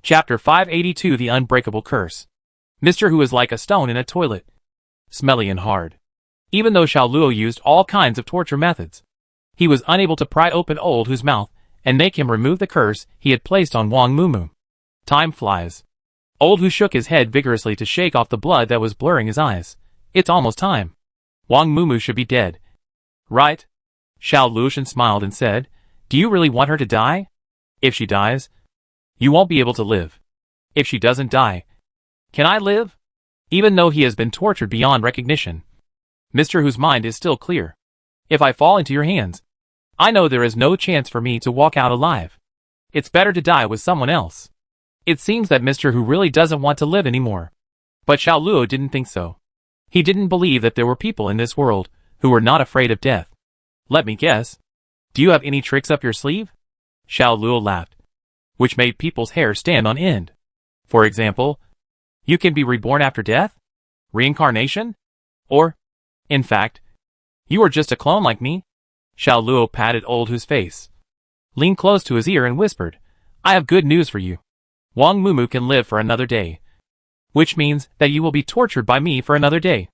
Chapter 582 The Unbreakable Curse. Mr. Hu is like a stone in a toilet. Smelly and hard. Even though Xiao Luo used all kinds of torture methods, he was unable to pry open Old Hu's mouth and make him remove the curse he had placed on Wang Mumu. Time flies. Old Hu shook his head vigorously to shake off the blood that was blurring his eyes. It's almost time. Wang Mumu should be dead. Right? Xiao Luoshan smiled and said, do you really want her to die? If she dies, you won't be able to live. If she doesn't die, can I live? Even though he has been tortured beyond recognition, Mr. Hu's mind is still clear. If I fall into your hands, I know there is no chance for me to walk out alive. It's better to die with someone else. It seems that Mr. Hu really doesn't want to live anymore. But Xiao Luo didn't think so. He didn't believe that there were people in this world who were not afraid of death. Let me guess. Do you have any tricks up your sleeve? Xiao Luo laughed, which made people's hair stand on end. For example, you can be reborn after death? Reincarnation? Or, in fact, you are just a clone like me? Xiao Luo patted Old Hu's face, leaned close to his ear and whispered, I have good news for you. Wang Mumu can live for another day. Which means that you will be tortured by me for another day.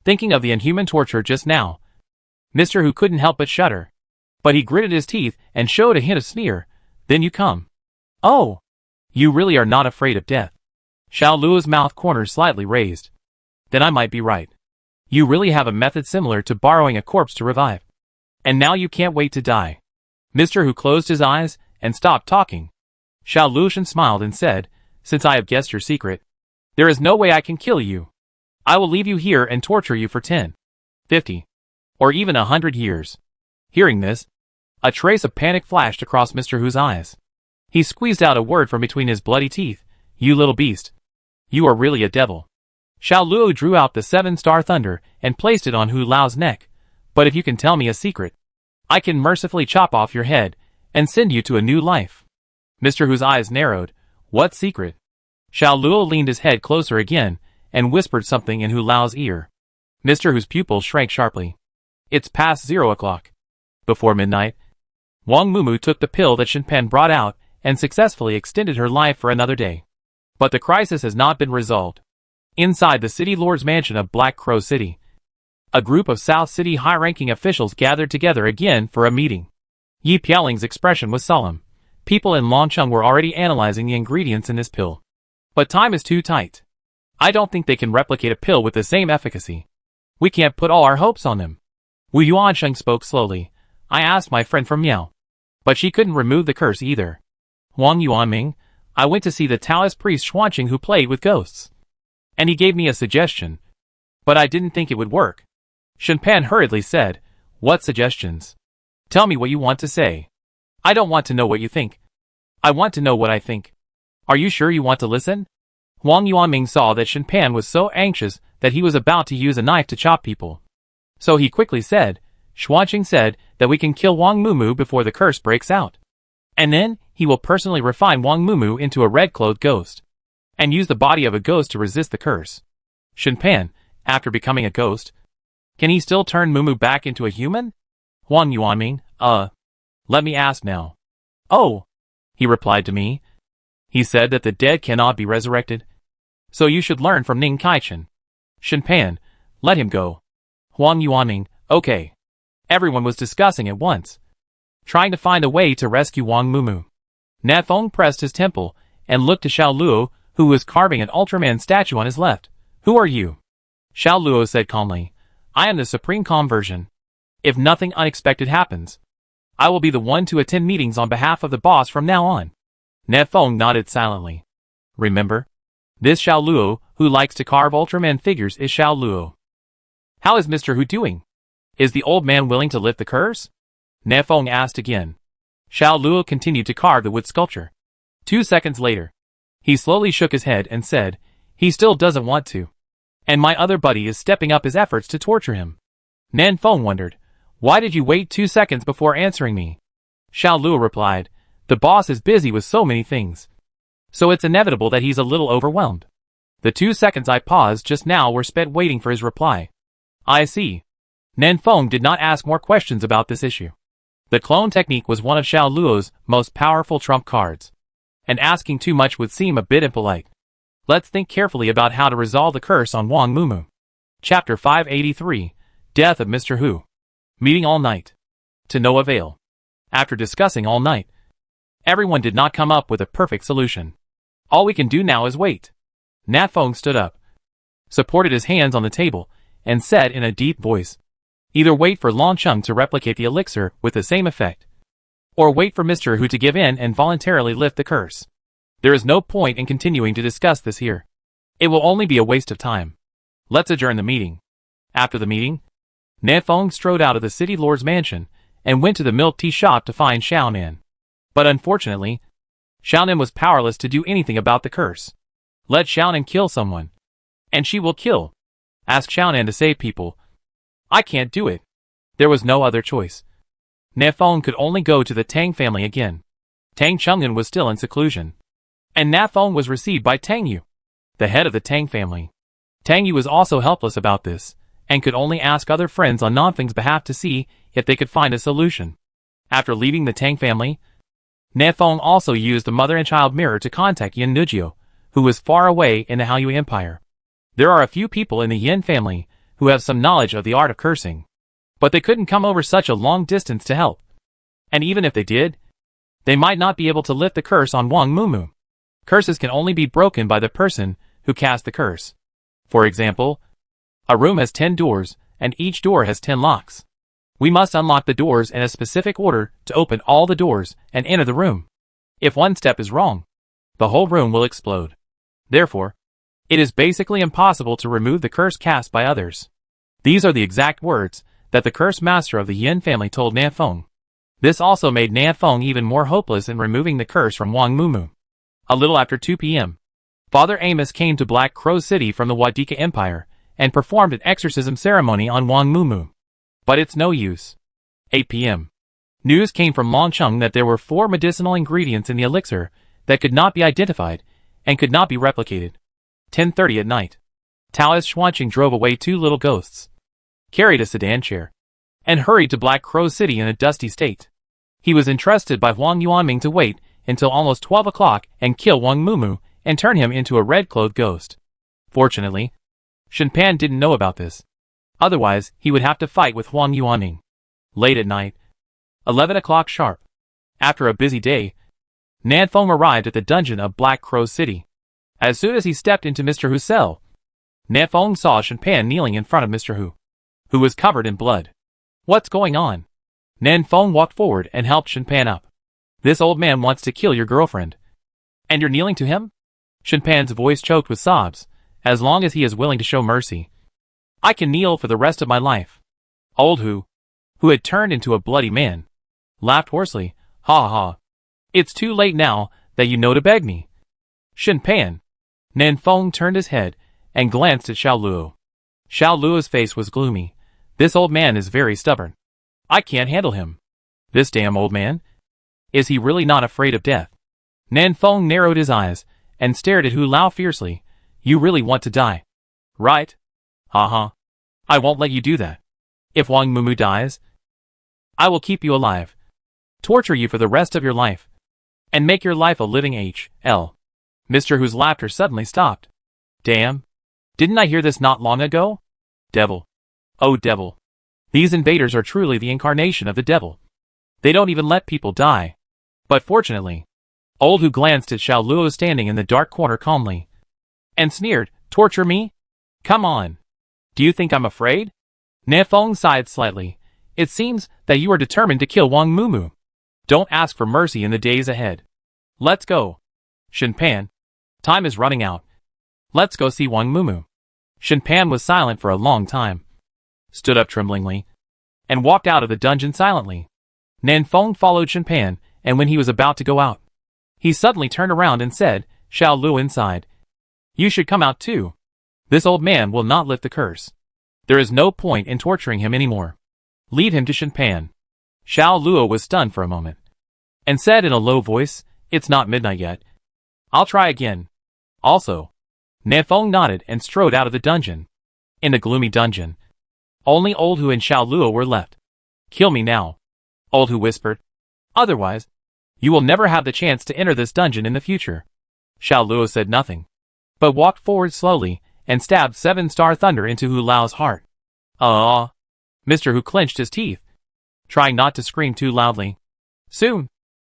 Thinking of the inhuman torture just now, Mr. Hu couldn't help but shudder. But he gritted his teeth and showed a hint of sneer. Then you come. Oh! You really are not afraid of death. Xiao Luo's mouth corners slightly raised. Then I might be right. You really have a method similar to borrowing a corpse to revive. And now you can't wait to die. Mr. Hu closed his eyes and stopped talking. Xiao Luoshan smiled and said, since I have guessed your secret, there is no way I can kill you. I will leave you here and torture you for 10, 50, or even 100 years. Hearing this, a trace of panic flashed across Mr. Hu's eyes. He squeezed out a word from between his bloody teeth. You little beast. You are really a devil. Xiao Luo drew out the 7-star thunder and placed it on Hu Lao's neck. But if you can tell me a secret, I can mercifully chop off your head and send you to a new life. Mr. Hu's eyes narrowed. What secret? Xiao Luo leaned his head closer again and whispered something in Hu Lao's ear. Mr. Hu's pupils shrank sharply. It's past 0 o'clock. Before midnight, Wang Mumu took the pill that Shenpan brought out and successfully extended her life for another day. But the crisis has not been resolved. Inside the city lord's mansion of Black Crow City, a group of South City high-ranking officials gathered together again for a meeting. Yi Piaoling's expression was solemn. People in Longcheng were already analyzing the ingredients in this pill. But time is too tight. I don't think they can replicate a pill with the same efficacy. We can't put all our hopes on them. Wu Yuansheng spoke slowly. I asked my friend from Miao, but she couldn't remove the curse either. Wang Yuanming, I went to see the Taoist priest Xuanqing who played with ghosts. And he gave me a suggestion. But I didn't think it would work. Shenpan hurriedly said, what suggestions? Tell me what you want to say. I don't want to know what you think. I want to know what I think. Are you sure you want to listen? Wang Yuanming saw that Shenpan was so anxious that he was about to use a knife to chop people. So he quickly said, Xuanqing said that we can kill Wang Mumu before the curse breaks out. And then, he will personally refine Wang Mumu into a red-clothed ghost. And use the body of a ghost to resist the curse. Shenpan, after becoming a ghost, can he still turn Mumu back into a human? Wang Yuanming, let me ask now. Oh, he replied to me. He said that the dead cannot be resurrected. So you should learn from Ning Kaichen. Shenpan, let him go. Wang Yuanming, okay. Everyone was discussing at once, trying to find a way to rescue Wang Mumu. Nafeng pressed his temple and looked to Xiao Luo, who was carving an Ultraman statue on his left. Who are you? Xiao Luo said calmly, I am the Supreme Calm version. If nothing unexpected happens, I will be the one to attend meetings on behalf of the boss from now on. Nafeng nodded silently. Remember, this Xiao Luo, who likes to carve Ultraman figures, is Xiao Luo. How is Mr. Hu doing? Is the old man willing to lift the curse? Nafeng asked again. Xiao Luo continued to carve the wood sculpture. 2 seconds later, he slowly shook his head and said, he still doesn't want to. And my other buddy is stepping up his efforts to torture him. Nafeng wondered, why did you wait 2 seconds before answering me? Xiao Luo replied, the boss is busy with so many things. So it's inevitable that he's a little overwhelmed. The 2 seconds I paused just now were spent waiting for his reply. I see. Nafeng did not ask more questions about this issue. The clone technique was one of Xiao Luo's most powerful trump cards. and asking too much would seem a bit impolite. Let's think carefully about how to resolve the curse on Wang Mumu. Chapter 583, Death of Mr. Hu. Meeting all night. To no avail. After discussing all night, everyone did not come up with a perfect solution. All we can do now is wait. Nat Feng stood up, supported his hands on the table, and said in a deep voice, either wait for Long Chung to replicate the elixir with the same effect, or wait for Mr. Hu to give in and voluntarily lift the curse. There is no point in continuing to discuss this here. It will only be a waste of time. Let's adjourn the meeting. After the meeting, Nat Feng strode out of the city lord's mansion and went to the milk tea shop to find Xiaonan. But unfortunately, Xiaonan was powerless to do anything about the curse. Let Xiaonan kill someone, and she will kill. Ask Xiaonan to save people. I can't do it. There was no other choice. Nat Feng could only go to the Tang family again. Tang Chungan was still in seclusion, and Nat Feng was received by Tang Yu, the head of the Tang family. Tang Yu was also helpless about this, and could only ask other friends on Nanfeng's behalf to see if they could find a solution. After leaving the Tang family, Nat Feng also used the mother and child mirror to contact Yin Nujio, who was far away in the Haoyu Empire. There are a few people in the Yin family who have some knowledge of the art of cursing, but they couldn't come over such a long distance to help. And even if they did, they might not be able to lift the curse on Wang Mumu. Curses can only be broken by the person who cast the curse. For example, a room has 10 doors, and each door has 10 locks. We must unlock the doors in a specific order to open all the doors and enter the room. If one step is wrong, the whole room will explode. Therefore, it is basically impossible to remove the curse cast by others. These are the exact words that the curse master of the Yin family told Nat Feng. This also made Nat Feng even more hopeless in removing the curse from Wang Mumu. A little after 2 p.m., Father Amos came to Black Crow City from the Wadika Empire and performed an exorcism ceremony on Wang Mumu. But it's no use. 8 p.m. News came from Longcheng that there were 4 medicinal ingredients in the elixir that could not be identified and could not be replicated. 10:30 at night. Taoist Xuanqing drove away 2 little ghosts, carried a sedan chair, and hurried to Black Crow City in a dusty state. He was entrusted by Huang Yuanming to wait until almost 12 o'clock and kill Wang Mumu and turn him into a red-clothed ghost. Fortunately, Shen Pan didn't know about this. Otherwise, he would have to fight with Huang Yuanming. Late at night, 11 o'clock sharp. After a busy day, Nat Feng arrived at the dungeon of Black Crow City. As soon as he stepped into Mr. Hu's cell, Nat Feng saw Shen Pan kneeling in front of Mr. Hu, who was covered in blood. What's going on? Nat Feng walked forward and helped Shen Pan up. This old man wants to kill your girlfriend. And you're kneeling to him? Shen Pan's voice choked with sobs. As long as he is willing to show mercy, I can kneel for the rest of my life. Old Hu, who had turned into a bloody man, laughed hoarsely. Ha ha. It's too late now that you know to beg me. Shen Pan. Nan Feng turned his head and glanced at Xiao Luo. Xiao Luo's face was gloomy. This old man is very stubborn. I can't handle him. This damn old man? Is he really not afraid of death? Nan Feng narrowed his eyes and stared at Hu Lao fiercely. You really want to die, right? Ha. I won't let you do that. If Wang Mumu dies, I will keep you alive, torture you for the rest of your life, and make your life a living H.L. Mr. Hu's laughter suddenly stopped. Damn. Didn't I hear this not long ago? Devil. Oh devil. These invaders are truly the incarnation of the devil. They don't even let people die. But fortunately, Old Hu glanced at Xiao Luo standing in the dark corner calmly, and sneered, torture me? Come on. Do you think I'm afraid? Nat Feng sighed slightly. It seems that you are determined to kill Wang Mumu. Don't ask for mercy in the days ahead. Let's go. Shen Pan. Time is running out. Let's go see Wang Mumu. Shen Pan was silent for a long time, stood up tremblingly, and walked out of the dungeon silently. Nan Feng followed Shen Pan, and when he was about to go out, he suddenly turned around and said, Xiao Luo inside. You should come out too. This old man will not lift the curse. There is no point in torturing him anymore. Lead him to Shen Pan. Xiao Luo was stunned for a moment, and said in a low voice, It's not midnight yet. I'll try again. Also, Nan Feng nodded and strode out of the dungeon. In the gloomy dungeon, only Old Hu and Xiao Luo were left. Kill me now, Old Hu whispered. Otherwise, You will never have the chance to enter this dungeon in the future. Xiao Luo said nothing, but walked forward slowly and stabbed 7-star thunder into Hu Lao's heart. Mr. Hu clenched his teeth, trying not to scream too loudly. Soon,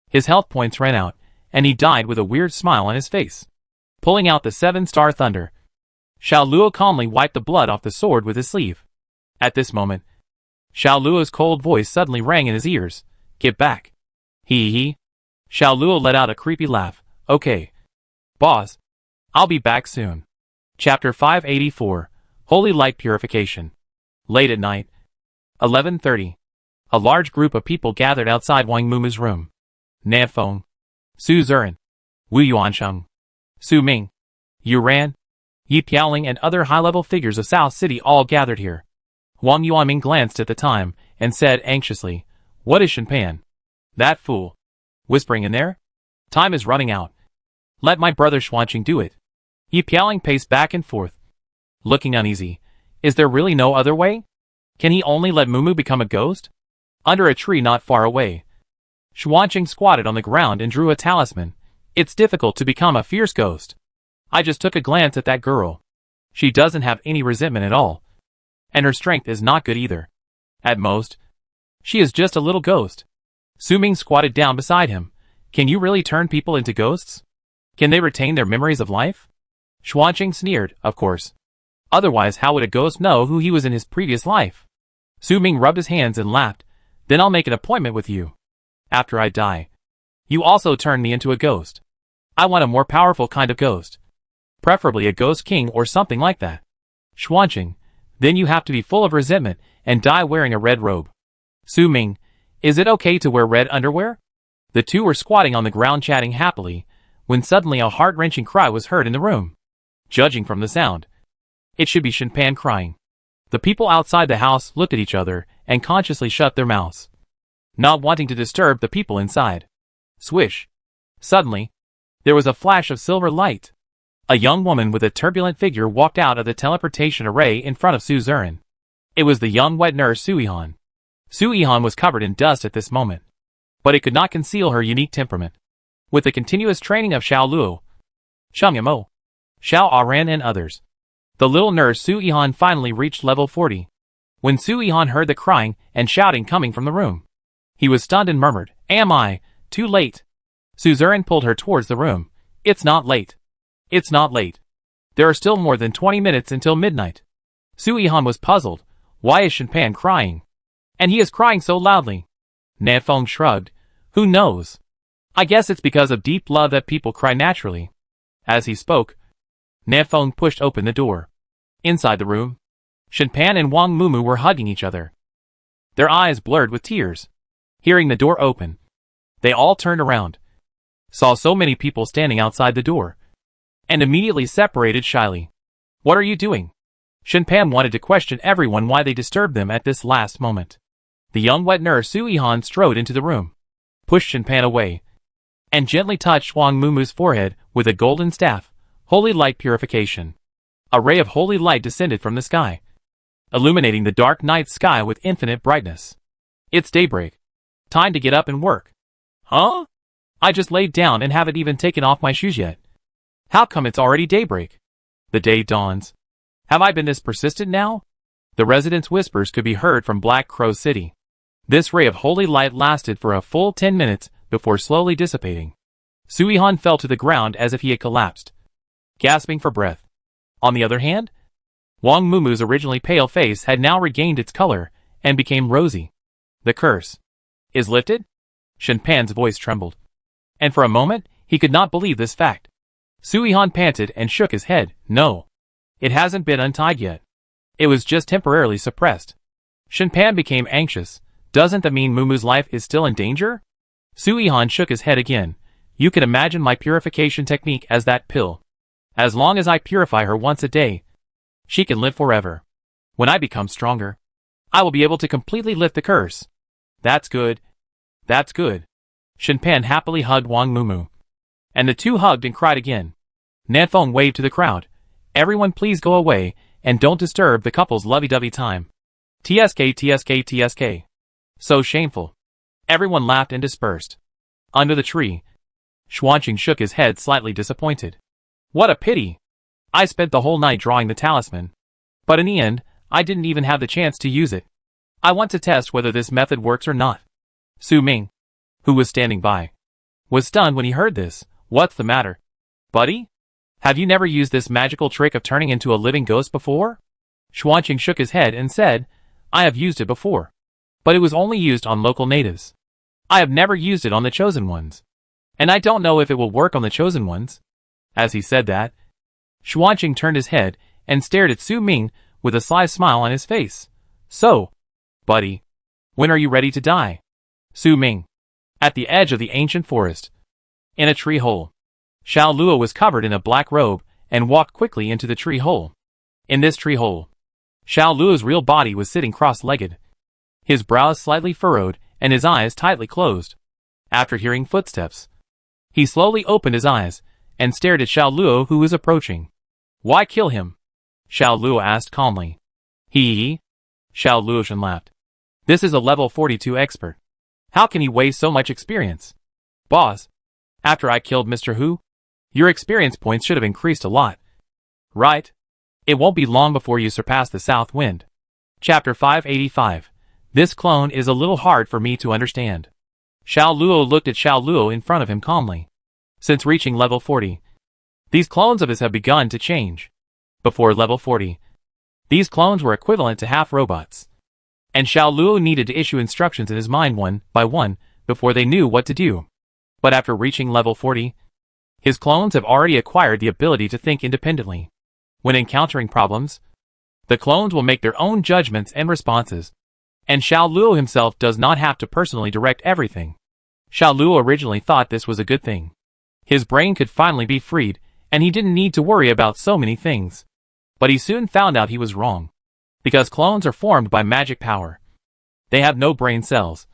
his health points ran out, and he died with a weird smile on his face. Pulling out the 7-star thunder, Xiao Luo calmly wiped the blood off the sword with his sleeve. At this moment, Xiao Luo's cold voice suddenly rang in his ears. Get back. Hee. Xiao Luo let out a creepy laugh. Okay. Boss. I'll be back soon. Chapter 584. Holy Light Purification. Late at night. 11:30. A large group of people gathered outside Wang Mumu's room. Nan Feng, Su Ziren, Wu Yuansheng, Su Ming, Yu Ran, Yi Piaoling and other high-level figures of South City all gathered here. Wang Yuanming glanced at the time and said anxiously, What is Shenpan? That fool. Whispering in there? Time is running out. Let my brother Xuanqing do it. Yi Piaoling paced back and forth, looking uneasy. Is there really no other way? Can he only let Mumu become a ghost? Under a tree not far away, Xuanqing squatted on the ground and drew a talisman. It's difficult to become a fierce ghost. I just took a glance at that girl. She doesn't have any resentment at all. And her strength is not good either. At most, she is just a little ghost. Su Ming squatted down beside him. Can you really turn people into ghosts? Can they retain their memories of life? Xuanqing sneered, of course. Otherwise how would a ghost know who he was in his previous life? Su Ming rubbed his hands and laughed. Then I'll make an appointment with you. After I die, you also turn me into a ghost. I want a more powerful kind of ghost. Preferably a ghost king or something like that. Xuanqing, then you have to be full of resentment and die wearing a red robe. Su Ming, is it okay to wear red underwear? The two were squatting on the ground chatting happily, when suddenly a heart-wrenching cry was heard in the room. Judging from the sound, it should be Shenpan crying. The people outside the house looked at each other and consciously shut their mouths, not wanting to disturb the people inside. Swish. Suddenly, there was a flash of silver light. A young woman with a turbulent figure walked out of the teleportation array in front of Su Ziren. It was the young wet nurse Su Yihan. Su Yihan was covered in dust at this moment, but it could not conceal her unique temperament. With the continuous training of Xiao Luo, Sheng Yamo, Xiao Aran and others, the little nurse Su Yihan finally reached level 40. When Su Yihan heard the crying and shouting coming from the room, he was stunned and murmured, Am I too late? Su Ziren pulled her towards the room. It's not late. It's not late. There are still more than 20 minutes until midnight. Su Yihan was puzzled. Why is Shenpan crying? And he is crying so loudly. Nan Feng shrugged. Who knows? I guess it's because of deep love that people cry naturally. As he spoke, Nan Feng pushed open the door. Inside the room, Shenpan and Wang Mumu were hugging each other, their eyes blurred with tears. Hearing the door open, they all turned around, saw so many people standing outside the door, and immediately separated shyly. What are you doing? Shenpan wanted to question everyone why they disturbed them at this last moment. The young wet nurse Su Yihan strode into the room, pushed Shenpan away, and gently touched Wang Mumu's forehead with a golden staff. Holy Light Purification. A ray of holy light descended from the sky, illuminating the dark night sky with infinite brightness. It's daybreak. Time to get up and work. Huh? I just laid down and haven't even taken off my shoes yet. How come it's already daybreak? The day dawns. Have I been this persistent now? The residents' whispers could be heard from Black Crow City. This ray of holy light lasted for a full 10 minutes before slowly dissipating. Su Yihan fell to the ground as if he had collapsed, gasping for breath. On the other hand, Wang Mumu's originally pale face had now regained its color and became rosy. The curse is lifted? Shenpan's voice trembled, and for a moment he could not believe this fact. Su Yihan panted and shook his head. No, it hasn't been untied yet. It was just temporarily suppressed. Shenpan became anxious. Doesn't that mean Mumu's life is still in danger? Su Yihan shook his head again. You can imagine my purification technique as that pill. As long as I purify her once a day, she can live forever. When I become stronger, I will be able to completely lift the curse. That's good. That's good. Shenpan happily hugged Wang Mumu, and the two hugged and cried again. Nan Feng waved to the crowd. Everyone please go away, and don't disturb the couple's lovey-dovey time. TSK. So shameful. Everyone laughed and dispersed. Under the tree. Xuanqing shook his head, slightly disappointed. What a pity. I spent the whole night drawing the talisman. But in the end, I didn't even have the chance to use it. I want to test whether this method works or not. Su Ming, who was standing by, was stunned when he heard this. What's the matter, buddy? Have you never used this magical trick of turning into a living ghost before? Xuanqing shook his head and said, I have used it before. But it was only used on local natives. I have never used it on the chosen ones. And I don't know if it will work on the chosen ones. As he said that, Xuanqing turned his head and stared at Su Ming with a sly smile on his face. So, buddy, when are you ready to die? Su Ming. At the edge of the ancient forest. In a tree hole. Xiao Luo was covered in a black robe and walked quickly into the tree hole. In this tree hole, Xiao Luo's real body was sitting cross-legged. His brows slightly furrowed and his eyes tightly closed. After hearing footsteps, he slowly opened his eyes and stared at Xiao Luo, who was approaching. Why kill him? Xiao Luo asked calmly. He. Xiao Luoshan laughed. This is a level 42 expert. How can he waste so much experience? Boss, after I killed Mr. Hu, your experience points should have increased a lot. Right? It won't be long before you surpass the South Wind. Chapter 585. This clone is a little hard for me to understand. Xiao Luo looked at Xiao Luo in front of him calmly. Since reaching level 40, these clones of his have begun to change. Before level 40, these clones were equivalent to half robots. And Xiao Luo needed to issue instructions in his mind one by one before they knew what to do. But after reaching level 40, his clones have already acquired the ability to think independently. When encountering problems, the clones will make their own judgments and responses. And Xiao Luo himself does not have to personally direct everything. Xiao Luo originally thought this was a good thing. His brain could finally be freed, and he didn't need to worry about so many things. But he soon found out he was wrong. Because clones are formed by magic power. They have no brain cells,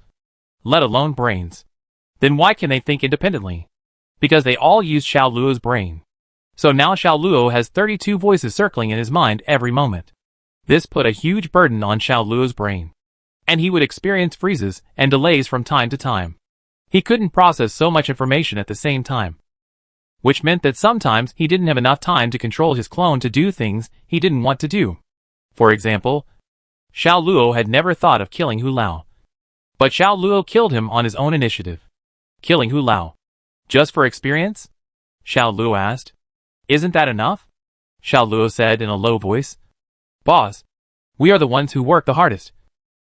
let alone brains. Then why can they think independently? Because they all use Xiao Luo's brain. So now Xiao Luo has 32 voices circling in his mind every moment. This put a huge burden on Xiao Luo's brain. And he would experience freezes and delays from time to time. He couldn't process so much information at the same time. Which meant that sometimes he didn't have enough time to control his clone to do things he didn't want to do. For example, Xiao Luo had never thought of killing Hu Lao. But Xiao Luo killed him on his own initiative. Killing Hu Lao. Just for experience? Xiao Luo asked. Isn't that enough? Xiao Luo said in a low voice. Boss, we are the ones who work the hardest.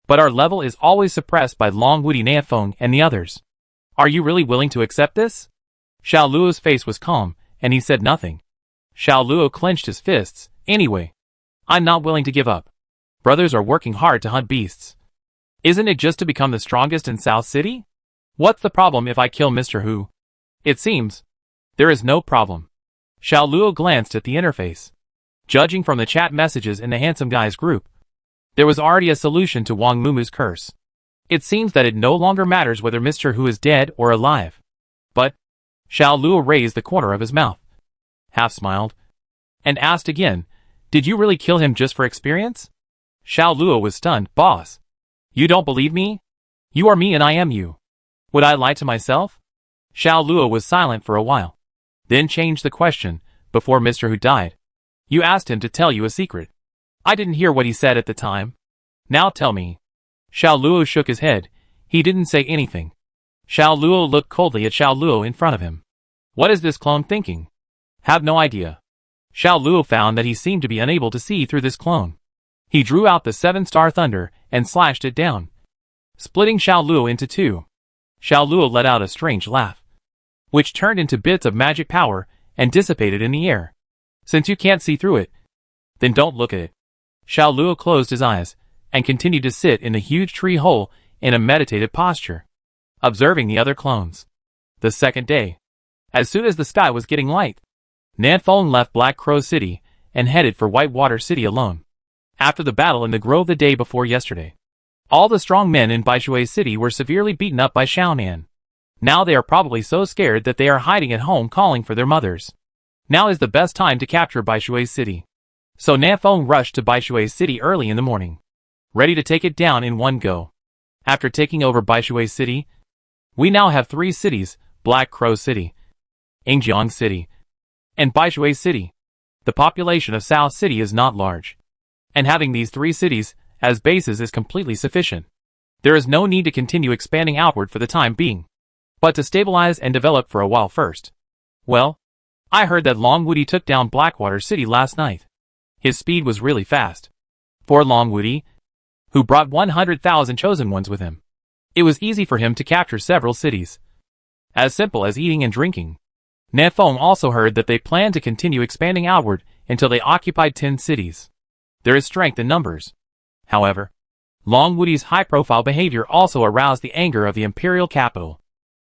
But our level is always suppressed by Long Wudi Niafeng and the others. Are you really willing to accept this? Xiao Luo's face was calm, and he said nothing. Xiao Luo clenched his fists. Anyway, I'm not willing to give up. Brothers are working hard to hunt beasts. Isn't it just to become the strongest in South City? What's the problem if I kill Mr. Hu? It seems there is no problem. Xiao Luo glanced at the interface. Judging from the chat messages in the handsome guy's group, there was already a solution to Wang Mumu's curse. It seems that it no longer matters whether Mr. Hu is dead or alive. But, Xiao Luo raised the corner of his mouth, half smiled, and asked again, did you really kill him just for experience? Xiao Luo was stunned. Boss, you don't believe me? You are me and I am you. Would I lie to myself? Xiao Luo was silent for a while, then changed the question. Before Mr. Hu died, you asked him to tell you a secret. I didn't hear what he said at the time. Now tell me. Xiao Luo shook his head. He didn't say anything. Xiao Luo looked coldly at Xiao Luo in front of him. What is this clone thinking? Have no idea. Xiao Luo found that he seemed to be unable to see through this clone. He drew out the 7-star thunder and slashed it down, splitting Xiao Luo into two. Xiao Luo let out a strange laugh, which turned into bits of magic power and dissipated in the air. Since you can't see through it, then don't look at it. Xiao Luo closed his eyes and continued to sit in the huge tree hole in a meditative posture, observing the other clones. The second day, as soon as the sky was getting light, Nanfeng left Black Crow City and headed for Whitewater City alone. After the battle in the grove the day before yesterday, all the strong men in Baishui City were severely beaten up by Xiaonan. Now they are probably so scared that they are hiding at home calling for their mothers. Now is the best time to capture Baishui City. So Nanfeng rushed to Baishui City early in the morning, ready to take it down in one go. After taking over Baishui City, We now have 3 cities, Black Crow City, Ingjiang City, and Baishui City. The population of South City is not large, and having these 3 cities as bases is completely sufficient. There is no need to continue expanding outward for the time being, but to stabilize and develop for a while first. Well, I heard that Long Woody took down Blackwater City last night. His speed was really fast. For Long Woody, who brought 100,000 chosen ones with him, it was easy for him to capture several cities. As simple as eating and drinking. Nefeng also heard that they plan to continue expanding outward until they occupied 10 cities. There is strength in numbers. However, Long Woody's high-profile behavior also aroused the anger of the imperial capital.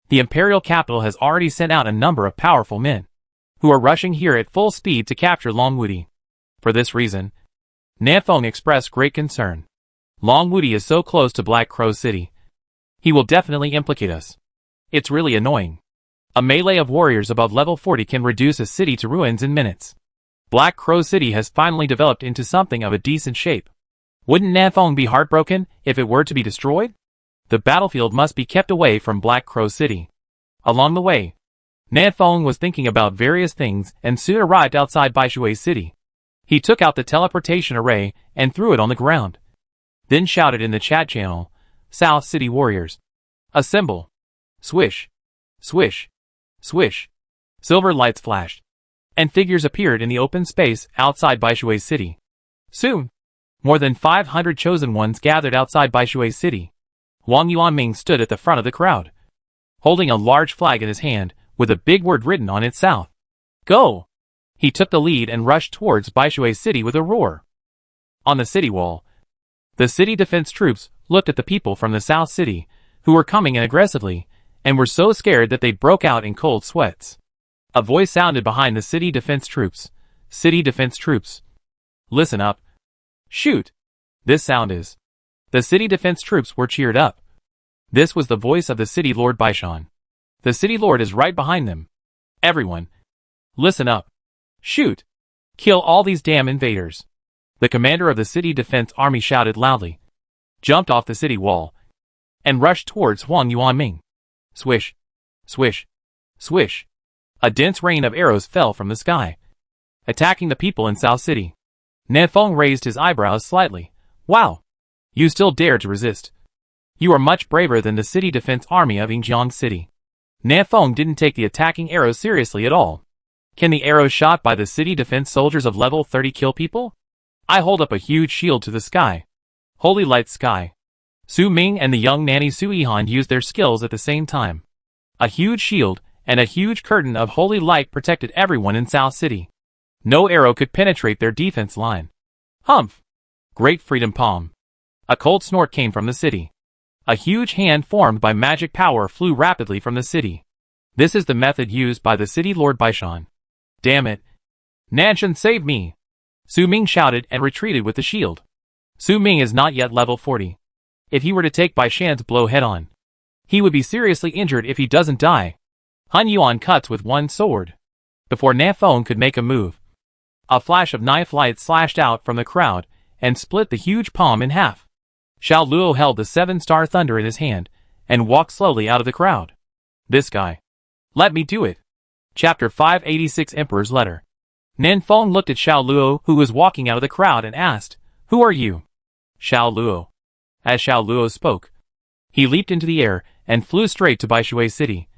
The imperial capital has already sent out a number of powerful men, who are rushing here at full speed to capture Long Woody. For this reason, Nefeng expressed great concern. Long Woody is so close to Black Crow City. He will definitely implicate us. It's really annoying. A melee of warriors above level 40 can reduce a city to ruins in minutes. Black Crow City has finally developed into something of a decent shape. Wouldn't Nefeng be heartbroken if it were to be destroyed? The battlefield must be kept away from Black Crow City. Along the way, Nefeng was thinking about various things and soon arrived outside Baishui City. He took out the teleportation array and threw it on the ground. Then shouted in the chat channel, "South City Warriors, assemble!" Swish, swish, swish. Silver lights flashed, and figures appeared in the open space outside Baishui City. Soon, more than 500 chosen ones gathered outside Baishui City. Wang Yuanming stood at the front of the crowd, holding a large flag in his hand with a big word written on it: South. Go! He took the lead and rushed towards Baishui City with a roar. On the city wall, the city defense troops looked at the people from the South City, who were coming in aggressively, and were so scared that they broke out in cold sweats. A voice sounded behind the city defense troops. City defense troops, listen up. Shoot! This sound is. The city defense troops were cheered up. This was the voice of the city lord Baishan. The city lord is right behind them. Everyone, listen up. Shoot! Kill all these damn invaders. The commander of the city defense army shouted loudly, jumped off the city wall, and rushed towards Huang Yuanming. Swish, swish, swish. A dense rain of arrows fell from the sky, attacking the people in South City. Nefeng raised his eyebrows slightly. Wow! You still dare to resist. You are much braver than the city defense army of Ingjiang City. Nefeng didn't take the attacking arrows seriously at all. Can the arrows shot by the city defense soldiers of level 30 kill people? I hold up a huge shield to the sky. Holy light sky. Su Ming and the young nanny Su Yihan used their skills at the same time. A huge shield and a huge curtain of holy light protected everyone in South City. No arrow could penetrate their defense line. Humph! Great freedom palm. A cold snort came from the city. A huge hand formed by magic power flew rapidly from the city. This is the method used by the city lord Baishan. Damn it! Nanshan, save me! Su Ming shouted and retreated with the shield. Su Ming is not yet level 40. If he were to take Baishan's blow head-on, he would be seriously injured if he doesn't die. Hun Yuan cuts with one sword. Before Nefeng could make a move, a flash of knife light slashed out from the crowd and split the huge palm in half. Xiao Luo held the 7-star thunder in his hand and walked slowly out of the crowd. This guy. Let me do it. Chapter 586 Emperor's Letter. Nefeng looked at Xiao Luo, who was walking out of the crowd, and asked, "Who are you?" Xiao Luo. As Xiao Luo spoke, he leaped into the air and flew straight to Baishui City,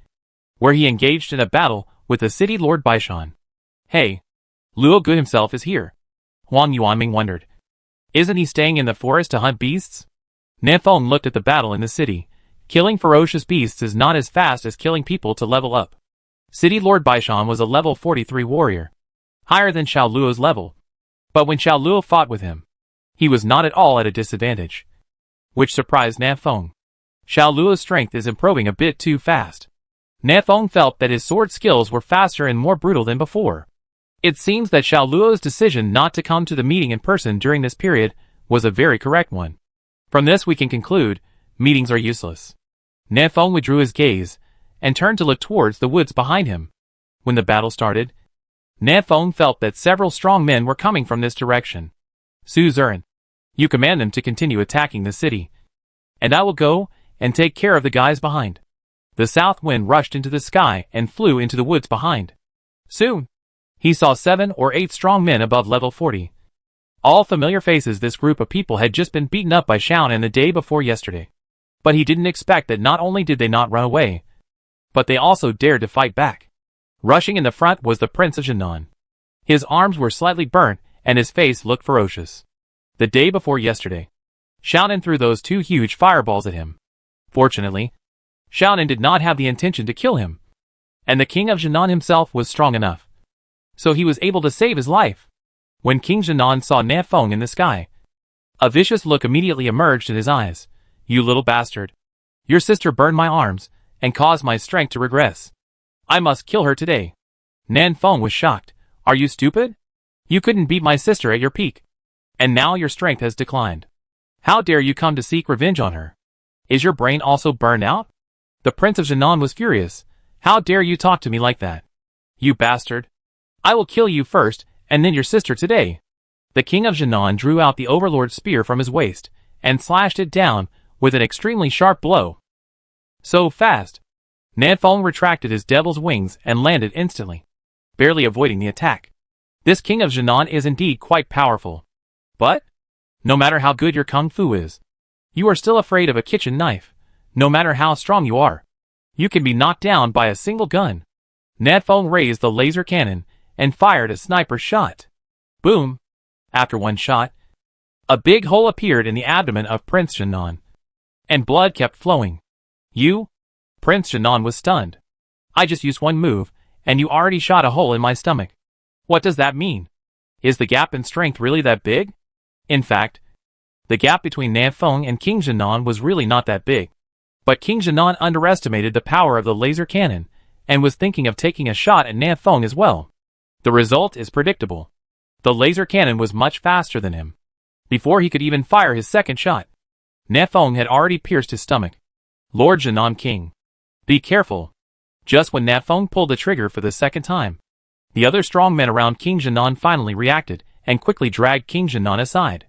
where he engaged in a battle with the city lord Baishan. Hey, Luo Gu himself is here. Huang Yuanming wondered. Isn't he staying in the forest to hunt beasts? Nefeng looked at the battle in the city. Killing ferocious beasts is not as fast as killing people to level up. City lord Baishan was a level 43 warrior, higher than Xiao Luo's level. But when Xiao Luo fought with him, he was not at all at a disadvantage, which surprised Nefeng. Xiao Luo's strength is improving a bit too fast. Nefeng felt that his sword skills were faster and more brutal than before. It seems that Xiao Luo's decision not to come to the meeting in person during this period was a very correct one. From this we can conclude, meetings are useless. Nefeng withdrew his gaze and turned to look towards the woods behind him. When the battle started, Nefeng felt that several strong men were coming from this direction. Su Zuran, you command them to continue attacking the city, and I will go and take care of the guys behind. The south wind rushed into the sky and flew into the woods behind. Soon, he saw 7 or 8 strong men above level 40. All familiar faces. This group of people had just been beaten up by Xiaonan the day before yesterday. But he didn't expect that not only did they not run away, but they also dared to fight back. Rushing in the front was the Prince of Jinan. His arms were slightly burnt, and his face looked ferocious. The day before yesterday, Xiaonan threw those 2 huge fireballs at him. Fortunately, Xiaonan did not have the intention to kill him, and the King of Jinan himself was strong enough, so he was able to save his life. When King Jinan saw Na Feng in the sky, a vicious look immediately emerged in his eyes. You little bastard. Your sister burned my arms, and caused my strength to regress. I must kill her today. Na Feng was shocked. Are you stupid? You couldn't beat my sister at your peak. And now your strength has declined. How dare you come to seek revenge on her? Is your brain also burned out? The Prince of Jinan was furious. How dare you talk to me like that? You bastard. I will kill you first, and then your sister today. The King of Jinan drew out the Overlord's spear from his waist, and slashed it down with an extremely sharp blow. So fast. Na Feng retracted his devil's wings and landed instantly, barely avoiding the attack. This King of Jinan is indeed quite powerful. But, no matter how good your kung fu is, you are still afraid of a kitchen knife. No matter how strong you are, you can be knocked down by a single gun. Na Feng raised the laser cannon and fired a sniper shot. Boom! After one shot, a big hole appeared in the abdomen of Prince Jinan, and blood kept flowing. You? Prince Jinan was stunned. I just used one move, and you already shot a hole in my stomach. What does that mean? Is the gap in strength really that big? In fact, the gap between Na Feng and King Jinan was really not that big. But King Jinan underestimated the power of the laser cannon, and was thinking of taking a shot at Na Feng as well. The result is predictable. The laser cannon was much faster than him. Before he could even fire his second shot, Na Feng had already pierced his stomach. Lord Jinan King. Be careful. Just when Na Feng pulled the trigger for the second time, the other strong men around King Jinan finally reacted, and quickly dragged King Jinan aside.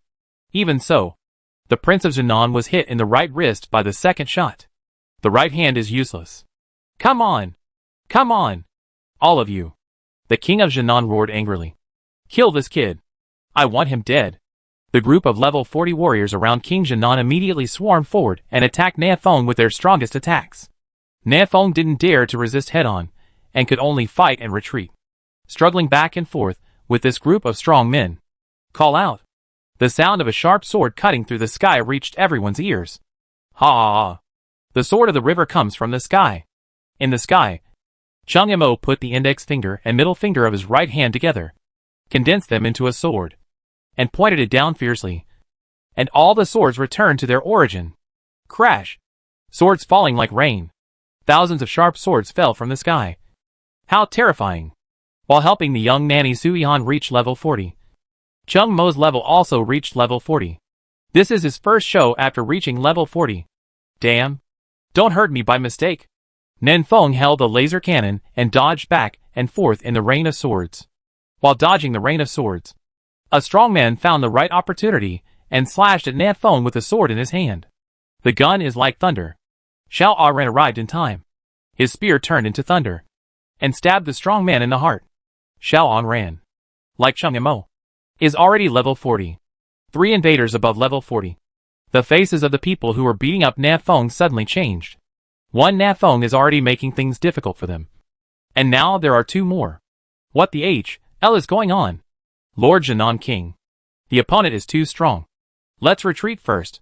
Even so, the Prince of Jinan was hit in the right wrist by the second shot. The right hand is useless. Come on! Come on! All of you! The King of Jinan roared angrily. Kill this kid! I want him dead! The group of level 40 warriors around King Jinan immediately swarmed forward and attacked Na Feng with their strongest attacks. Na Feng didn't dare to resist head-on, and could only fight and retreat, struggling back and forth with this group of strong men. Call out! The sound of a sharp sword cutting through the sky reached everyone's ears. Ha! The sword of the river comes from the sky. In the sky, Cheng Mo put the index finger and middle finger of his right hand together, condensed them into a sword, and pointed it down fiercely. And all the swords returned to their origin. Crash! Swords falling like rain. Thousands of sharp swords fell from the sky. How terrifying! While helping the young nanny Suihan reach level 40, Cheng Mo's level also reached level 40. This is his first show after reaching level 40. Damn! Don't hurt me by mistake. Na Feng held the laser cannon and dodged back and forth in the rain of swords. While dodging the rain of swords, a strong man found the right opportunity and slashed at Na Feng with a sword in his hand. The gun is like thunder. Xiao Ren arrived in time. His spear turned into thunder, and stabbed the strong man in the heart. Xiao Ren, like Cheng Mo, is already level 40. 3 invaders above level 40. The faces of the people who were beating up Na Feng suddenly changed. One Na Feng is already making things difficult for them. And now there are 2 more. What the hell is going on? Lord Jinan King. The opponent is too strong. Let's retreat first.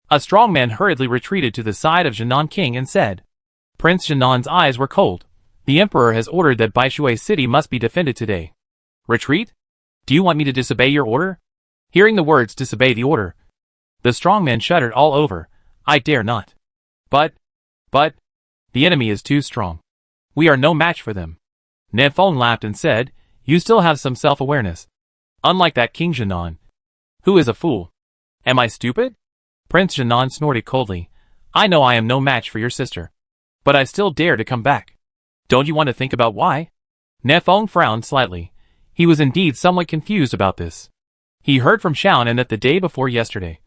A strong man hurriedly retreated to the side of Jinan King and said. Prince Jinan's eyes were cold. The Emperor has ordered that Baishui City must be defended today. Retreat? Do you want me to disobey your order? Hearing the words disobey the order, the strong man shuddered all over. I dare not. But, the enemy is too strong. We are no match for them. Na Feng laughed and said, you still have some self-awareness. Unlike that King Jinan, who is a fool. Am I stupid? Prince Jinan snorted coldly. I know I am no match for your sister, but I still dare to come back. Don't you want to think about why? Na Feng frowned slightly. He was indeed somewhat confused about this. He heard from Xiaonan that the day before yesterday,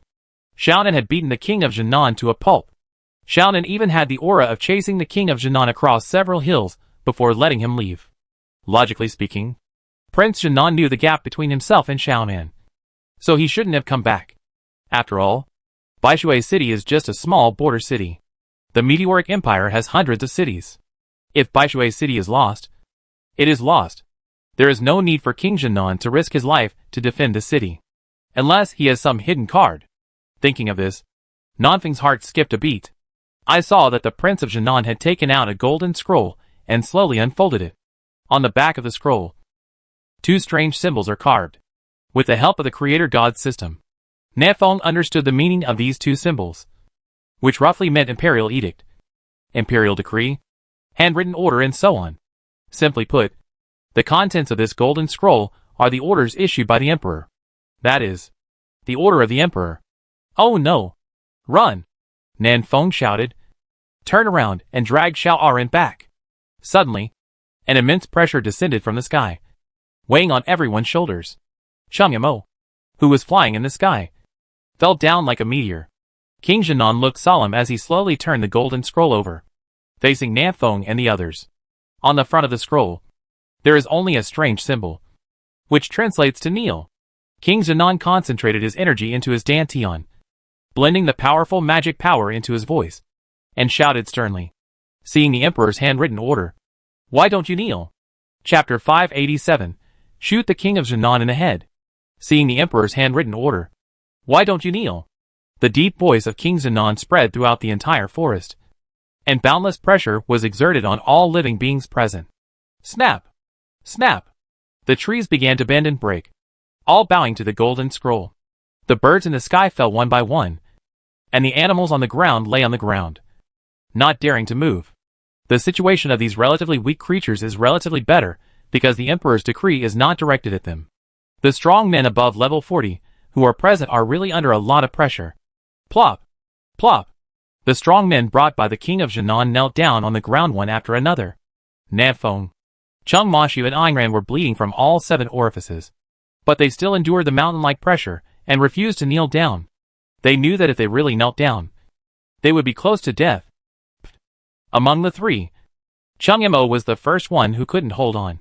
Xiaonan had beaten the King of Jinan to a pulp. Xiaonan even had the aura of chasing the king of Jinan across several hills before letting him leave. Logically speaking, Prince Jinan knew the gap between himself and Xiaonan, so he shouldn't have come back. After all, Baishui City is just a small border city. The Meteoric Empire has hundreds of cities. If Baishui City is lost, it is lost. There is no need for King Jinan to risk his life to defend the city, unless he has some hidden card. Thinking of this, Nanfeng's heart skipped a beat. I saw that the Prince of Jinan had taken out a golden scroll and slowly unfolded it. On the back of the scroll, two strange symbols are carved. With the help of the Creator God system, Nanfeng understood the meaning of these two symbols, which roughly meant Imperial Edict, Imperial Decree, Handwritten Order, and so on. Simply put, the contents of this golden scroll are the orders issued by the Emperor. That is, the order of the Emperor. Oh no! Run! Nanfeng shouted. Turn around and drag Xiao Aran back. Suddenly, an immense pressure descended from the sky, weighing on everyone's shoulders. Cheng Yamo, who was flying in the sky, fell down like a meteor. King Jinan looked solemn as he slowly turned the golden scroll over, facing Nanfeng and the others. On the front of the scroll, there is only a strange symbol, which translates to kneel. King Jinan concentrated his energy into his dantian, blending the powerful magic power into his voice, and shouted sternly, seeing the Emperor's handwritten order, "Why don't you kneel?" Chapter 587, Shoot the King of Jinan in the head. Seeing the Emperor's handwritten order, "Why don't you kneel?" The deep voice of King Jinan spread throughout the entire forest, and boundless pressure was exerted on all living beings present. Snap! Snap! The trees began to bend and break, all bowing to the golden scroll. The birds in the sky fell one by one, and the animals on the ground lay on the ground, not daring to move. The situation of these relatively weak creatures is relatively better because the Emperor's decree is not directed at them. The strong men above level 40 who are present are really under a lot of pressure. Plop! Plop! The strong men brought by the King of Jinan knelt down on the ground one after another. Nanfeng, Cheng Mashu and Aingran were bleeding from all 7 orifices, but they still endured the mountain-like pressure and refused to kneel down. They knew that if they really knelt down, they would be close to death. Among the 3, Cheng Yamo was the first one who couldn't hold on.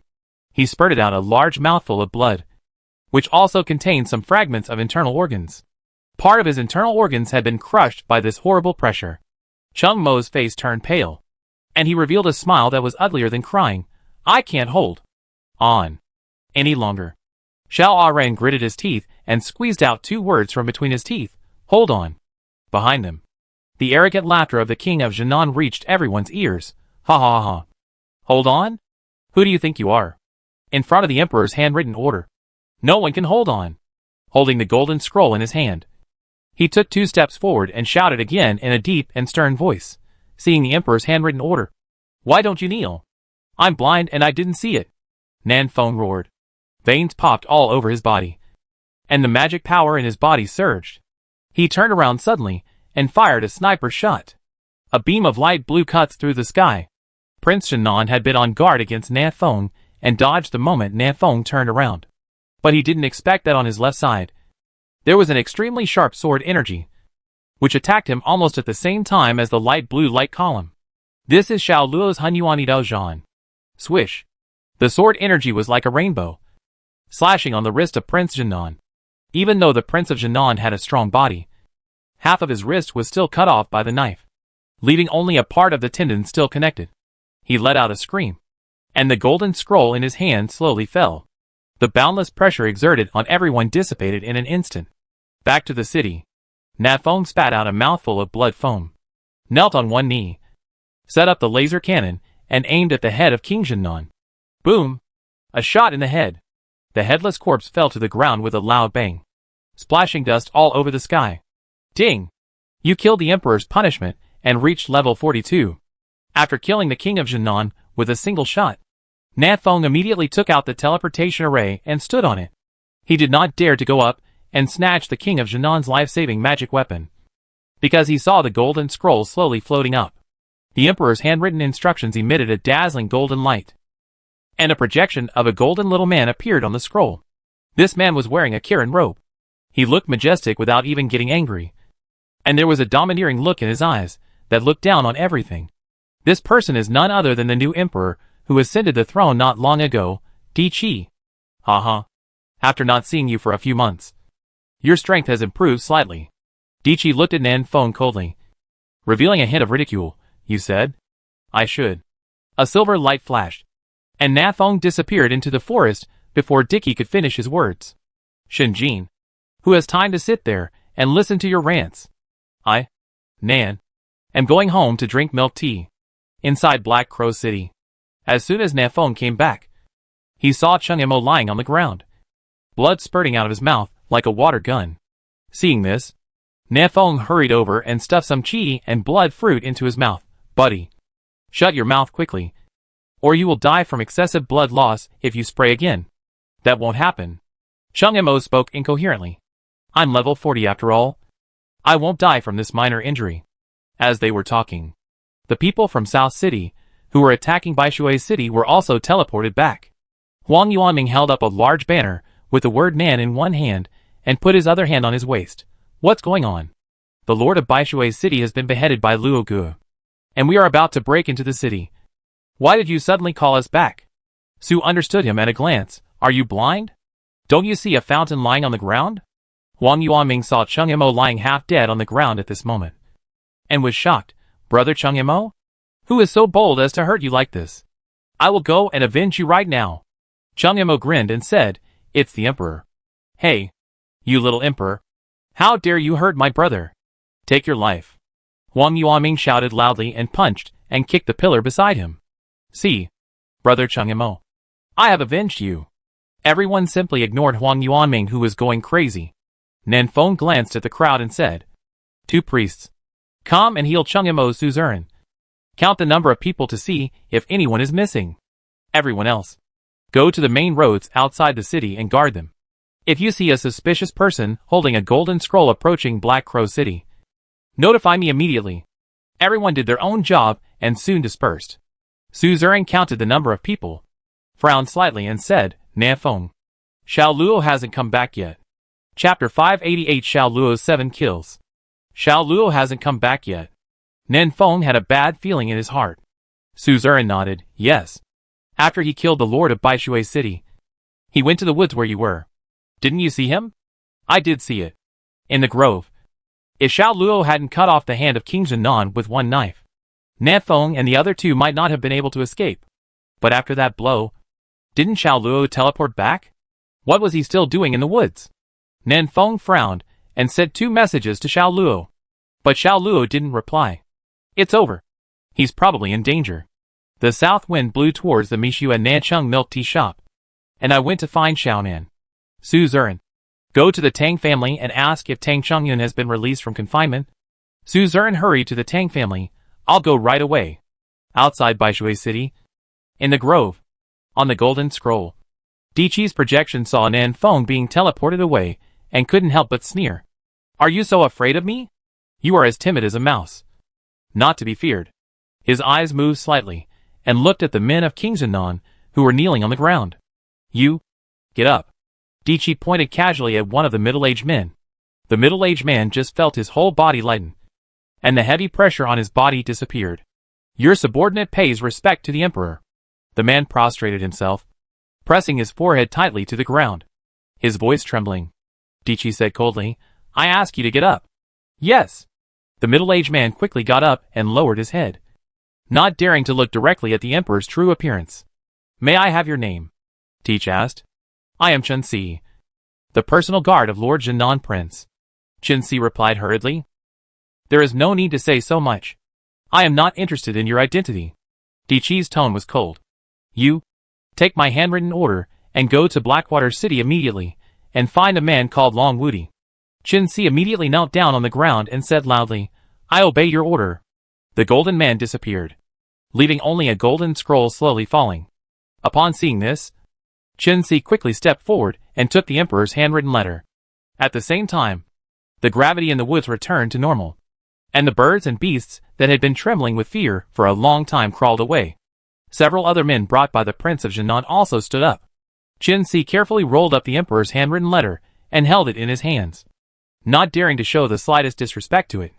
He spurted out a large mouthful of blood, which also contained some fragments of internal organs. Part of his internal organs had been crushed by this horrible pressure. Cheng Mo's face turned pale, and he revealed a smile that was uglier than crying. I can't hold on any longer. Xiao Aran gritted his teeth and squeezed out 2 words from between his teeth. Hold on. Behind them, the arrogant laughter of the King of Jinan reached everyone's ears. Ha ha ha. Hold on? Who do you think you are? In front of the Emperor's handwritten order, no one can hold on. Holding the golden scroll in his hand, he took 2 steps forward and shouted again in a deep and stern voice, seeing the Emperor's handwritten order. Why don't you kneel? I'm blind and I didn't see it. Nanfeng roared. Veins popped all over his body, and the magic power in his body surged. He turned around suddenly and fired a sniper shot. A beam of light blue cuts through the sky. Prince Jinan had been on guard against Nanfeng and dodged the moment Nanfeng turned around. But he didn't expect that on his left side, there was an extremely sharp sword energy, which attacked him almost at the same time as the light blue light column. This is Xiao Luo's Hunyuani Dao Zhan. Swish. The sword energy was like a rainbow, slashing on the wrist of Prince Jinan. Even though the Prince of Jinan had a strong body, half of his wrist was still cut off by the knife, leaving only a part of the tendon still connected. He let out a scream, and the golden scroll in his hand slowly fell. The boundless pressure exerted on everyone dissipated in an instant. Back to the city, Nanfeng spat out a mouthful of blood foam, knelt on one knee, set up the laser cannon, and aimed at the head of King Jinan. Boom! A shot in the head. The headless corpse fell to the ground with a loud bang, splashing dust all over the sky. Ding! You killed the Emperor's punishment and reached level 42. After killing the King of Jinan with a single shot, Nanfeng immediately took out the teleportation array and stood on it. He did not dare to go up and snatch the King of Jinan's life-saving magic weapon, because he saw the golden scroll slowly floating up. The Emperor's handwritten instructions emitted a dazzling golden light, and a projection of a golden little man appeared on the scroll. This man was wearing a Kirin robe. He looked majestic without even getting angry, and there was a domineering look in his eyes that looked down on everything. This person is none other than the new emperor, who ascended the throne not long ago, Di Chi. Haha. After not seeing you for a few months, your strength has improved slightly. Di Chi looked at Nan Feng coldly. Revealing a hint of ridicule, you said? I should. A silver light flashed, and Nan Feng disappeared into the forest before Dicky could finish his words. Shinjin, who has time to sit there and listen to your rants? I, Nan, am going home to drink milk tea. Inside Black Crow City. As soon as Nan Feng came back, he saw Chung Imo lying on the ground, blood spurting out of his mouth like a water gun. Seeing this, Nan Feng hurried over and stuffed some chi and blood fruit into his mouth. Buddy, shut your mouth quickly, or you will die from excessive blood loss if you spray again. That won't happen. Chung Imo spoke incoherently. I'm level 40 after all. I won't die from this minor injury. As they were talking, the people from South City, who were attacking Baishui City, were also teleported back. Huang Yuanming held up a large banner with the word Nan in one hand and put his other hand on his waist. What's going on? The lord of Baishui City has been beheaded by Luo Gu, and we are about to break into the city. Why did you suddenly call us back? Su understood him at a glance. Are you blind? Don't you see a fountain lying on the ground? Huang Yuanming saw Chung Imo lying half dead on the ground at this moment, and was shocked. Brother Chung Imo? Who is so bold as to hurt you like this? I will go and avenge you right now. Chung Imo grinned and said, It's the emperor. Hey, you little emperor. How dare you hurt my brother? Take your life. Huang Yuanming shouted loudly and punched and kicked the pillar beside him. See, brother Chung Imo, I have avenged you. Everyone simply ignored Huang Yuanming, who was going crazy. Nan Feng glanced at the crowd and said, 2 priests. Come and heal Chung Imo's suzerain. Count the number of people to see if anyone is missing. Everyone else, go to the main roads outside the city and guard them. If you see a suspicious person holding a golden scroll approaching Black Crow City, notify me immediately. Everyone did their own job and soon dispersed. Suzerain counted the number of people, frowned slightly and said, Nan Feng, Xiao Luo hasn't come back yet. Chapter 588 Xiao Luo's 7 kills. Xiao Luo hasn't come back yet. Nan Feng had a bad feeling in his heart. Suzerain nodded, yes. After he killed the lord of Baishui City, he went to the woods where you were. Didn't you see him? I did see it. In the grove. If Xiao Luo hadn't cut off the hand of King Zhenan with one knife, Nan Feng and the other 2 might not have been able to escape. But after that blow, didn't Xiao Luo teleport back? What was he still doing in the woods? Nan Feng frowned and sent 2 messages to Xiao Luo. But Xiao Luo didn't reply. It's over. He's probably in danger. The south wind blew towards the Mishu and Nancheng milk tea shop, and I went to find Xiaonan. Suzerain, go to the Tang family and ask if Tang Chongyun has been released from confinement. Suzerain hurried to the Tang family. I'll go right away. Outside Baishui City, in the grove, on the golden scroll, Di Chi's projection saw Nan Feng being teleported away and couldn't help but sneer. Are you so afraid of me? You are as timid as a mouse. Not to be feared. His eyes moved slightly and looked at the men of King Zhenan who were kneeling on the ground. You, get up. Di Chi pointed casually at one of the middle-aged men. The middle-aged man just felt his whole body lighten, and the heavy pressure on his body disappeared. Your subordinate pays respect to the emperor. The man prostrated himself, pressing his forehead tightly to the ground, his voice trembling. Di Chi said coldly, I ask you to get up. Yes. The middle-aged man quickly got up and lowered his head, not daring to look directly at the emperor's true appearance. May I have your name? Di Chi asked. I am Chen Si, the personal guard of Lord Zhenan Prince. Chen Si replied hurriedly. There is no need to say so much. I am not interested in your identity. Di Chi's tone was cold. You, take my handwritten order and go to Blackwater City immediately and find a man called Long Wudi. Chen Si immediately knelt down on the ground and said loudly, I obey your order. The golden man disappeared, leaving only a golden scroll slowly falling. Upon seeing this, Chen Si quickly stepped forward and took the emperor's handwritten letter. At the same time, the gravity in the woods returned to normal, and the birds and beasts that had been trembling with fear for a long time crawled away. Several other men brought by the Prince of Zhenan also stood up. Chen Si carefully rolled up the emperor's handwritten letter and held it in his hands, not daring to show the slightest disrespect to it.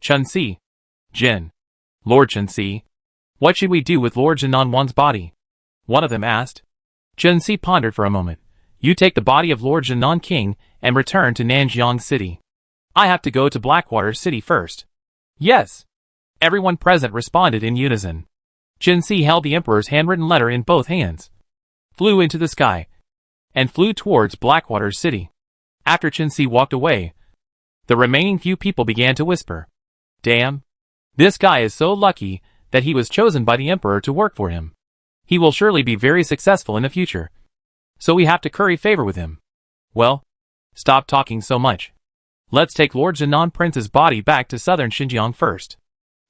Chen Si, Jin. Lord Chenxi. What should we do with Lord Jinnanwan's body? One of them asked. Chenxi pondered for a moment. You take the body of Lord Jinnan King and return to Nanjiang City. I have to go to Blackwater City first. Yes. Everyone present responded in unison. Chenxi held the Emperor's handwritten letter in both hands, flew into the sky, and flew towards Blackwater City. After Chenxi walked away, the remaining few people began to whisper, Damn. This guy is so lucky that he was chosen by the Emperor to work for him. He will surely be very successful in the future. So we have to curry favor with him. Well, stop talking so much. Let's take Lord Jinnan Prince's body back to southern Xinjiang first.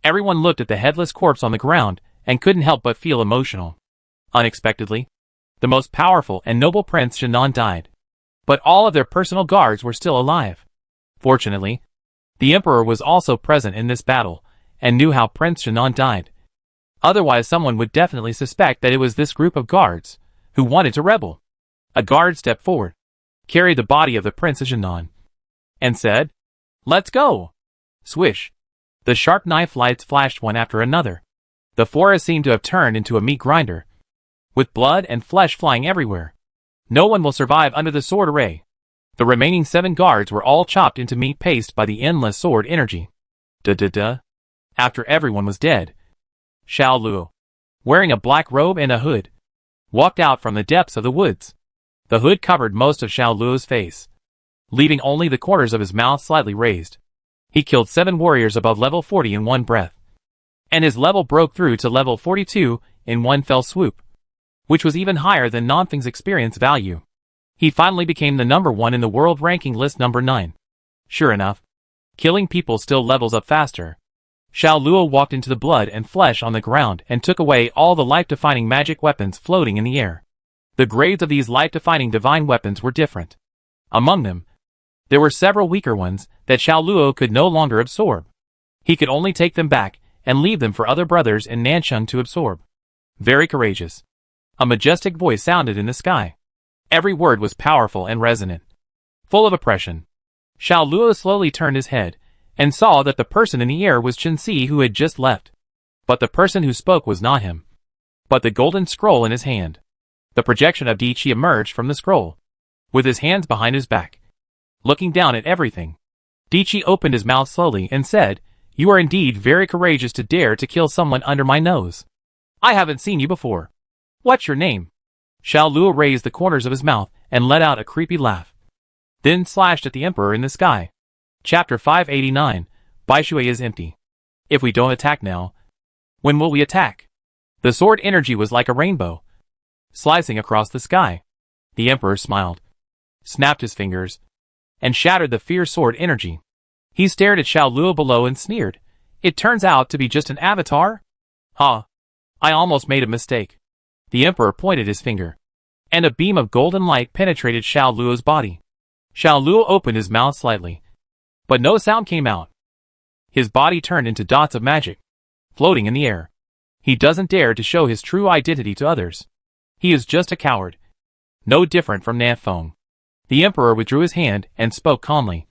Everyone looked at the headless corpse on the ground and couldn't help but feel emotional. Unexpectedly, the most powerful and noble Prince Jinnan died. But all of their personal guards were still alive. Fortunately, the Emperor was also present in this battle and knew how Prince Jinnan died. Otherwise someone would definitely suspect that it was this group of guards who wanted to rebel. A guard stepped forward, carried the body of the Prince of Jinnan, and said, Let's go! Swish! The sharp knife lights flashed one after another. The forest seemed to have turned into a meat grinder, with blood and flesh flying everywhere. No one will survive under the sword array. The remaining 7 guards were all chopped into meat paste by the endless sword energy. Da-da-da. After everyone was dead, Xiao Luo, wearing a black robe and a hood, walked out from the depths of the woods. The hood covered most of Xiao Luo's face, leaving only the corners of his mouth slightly raised. He killed 7 warriors above level 40 in one breath, and his level broke through to level 42 in one fell swoop, which was even higher than Nanfeng's experience value. He finally became the number 1 in the world ranking list, number 9. Sure enough, killing people still levels up faster. Xiao Luo walked into the blood and flesh on the ground and took away all the life-defining magic weapons floating in the air. The grades of these life-defining divine weapons were different. Among them, there were several weaker ones that Xiao Luo could no longer absorb. He could only take them back and leave them for other brothers in Nancheng to absorb. Very courageous. A majestic voice sounded in the sky. Every word was powerful and resonant, full of oppression. Xiao Luo slowly turned his head and saw that the person in the air was Chenxi, who had just left. But the person who spoke was not him, but the golden scroll in his hand. The projection of Di Qi emerged from the scroll, with his hands behind his back, looking down at everything. Di Qi opened his mouth slowly and said, You are indeed very courageous to dare to kill someone under my nose. I haven't seen you before. What's your name? Xiao Luo raised the corners of his mouth and let out a creepy laugh, then slashed at the Emperor in the sky. Chapter 589, Baishui is empty. If we don't attack now, when will we attack? The sword energy was like a rainbow, slicing across the sky. The Emperor smiled, snapped his fingers, and shattered the fierce sword energy. He stared at Xiao Luo below and sneered. It turns out to be just an avatar? Huh. I almost made a mistake. The Emperor pointed his finger, and a beam of golden light penetrated Xiao Luo's body. Xiao Luo opened his mouth slightly, but no sound came out. His body turned into dots of magic, floating in the air. He doesn't dare to show his true identity to others. He is just a coward, no different from Nanfeng. The Emperor withdrew his hand and spoke calmly.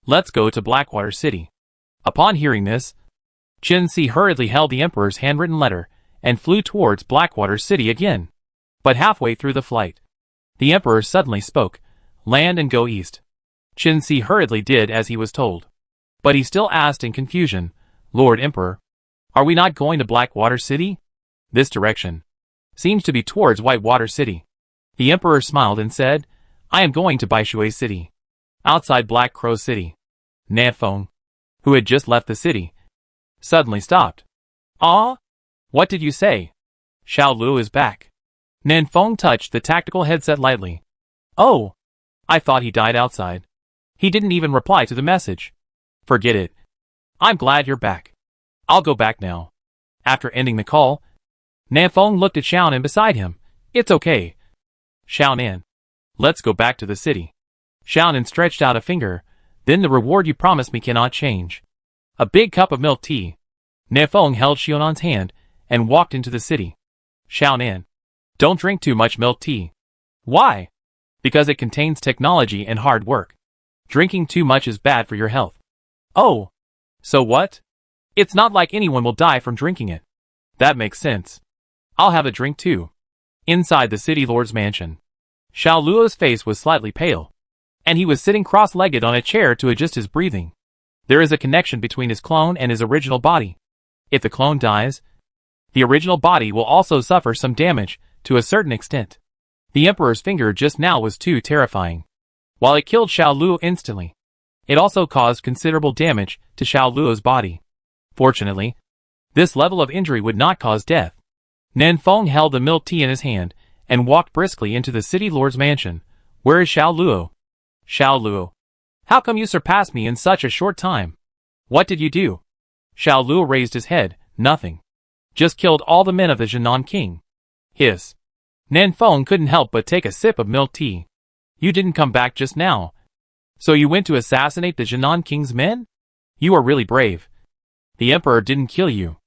Let's go to Blackwater City. Upon hearing this, Chenxi hurriedly held the Emperor's handwritten letter and flew towards Blackwater City again. But halfway through the flight, the Emperor suddenly spoke, Land and go east. Chenxi hurriedly did as he was told. But he still asked in confusion, Lord Emperor, are we not going to Blackwater City? This direction seems to be towards Whitewater City. The Emperor smiled and said, I am going to Baishui City, outside Black Crow City. Nanfeng, who had just left the city, suddenly stopped. Ah? What did you say? Xiao Luo is back. Nanfeng touched the tactical headset lightly. Oh, I thought he died outside. He didn't even reply to the message. Forget it. I'm glad you're back. I'll go back now. After ending the call, Nanfeng looked at Xiaonan beside him. It's okay. Xiaonan, let's go back to the city. Xiaonan stretched out a finger. Then the reward you promised me cannot change. A big cup of milk tea. Nanfeng held Xiaonan's hand and walked into the city. Xiaonan, don't drink too much milk tea. Why? Because it contains technology and hard work. Drinking too much is bad for your health. Oh, so what? It's not like anyone will die from drinking it. That makes sense. I'll have a drink too. Inside the city lord's mansion, Xiao Luo's face was slightly pale, and he was sitting cross-legged on a chair to adjust his breathing. There is a connection between his clone and his original body. If the clone dies, the original body will also suffer some damage, to a certain extent. The Emperor's finger just now was too terrifying. While it killed Xiao Luo instantly, it also caused considerable damage to Xiao Luo's body. Fortunately, this level of injury would not cause death. Nanfeng held the milk tea in his hand, and walked briskly into the city lord's mansion. Where is Xiao Luo? Xiao Luo, how come you surpassed me in such a short time? What did you do? Xiao Luo raised his head. Nothing. Just killed all the men of the Jinan king. Hiss. Nanfeng couldn't help but take a sip of milk tea. You didn't come back just now. So you went to assassinate the Jinan king's men? You are really brave. The emperor didn't kill you.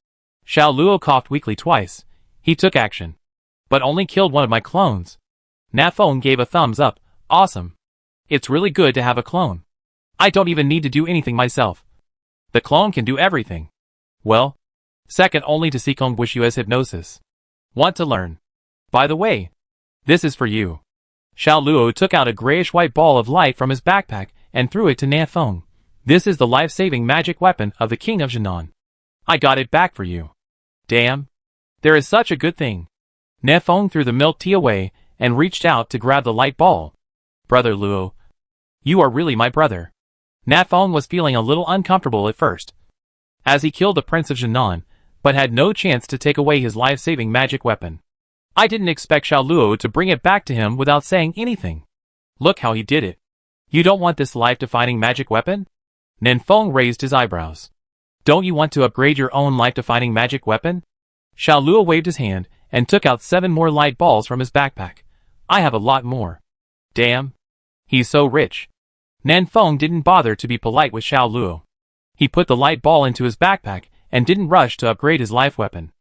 Xiao Luo coughed weakly twice. He took action, but only killed one of my clones. Nanfeng gave a thumbs up. Awesome. It's really good to have a clone. I don't even need to do anything myself. The clone can do everything. Well, second only to Sikong Wishua's hypnosis. Want to learn? By the way, this is for you. Xiao Luo took out a grayish-white ball of light from his backpack and threw it to Nanfeng. This is the life-saving magic weapon of the king of Jinan. I got it back for you. Damn. There is such a good thing. Nanfeng threw the milk tea away and reached out to grab the light ball. Brother Luo, you are really my brother. Nanfeng was feeling a little uncomfortable at first, as he killed the prince of Jinan, but had no chance to take away his life-saving magic weapon. I didn't expect Xiao Luo to bring it back to him without saying anything. Look how he did it. You don't want this life-defining magic weapon? Nanfeng raised his eyebrows. Don't you want to upgrade your own life-defining magic weapon? Xiao Luo waved his hand and took out 7 more light balls from his backpack. I have a lot more. Damn. He's so rich. Nanfeng didn't bother to be polite with Xiao Luo. He put the light ball into his backpack and didn't rush to upgrade his life weapon.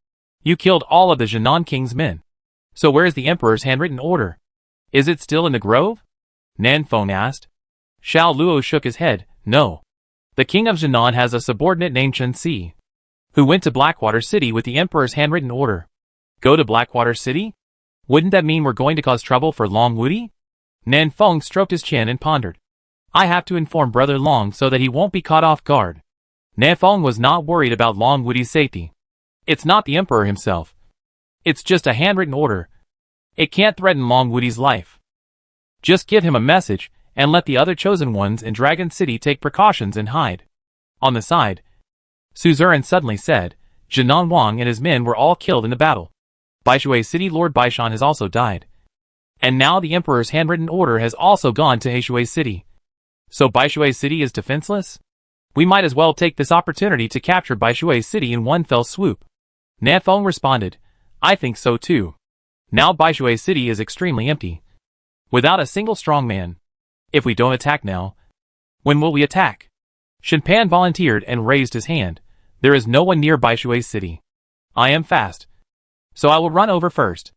You killed all of the Jinan king's men. So where's the emperor's handwritten order? Is it still in the grove? Nanfeng asked. Xiao Luo shook his head. No. The king of Jinan has a subordinate named Chen Si, who went to Blackwater City with the emperor's handwritten order. Go to Blackwater City? Wouldn't that mean we're going to cause trouble for Long Woody? Nanfeng stroked his chin and pondered. I have to inform Brother Long so that he won't be caught off guard. Nanfeng was not worried about Long Woody's safety. It's not the emperor himself. It's just a handwritten order. It can't threaten Long Woody's life. Just give him a message, and let the other chosen ones in Dragon City take precautions and hide. On the side, Suzerain suddenly said, Jinan Wang and his men were all killed in the battle. Baishui City Lord Baishan has also died. And now the emperor's handwritten order has also gone to Heishui City. So Baishui City is defenseless? We might as well take this opportunity to capture Baishui City in one fell swoop. Nanfeng responded, I think so too. Now Baishui City is extremely empty, without a single strong man. If we don't attack now, when will we attack? Shinpan volunteered and raised his hand. There is no one near Baishui City. I am fast, so I will run over first.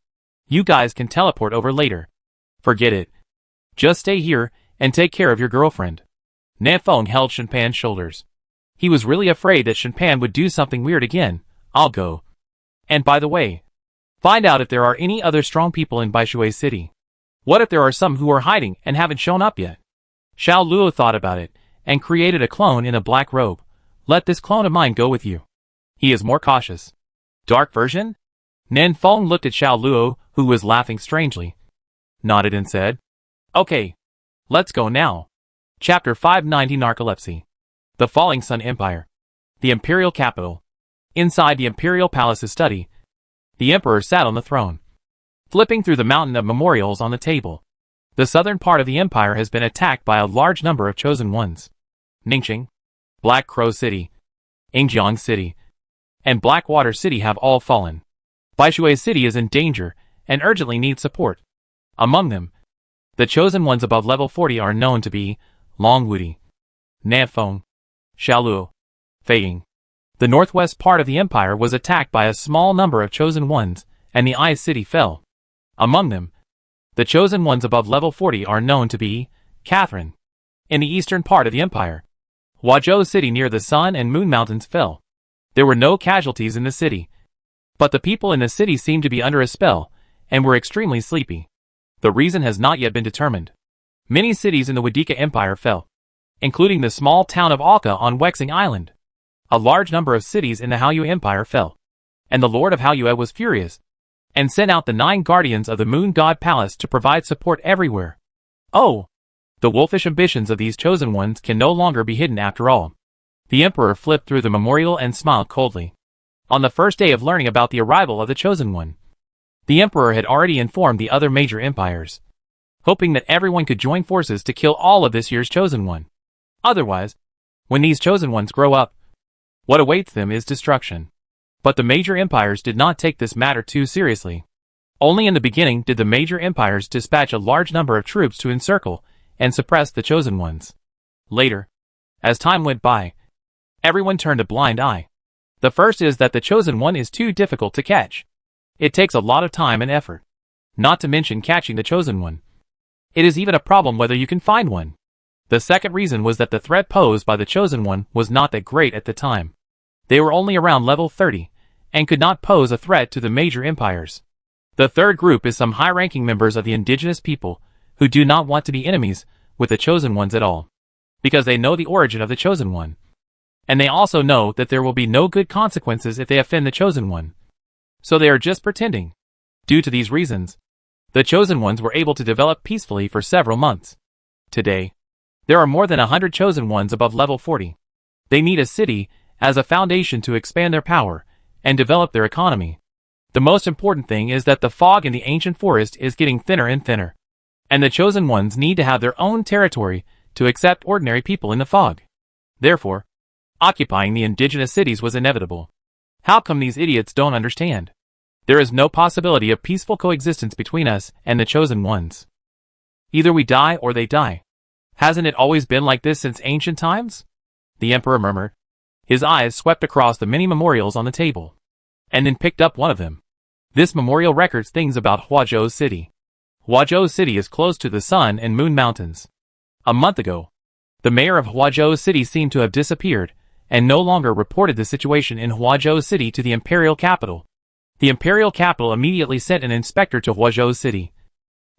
You guys can teleport over later. Forget it. Just stay here and take care of your girlfriend. Nanfeng held Shinpan's shoulders. He was really afraid that Shinpan would do something weird again. I'll go. And by the way, find out if there are any other strong people in Baishui City. What if there are some who are hiding and haven't shown up yet? Xiao Luo thought about it and created a clone in a black robe. Let this clone of mine go with you. He is more cautious. Dark version? Nanfeng looked at Xiao Luo, who was laughing strangely, nodded and said, Okay, let's go now. Chapter 590 Narcolepsy. The Falling Sun Empire. The Imperial Capital. Inside the Imperial Palace's study, the Emperor sat on the throne, flipping through the mountain of memorials on the table. The southern part of the empire has been attacked by a large number of chosen ones. Ningxing, Black Crow City, Ingjiang City, and Blackwater City have all fallen. Baishui City is in danger and urgently needs support. Among them, the chosen ones above level 40 are known to be Long Woody, Nanfeng, Xiao Luo, Fei Ying. The northwest part of the empire was attacked by a small number of chosen ones, and the Ice City fell. Among them, the chosen ones above level 40 are known to be Catherine. In the eastern part of the empire, Huazhou City near the Sun and Moon Mountains fell. There were no casualties in the city. But the people in the city seemed to be under a spell, and were extremely sleepy. The reason has not yet been determined. Many cities in the Wadika Empire fell, including the small town of Alka on Wexing Island. A large number of cities in the Haoyu Empire fell, and the Lord of Haoyu was furious, and sent out the 9 guardians of the Moon God Palace to provide support everywhere. Oh! The wolfish ambitions of these chosen ones can no longer be hidden after all. The Emperor flipped through the memorial and smiled coldly. On the first day of learning about the arrival of the Chosen One, the Emperor had already informed the other major empires, hoping that everyone could join forces to kill all of this year's Chosen One. Otherwise, when these Chosen Ones grow up, what awaits them is destruction. But the major empires did not take this matter too seriously. Only in the beginning did the major empires dispatch a large number of troops to encircle and suppress the Chosen Ones. Later, as time went by, everyone turned a blind eye. The first is that the Chosen One is too difficult to catch. It takes a lot of time and effort, not to mention catching the Chosen One. It is even a problem whether you can find one. The second reason was that the threat posed by the Chosen One was not that great at the time. They were only around level 30, and could not pose a threat to the major empires. The third group is some high-ranking members of the indigenous people, who do not want to be enemies with the Chosen Ones at all, because they know the origin of the Chosen One. And they also know that there will be no good consequences if they offend the Chosen One. So they are just pretending. Due to these reasons, the Chosen Ones were able to develop peacefully for several months. Today, there are more than 100 Chosen Ones above level 40. They need a city as a foundation to expand their power and develop their economy. The most important thing is that the fog in the ancient forest is getting thinner and thinner, and the Chosen Ones need to have their own territory to accept ordinary people in the fog. Therefore, occupying the indigenous cities was inevitable. How come these idiots don't understand? There is no possibility of peaceful coexistence between us and the Chosen Ones. Either we die or they die. Hasn't it always been like this since ancient times? The Emperor murmured. His eyes swept across the many memorials on the table, and then picked up one of them. This memorial records things about Huazhou City. Huazhou City is close to the Sun and Moon Mountains. A month ago, the mayor of Huazhou City seemed to have disappeared, and no longer reported the situation in Huazhou City to the imperial capital. The imperial capital immediately sent an inspector to Huazhou City,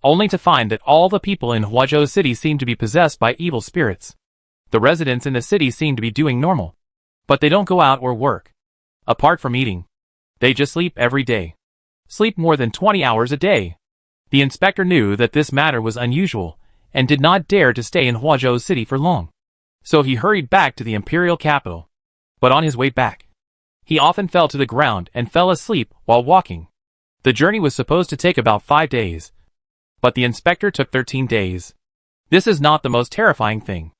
only to find that all the people in Huazhou City seemed to be possessed by evil spirits. The residents in the city seem to be doing normal, but they don't go out or work. Apart from eating, they just sleep every day. Sleep more than 20 hours a day. The inspector knew that this matter was unusual, and did not dare to stay in Huazhou City for long. So he hurried back to the imperial capital. But on his way back, he often fell to the ground and fell asleep while walking. The journey was supposed to take about 5 days, but the inspector took 13 days. This is not the most terrifying thing.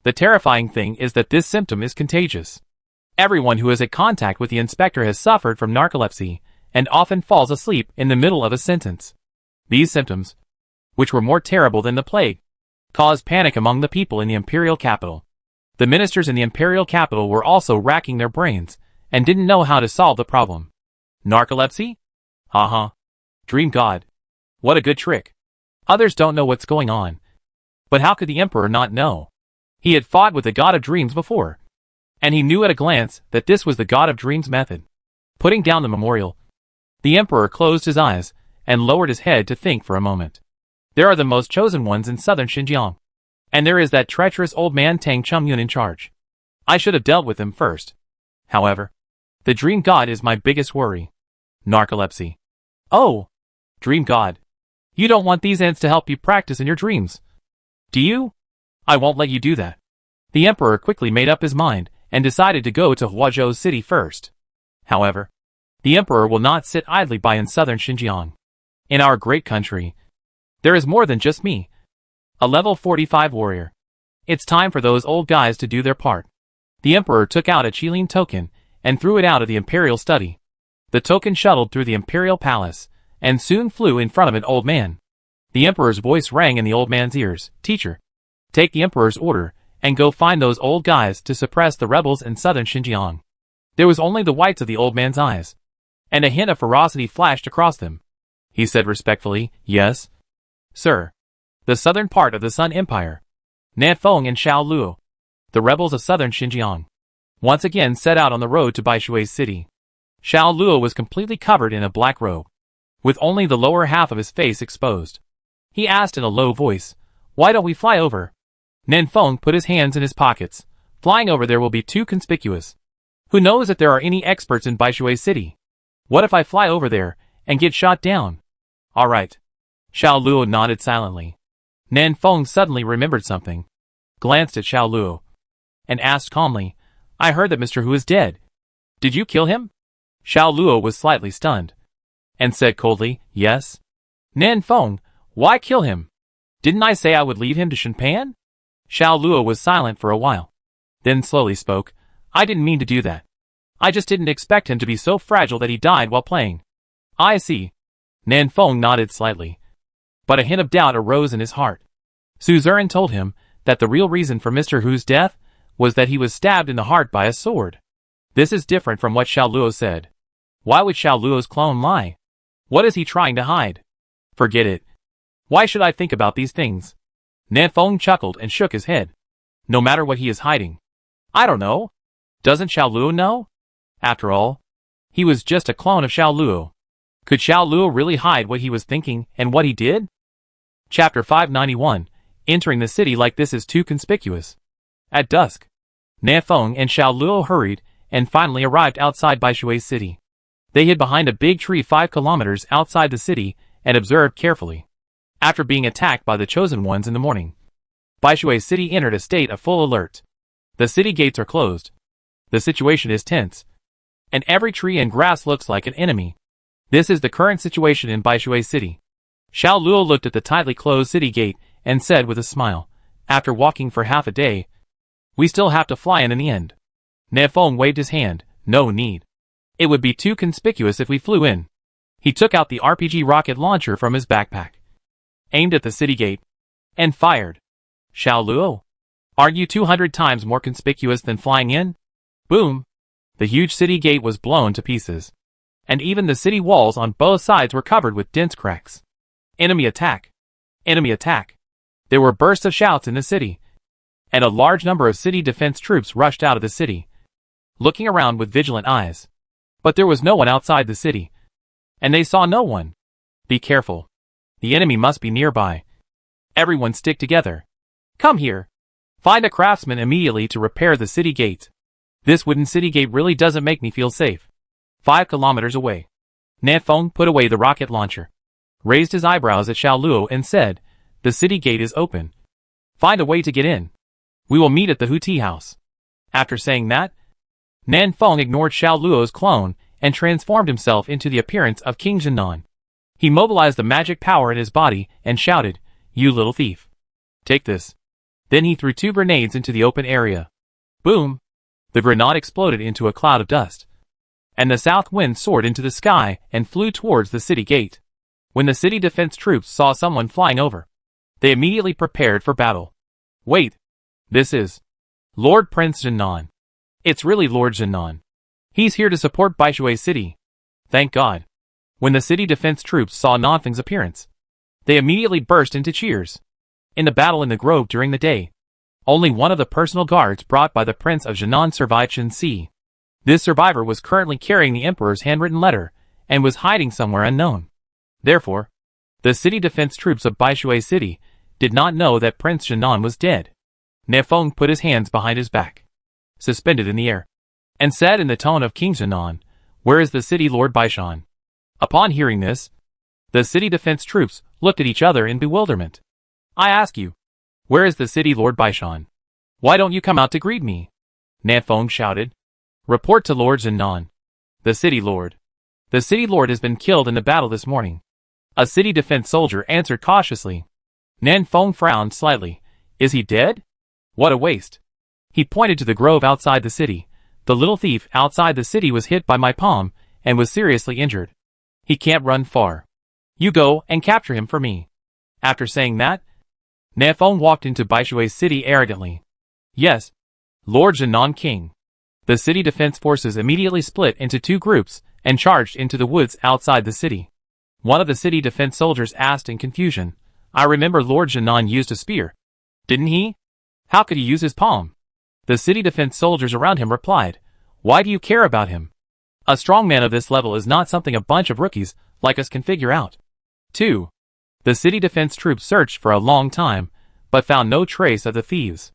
The terrifying thing is that this symptom is contagious. Everyone who is in contact with the inspector has suffered from narcolepsy, and often falls asleep in the middle of a sentence. These symptoms, which were more terrible than the plague, caused panic among the people in the imperial capital. The ministers in the imperial capital were also racking their brains, and didn't know how to solve the problem. Narcolepsy? Haha. Dream God. What a good trick. Others don't know what's going on. But how could the emperor not know? He had fought with the god of dreams before, and he knew at a glance that this was the god of dreams method. Putting down the memorial, the emperor closed his eyes and lowered his head to think for a moment. There are the most chosen ones in southern Xinjiang, and there is that treacherous old man Tang Chungyun in charge. I should have dealt with him first. However, the dream god is my biggest worry. Narcolepsy. Oh! Dream god. You don't want these ants to help you practice in your dreams, do you? I won't let you do that. The emperor quickly made up his mind, and decided to go to Huazhou City first. However, the emperor will not sit idly by in southern Xinjiang. In our great country, there is more than just me, a level 45 warrior. It's time for those old guys to do their part. The emperor took out a Qilin token, and threw it out of the imperial study. The token shuttled through the imperial palace, and soon flew in front of an old man. The emperor's voice rang in the old man's ears. Teacher, take the emperor's order, and go find those old guys to suppress the rebels in southern Xinjiang. There was only the whites of the old man's eyes, and a hint of ferocity flashed across them. He said respectfully, yes, sir. The southern part of the Sun Empire. Nanfeng and Shaoluo. The rebels of southern Xinjiang. once again set out on the road to Baishui's city. Xiao Luo was completely covered in a black robe, with only the lower half of his face exposed. He asked in a low voice, "Why don't we fly over?" Nen Feng put his hands in his pockets. "Flying over there will be too conspicuous. Who knows if there are any experts in Baishui City? What if I fly over there and get shot down?" "All right." Xiao Luo nodded silently. Nen Feng suddenly remembered something, glanced at Xiao Luo, and asked calmly, "I heard that Mr. Hu is dead. Did you kill him?" Xiao Luo was slightly stunned, and said coldly, "Yes." "Nen Feng, why kill him? Didn't I say I would leave him to Shenpan?" Xiao Luo was silent for a while, then slowly spoke, "I didn't mean to do that. I just didn't expect him to be so fragile that he died while playing." "I see." Nen Feng nodded slightly, but a hint of doubt arose in his heart. Suzerain told him that the real reason for Mr. Hu's death was that he was stabbed in the heart by a sword. This is different from what Xiao Luo said. Why would Xiao Luo's clone lie? What is he trying to hide? Forget it. Why should I think about these things? Nen Feng chuckled and shook his head. No matter what he is hiding. I don't know. Doesn't Xiao Luo know? After all, he was just a clone of Xiao Luo. Could Xiao Luo really hide what he was thinking and what he did? Chapter 591. Entering the city like this is too conspicuous. At dusk, Nen Feng and Xiao Luo hurried and finally arrived outside Baishui City. They hid behind a big tree 5 kilometers outside the city and observed carefully. After being attacked by the Chosen Ones in the morning, Baishui City entered a state of full alert. The city gates are closed. The situation is tense, and every tree and grass looks like an enemy. This is the current situation in Baishui City. Xiao Luo looked at the tightly closed city gate and said with a smile, "After walking for half a day, we still have to fly in the end." Nen Feng waved his hand. "No need. It would be too conspicuous if we flew in." He took out the RPG rocket launcher from his backpack, aimed at the city gate, and fired. "Xiao Luo, aren't you 200 times more conspicuous than flying in?" Boom! The huge city gate was blown to pieces, and even the city walls on both sides were covered with dense cracks. Enemy attack! Enemy attack! There were bursts of shouts in the city, and a large number of city defense troops rushed out of the city, looking around with vigilant eyes. But there was no one outside the city, and they saw no one. "Be careful. The enemy must be nearby. Everyone stick together. Come here. Find a craftsman immediately to repair the city gate. This wooden city gate really doesn't make me feel safe." 5 kilometers away, Nen Feng put away the rocket launcher, raised his eyebrows at Xiao Luo and said, "The city gate is open. Find a way to get in. We will meet at the Hu Tea house." After saying that, Nen Feng ignored Xiao Luo's clone and transformed himself into the appearance of King Zhenan. He mobilized the magic power in his body and shouted, "You little thief. Take this." Then he threw 2 grenades into the open area. Boom! The grenade exploded into a cloud of dust, and the south wind soared into the sky and flew towards the city gate. When the city defense troops saw someone flying over, they immediately prepared for battle. "Wait! This is Lord Prince Zhenan. It's really Lord Zhenan. He's here to support Baishui City. Thank God." When the city defense troops saw Nanfeng's appearance, they immediately burst into cheers. In the battle in the grove during the day, only one of the personal guards brought by the Prince of Zhenan survived Shenxi. This survivor was currently carrying the Emperor's handwritten letter and was hiding somewhere unknown. Therefore, the city defense troops of Baishui City did not know that Prince Zhenan was dead. Nen Feng put his hands behind his back, suspended in the air, and said in the tone of King Zhenan, "Where is the city Lord Baishan?" Upon hearing this, the city defense troops looked at each other in bewilderment. "I ask you, where is the city Lord Baishan? Why don't you come out to greet me?" Nen Feng shouted. "Report to Lord Zhenan. The city lord. The city lord has been killed in the battle this morning." A city defense soldier answered cautiously. Nen Feng frowned slightly. "Is he dead? What a waste." He pointed to the grove outside the city. "The little thief outside the city was hit by my palm and was seriously injured. He can't run far. You go and capture him for me." After saying that, Nen Feng walked into Baishui City arrogantly. "Yes, Lord Zhenan King." The city defense forces immediately split into 2 groups and charged into the woods outside the city. One of the city defense soldiers asked in confusion, "I remember Lord Zhenan used a spear. Didn't he? How could he use his palm?" The city defense soldiers around him replied, "Why do you care about him? A strong man of this level is not something a bunch of rookies like us can figure out." 2. The city defense troops searched for a long time, but found no trace of the thieves.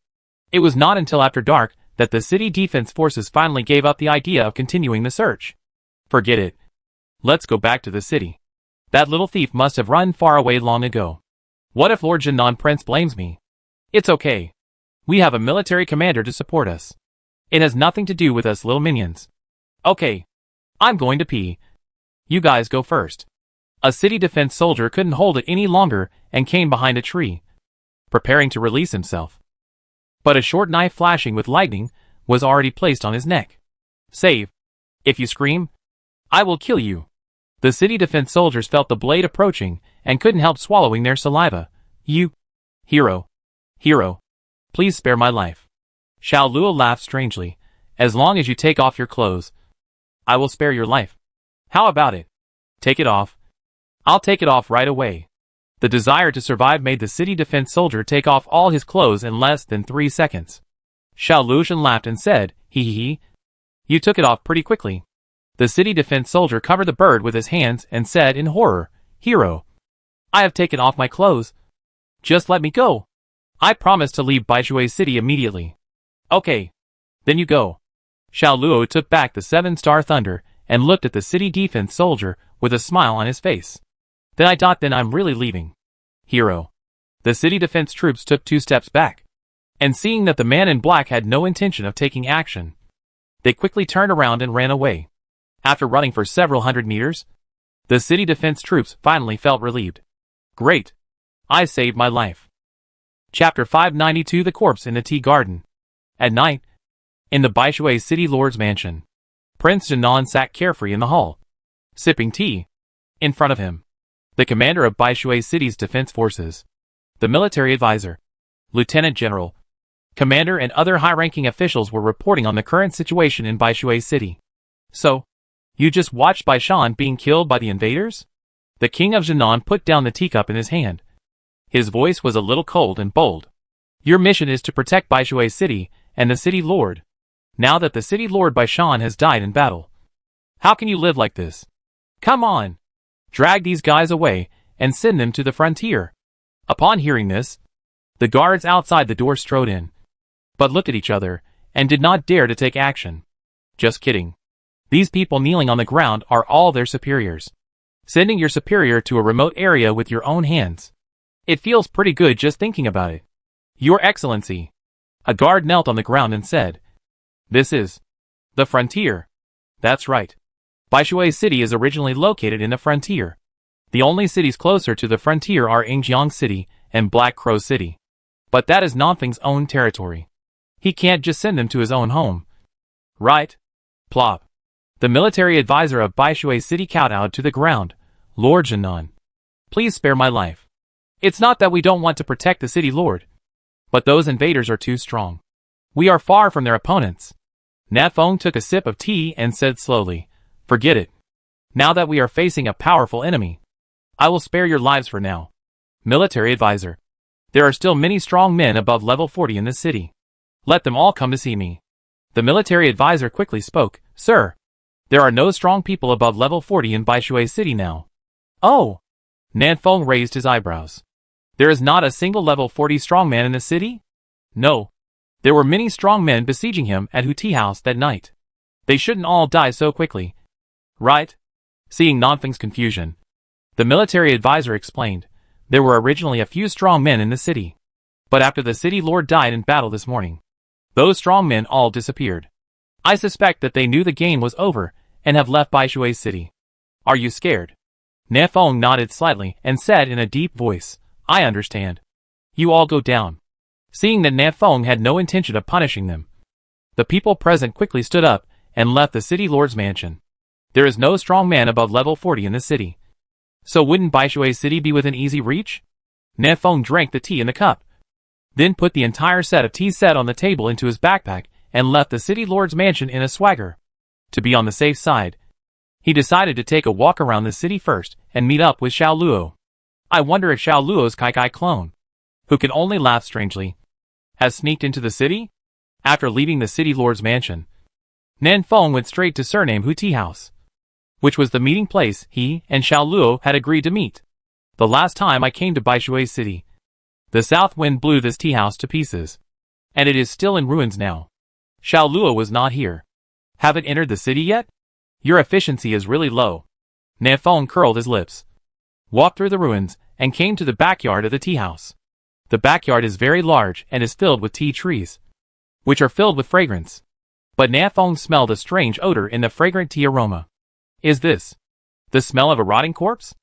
It was not until after dark that the city defense forces finally gave up the idea of continuing the search. "Forget it. Let's go back to the city. That little thief must have run far away long ago. What if Lord Jinan Prince blames me? It's okay. We have a military commander to support us. It has nothing to do with us little minions. Okay. I'm going to pee. You guys go first." A city defense soldier couldn't hold it any longer and came behind a tree, preparing to release himself. But a short knife flashing with lightning was already placed on his neck. "Save. If you scream, I will kill you." The city defense soldiers felt the blade approaching and couldn't help swallowing their saliva. "You, hero, please spare my life." Xiao Luo laughed strangely. "As long as you take off your clothes, I will spare your life. How about it? Take it off." "I'll take it off right away." The desire to survive made the city defense soldier take off all his clothes in less than 3 seconds. Xiao Luoshan laughed and said, "Hee. You took it off pretty quickly." The city defense soldier covered the bird with his hands and said in horror, "Hero, I have taken off my clothes. Just let me go. I promise to leave Baishui City immediately." "Okay. Then you go." Xiao Luo took back the 7-star thunder and looked at the city defense soldier with a smile on his face. Then I'm really leaving. Hero. The city defense troops took 2 steps back. And seeing that the man in black had no intention of taking action, they quickly turned around and ran away. After running for several hundred meters, the city defense troops finally felt relieved. "Great. I saved my life." Chapter 592 The Corpse in the Tea Garden. At night, in the Baishui City Lord's mansion, Prince Jinan sat carefree in the hall, sipping tea. In front of him, the commander of Baishui City's defense forces, the military advisor, lieutenant general, commander and other high-ranking officials were reporting on the current situation in Baishui City. "So, you just watched Baishan being killed by the invaders?" The king of Jinan put down the teacup in his hand. His voice was a little cold and bold. "Your mission is to protect Baishui City and the city lord. Now that the city lord Baishan has died in battle, how can you live like this? Come on! Drag these guys away and send them to the frontier." Upon hearing this, the guards outside the door strode in, but looked at each other and did not dare to take action. "Just kidding. These people kneeling on the ground are all their superiors. Sending your superior to a remote area with your own hands. It feels pretty good just thinking about it. Your Excellency." A guard knelt on the ground and said, "This is the frontier." "That's right. Baishui City is originally located in the frontier. The only cities closer to the frontier are Yingjiang City and Black Crow City. But that is Nanfeng's own territory. He can't just send them to his own home. Right?" Plop. The military advisor of Baishui City kowtowed to the ground. "Lord Jinan, please spare my life. It's not that we don't want to protect the city lord, but those invaders are too strong. We are far from their opponents." Nafeng took a sip of tea and said slowly, "Forget it. Now that we are facing a powerful enemy, I will spare your lives for now." Military advisor. "There are still many strong men above level 40 in this city. Let them all come to see me." The military advisor quickly spoke, "Sir, there are no strong people above level 40 in Baishui City now." "Oh." Nanfeng raised his eyebrows. "There is not a single level 40 strongman in the city?" "No. There were many strong men besieging him at Hu Tea House that night. They shouldn't all die so quickly." "Right?" Seeing Nanfeng's confusion, the military advisor explained, "There were originally a few strong men in the city. But after the city lord died in battle this morning, those strong men all disappeared. I suspect that they knew the game was over and have left Baishui City. Are you scared?" Nafeng nodded slightly and said in a deep voice, "I understand. You all go down." Seeing that Nafeng had no intention of punishing them, the people present quickly stood up and left the city lord's mansion. There is no strong man above level 40 in the city. So wouldn't Baishui City be within easy reach? Nafeng drank the tea in the cup, then put the entire set of tea set on the table into his backpack and left the city lord's mansion in a swagger. To be on the safe side, he decided to take a walk around the city first and meet up with Xiao Luo. I wonder if Xiao Luo's Kai clone, who can only laugh strangely, has sneaked into the city? After leaving the city lord's mansion, Nan Feng went straight to surname Hu Tea House, which was the meeting place he and Xiao Luo had agreed to meet. The last time I came to Baishui City, the south wind blew this tea house to pieces, and it is still in ruins now. Xiao Luo was not here. Haven't entered the city yet? Your efficiency is really low. Nan Feng curled his lips, walked through the ruins, and came to the backyard of the tea house. The backyard is very large and is filled with tea trees, which are filled with fragrance. But Nan Feng smelled a strange odor in the fragrant tea aroma. Is this the smell of a rotting corpse?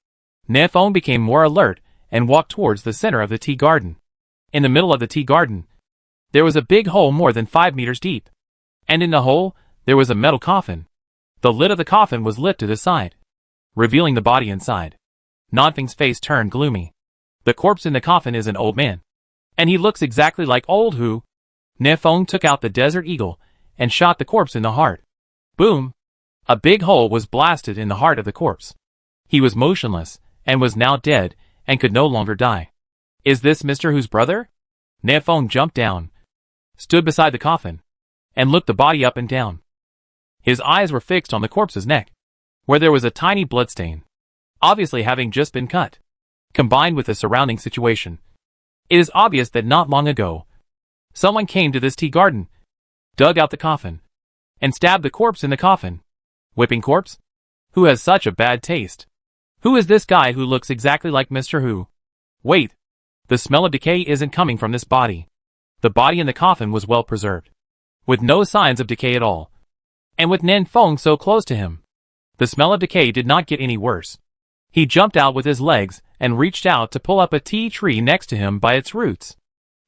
Nan Feng became more alert and walked towards the center of the tea garden. In the middle of the tea garden, there was a big hole more than 5 meters deep. And in the hole, there was a metal coffin. The lid of the coffin was lifted aside, revealing the body inside. Nanfeng's face turned gloomy. The corpse in the coffin is an old man, and he looks exactly like old Hu. Nan Feng took out the Desert Eagle and shot the corpse in the heart. Boom! A big hole was blasted in the heart of the corpse. He was motionless, and was now dead, and could no longer die. Is this Mr. Hu's brother? Nan Feng jumped down, stood beside the coffin, and looked the body up and down. His eyes were fixed on the corpse's neck, where there was a tiny bloodstain, obviously having just been cut. Combined with the surrounding situation, it is obvious that not long ago, someone came to this tea garden, dug out the coffin, and stabbed the corpse in the coffin. Whipping corpse? Who has such a bad taste? Who is this guy who looks exactly like Mr. Hu? Wait, the smell of decay isn't coming from this body. The body in the coffin was well preserved, with no signs of decay at all. And with Nan Feng so close to him, the smell of decay did not get any worse. He jumped out with his legs and reached out to pull up a tea tree next to him by its roots.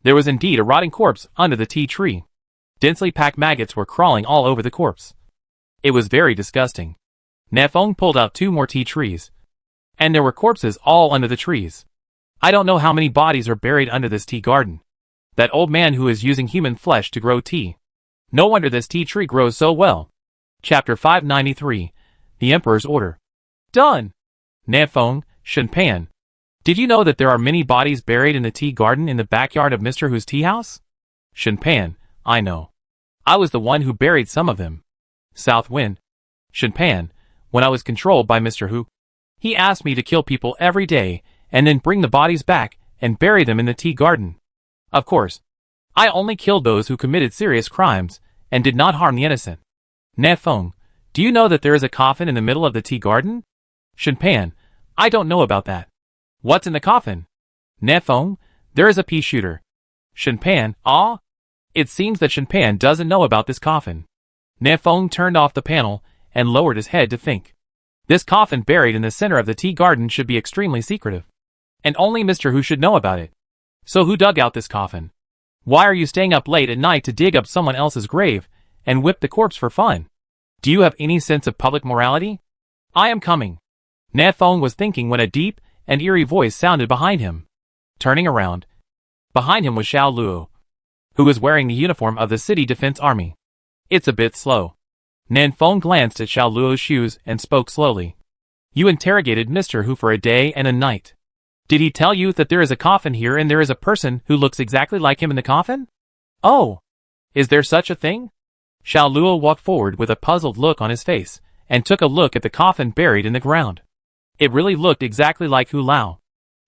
There was indeed a rotting corpse under the tea tree. Densely packed maggots were crawling all over the corpse. It was very disgusting. Nan Feng pulled out 2 more tea trees, and there were corpses all under the trees. I don't know how many bodies are buried under this tea garden. That old man who is using human flesh to grow tea. No wonder this tea tree grows so well. Chapter 593, The Emperor's Order. Done! Nan Feng, Shen Pan. Did you know that there are many bodies buried in the tea garden in the backyard of Mr. Hu's tea house? Shen Pan, I know. I was the one who buried some of them. South Wind. Shen Pan, when I was controlled by Mr. Hu, he asked me to kill people every day and then bring the bodies back and bury them in the tea garden. Of course, I only killed those who committed serious crimes and did not harm the innocent. Nan Feng, do you know that there is a coffin in the middle of the tea garden? Shen Pan, I don't know about that. What's in the coffin? Nan Feng, there is a pea shooter. Shen Pan, ah? It seems that Shen Pan doesn't know about this coffin. Nan Feng turned off the panel and lowered his head to think. This coffin buried in the center of the tea garden should be extremely secretive, and only Mr. Hu should know about it. So who dug out this coffin? Why are you staying up late at night to dig up someone else's grave and whip the corpse for fun? Do you have any sense of public morality? I am coming. Nan Feng was thinking when a deep and eerie voice sounded behind him. Turning around, behind him was Xiao Luo, who was wearing the uniform of the City Defense Army. It's a bit slow. Nan Feng glanced at Xiao Luo's shoes and spoke slowly. You interrogated Mr. Hu for a day and a night. Did he tell you that there is a coffin here and there is a person who looks exactly like him in the coffin? Oh, is there such a thing? Xiao Luo walked forward with a puzzled look on his face and took a look at the coffin buried in the ground. It really looked exactly like Hu Lao.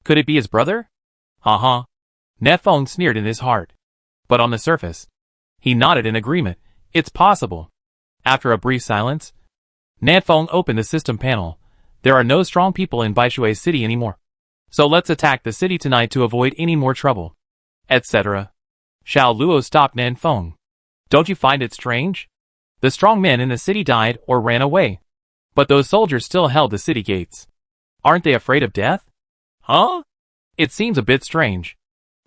Could it be his brother? Ha. Nan Feng sneered in his heart. But on the surface, he nodded in agreement. It's possible. After a brief silence, Nan Feng opened the system panel. There are no strong people in Baishui City anymore. So let's attack the city tonight to avoid any more trouble. Etc. Xiao Luo stopped Nan Feng. Don't you find it strange? The strong men in the city died or ran away. But those soldiers still held the city gates. Aren't they afraid of death? Huh? It seems a bit strange.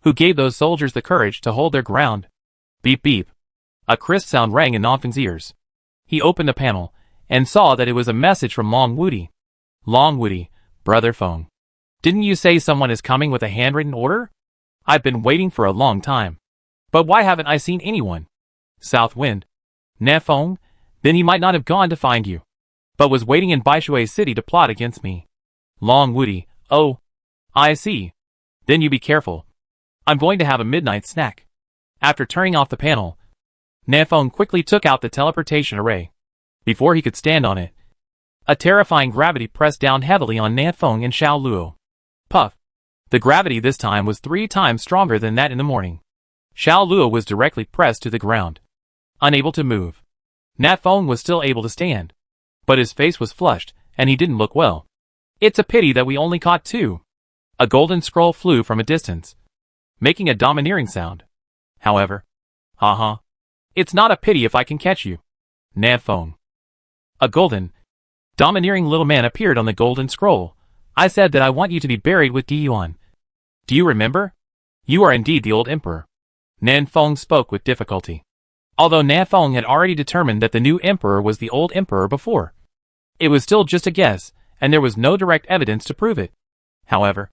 Who gave those soldiers the courage to hold their ground? Beep beep. A crisp sound rang in Nanfeng's ears. He opened the panel and saw that it was a message from Long Wudi. Long Wudi, Brother Feng. Didn't you say someone is coming with a handwritten order? I've been waiting for a long time. But why haven't I seen anyone? South Wind. Nan Feng, then he might not have gone to find you, but was waiting in Baishui City to plot against me. Long Wudi, oh, I see. Then you be careful. I'm going to have a midnight snack. After turning off the panel, Nanfeng quickly took out the teleportation array. Before he could stand on it, a terrifying gravity pressed down heavily on Nanfeng and Xiao Luo. Puff. The gravity this time was 3 times stronger than that in the morning. Xiao Luo was directly pressed to the ground, unable to move. Nanfeng was still able to stand, but his face was flushed, and he didn't look well. It's a pity that we only caught 2. A golden scroll flew from a distance, making a domineering sound. However, haha. It's not a pity if I can catch you. Nanfeng. A golden, domineering little man appeared on the golden scroll. I said that I want you to be buried with Di Yuan. Do you remember? You are indeed the old emperor. Nanfeng spoke with difficulty. Although Nanfeng had already determined that the new emperor was the old emperor before, it was still just a guess, and there was no direct evidence to prove it. However,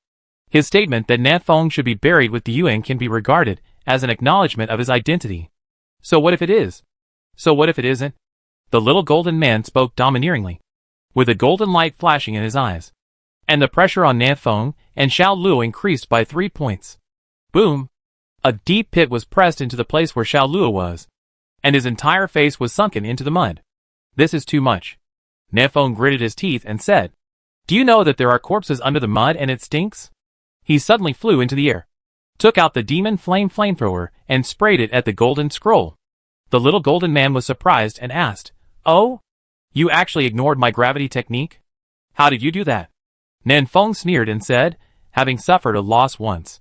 his statement that Nanfeng should be buried with Di Yuan can be regarded as an acknowledgement of his identity. So what if it is? So what if it isn't? The little golden man spoke domineeringly, with a golden light flashing in his eyes. And the pressure on Nanfeng and Xiao Luo increased by 3 points. Boom! A deep pit was pressed into the place where Xiao Luo was, and his entire face was sunken into the mud. This is too much. Nanfeng gritted his teeth and said, Do you know that there are corpses under the mud and it stinks? He suddenly flew into the air, took out the demon flamethrower, and sprayed it at the golden scroll. The little golden man was surprised and asked, Oh? You actually ignored my gravity technique? How did you do that? Nanfeng sneered and said, Having suffered a loss once,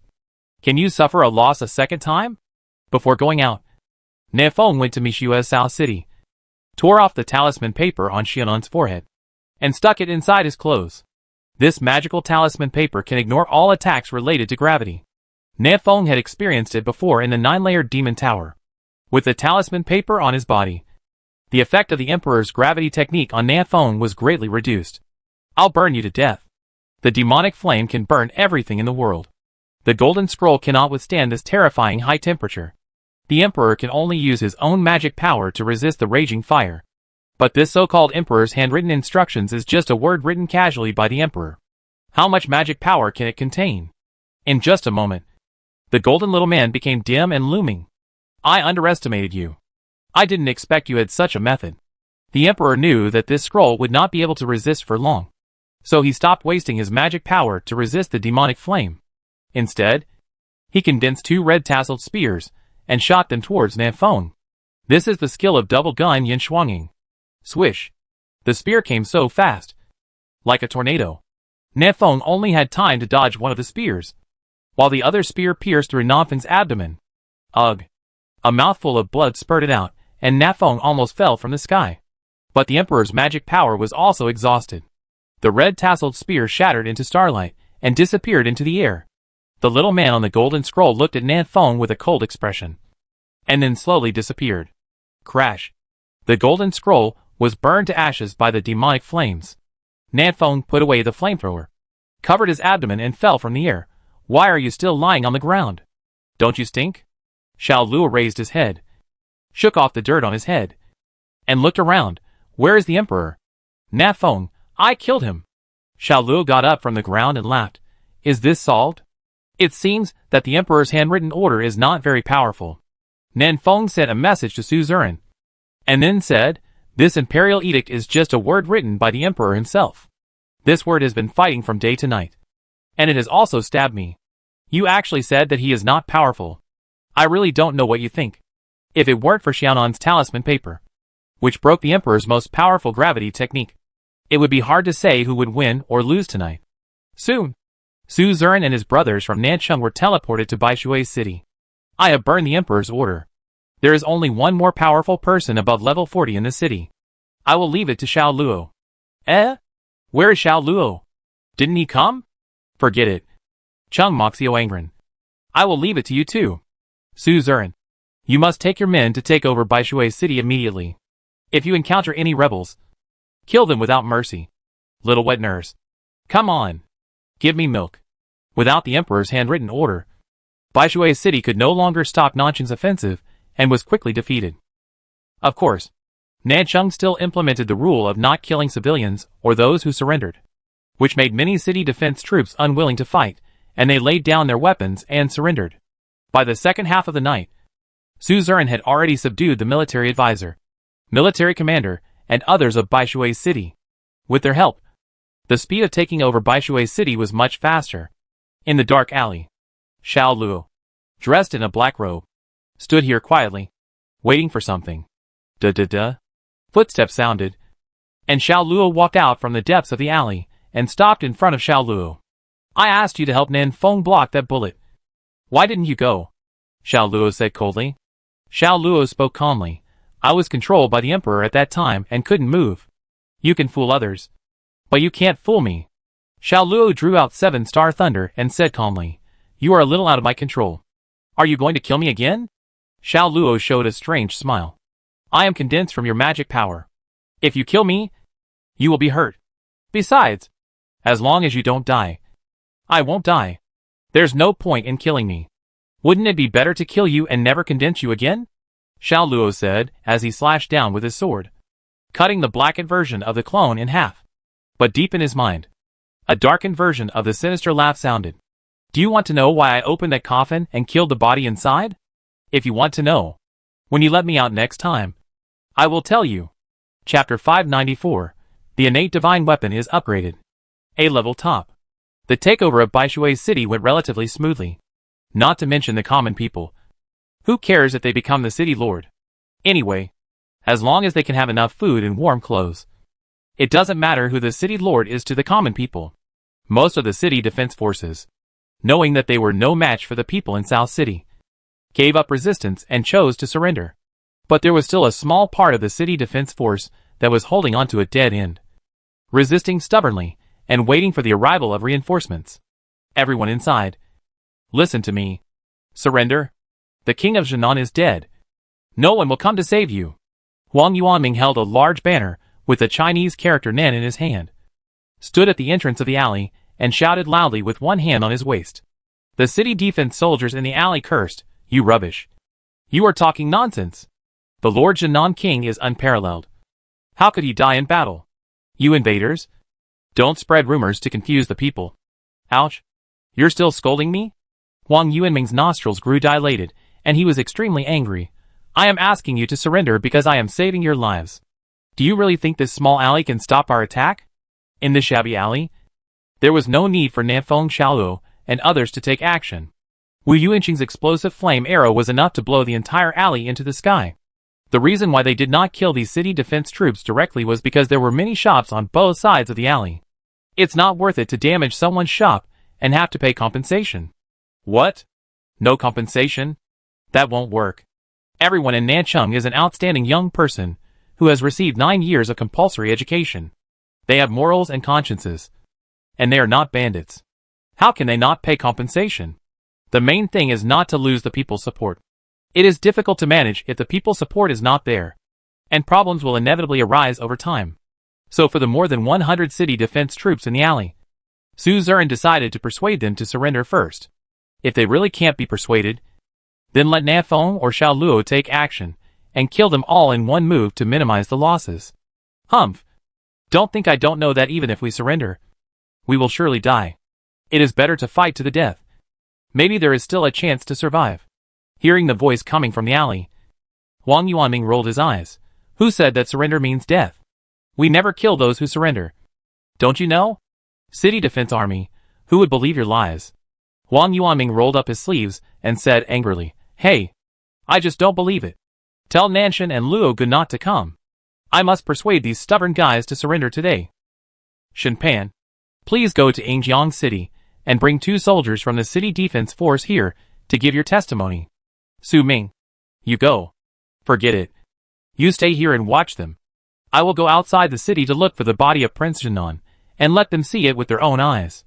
can you suffer a loss a second time? Before going out, Nanfeng went to Mishua's South City, tore off the talisman paper on Xianan's forehead, and stuck it inside his clothes. This magical talisman paper can ignore all attacks related to gravity. Nanfeng had experienced it before in the 9-layered demon tower. With the talisman paper on his body, the effect of the Emperor's gravity technique on Nanfeng was greatly reduced. I'll burn you to death. The demonic flame can burn everything in the world. The golden scroll cannot withstand this terrifying high temperature. The Emperor can only use his own magic power to resist the raging fire. But this so-called Emperor's handwritten instructions is just a word written casually by the Emperor. How much magic power can it contain? In just a moment, the golden little man became dim and looming. I underestimated you. I didn't expect you had such a method. The Emperor knew that this scroll would not be able to resist for long, so he stopped wasting his magic power to resist the demonic flame. Instead, he condensed 2 red-tasseled spears and shot them towards Nanfeng. This is the skill of double gun yin shuanging. Swish! The spear came so fast, like a tornado. Nanfeng only had time to dodge one of the spears, while the other spear pierced through Nanfeng's abdomen. Ugh! A mouthful of blood spurted out, and Nanfeng almost fell from the sky. But the Emperor's magic power was also exhausted. The red-tasseled spear shattered into starlight and disappeared into the air. The little man on the golden scroll looked at Nanfeng with a cold expression, and then slowly disappeared. Crash! The golden scroll was burned to ashes by the demonic flames. Nanfeng put away the flamethrower, covered his abdomen and fell from the air. Why are you still lying on the ground? Don't you stink? Xiao Luo raised his head, shook off the dirt on his head, and looked around. Where is the Emperor? Nanfeng, I killed him. Xiao Luo got up from the ground and laughed. Is this solved? It seems that the Emperor's handwritten order is not very powerful. Nanfeng sent a message to Suzerain, and then said, This imperial edict is just a word written by the Emperor himself. This word has been fighting from day to night, and it has also stabbed me. You actually said that he is not powerful. I really don't know what you think. If it weren't for Xianan's talisman paper, which broke the Emperor's most powerful gravity technique, it would be hard to say who would win or lose tonight. Soon, Suzerain and his brothers from Nancheng were teleported to Baishui's city. I have burned the Emperor's order. There is only one more powerful person above level 40 in the city. I will leave it to Xiao Luo. Eh? Where is Xiao Luo? Didn't he come? Forget it. Chung Moxio Angren. I will leave it to you too. Suzerain, you must take your men to take over Baishui's city immediately. If you encounter any rebels, kill them without mercy. Little wet nurse. Come on. Give me milk. Without the Emperor's handwritten order, Baishui's city could no longer stop Nancheng's offensive and was quickly defeated. Of course, Nancheng still implemented the rule of not killing civilians or those who surrendered, which made many city defense troops unwilling to fight, and they laid down their weapons and surrendered. By the second half of the night, Su Zuran had already subdued the military advisor, military commander, and others of Baishui's city. With their help, the speed of taking over Baishui's city was much faster. In the dark alley, Xiao Luo, dressed in a black robe, stood here quietly, waiting for something. Duh. Footsteps sounded, and Xiao Luo walked out from the depths of the alley and stopped in front of Xiao Luo. I asked you to help Nan Feng block that bullet. Why didn't you go? Xiao Luo said coldly. Xiao Luo spoke calmly. I was controlled by the Emperor at that time and couldn't move. You can fool others, but you can't fool me. Xiao Luo drew out 7-star thunder and said calmly, You are a little out of my control. Are you going to kill me again? Xiao Luo showed a strange smile. I am condensed from your magic power. If you kill me, you will be hurt. Besides, as long as you don't die, I won't die. There's no point in killing me. Wouldn't it be better to kill you and never condense you again? Xiao Luo said as he slashed down with his sword, cutting the blackened version of the clone in half. But deep in his mind, a darkened version of the sinister laugh sounded. Do you want to know why I opened that coffin and killed the body inside? If you want to know, when you let me out next time, I will tell you. Chapter 594. The innate divine weapon is upgraded. A-level top. The takeover of Baishui's city went relatively smoothly. Not to mention the common people. Who cares if they become the city lord? Anyway, as long as they can have enough food and warm clothes. It doesn't matter who the city lord is to the common people. Most of the city defense forces, knowing that they were no match for the people in South City, gave up resistance and chose to surrender. But there was still a small part of the city defense force that was holding on to a dead end, resisting stubbornly and waiting for the arrival of reinforcements. Everyone inside, listen to me. Surrender. The king of Jinan is dead. No one will come to save you. Huang Yuanming held a large banner with the Chinese character Nan in his hand, stood at the entrance of the alley, and shouted loudly with one hand on his waist. The city defense soldiers in the alley cursed, You rubbish. You are talking nonsense. The Lord Jinan King is unparalleled. How could he die in battle? You invaders. Don't spread rumors to confuse the people. Ouch. You're still scolding me? Huang Yuanming's nostrils grew dilated, and he was extremely angry. I am asking you to surrender because I am saving your lives. Do you really think this small alley can stop our attack? In the shabby alley, there was no need for Nanfeng Xiaoluo and others to take action. Wu Yuanqing's explosive flame arrow was enough to blow the entire alley into the sky. The reason why they did not kill these city defense troops directly was because there were many shops on both sides of the alley. It's not worth it to damage someone's shop and have to pay compensation. What? No compensation? That won't work. Everyone in Nancheng is an outstanding young person who has received 9 years of compulsory education. They have morals and consciences. And they are not bandits. How can they not pay compensation? The main thing is not to lose the people's support. It is difficult to manage if the people's support is not there, and problems will inevitably arise over time. So for the more than 100 city defense troops in the alley, Su Zuran decided to persuade them to surrender first. If they really can't be persuaded, then let Nanfeng or Xiao Luo take action, and kill them all in one move to minimize the losses. Humph! Don't think I don't know that even if we surrender, we will surely die. It is better to fight to the death. Maybe there is still a chance to survive. Hearing the voice coming from the alley, Huang Yuanming rolled his eyes. Who said that surrender means death? We never kill those who surrender. Don't you know? City Defense Army, who would believe your lies? Huang Yuanming rolled up his sleeves and said angrily, Hey! I just don't believe it. Tell Nanshan and Luo Gu not to come. I must persuade these stubborn guys to surrender today. Shenpan, please go to Yingjiang City and bring 2 soldiers from the city defense force here to give your testimony. Su Ming, you go. Forget it. You stay here and watch them. I will go outside the city to look for the body of Prince Jinan and let them see it with their own eyes.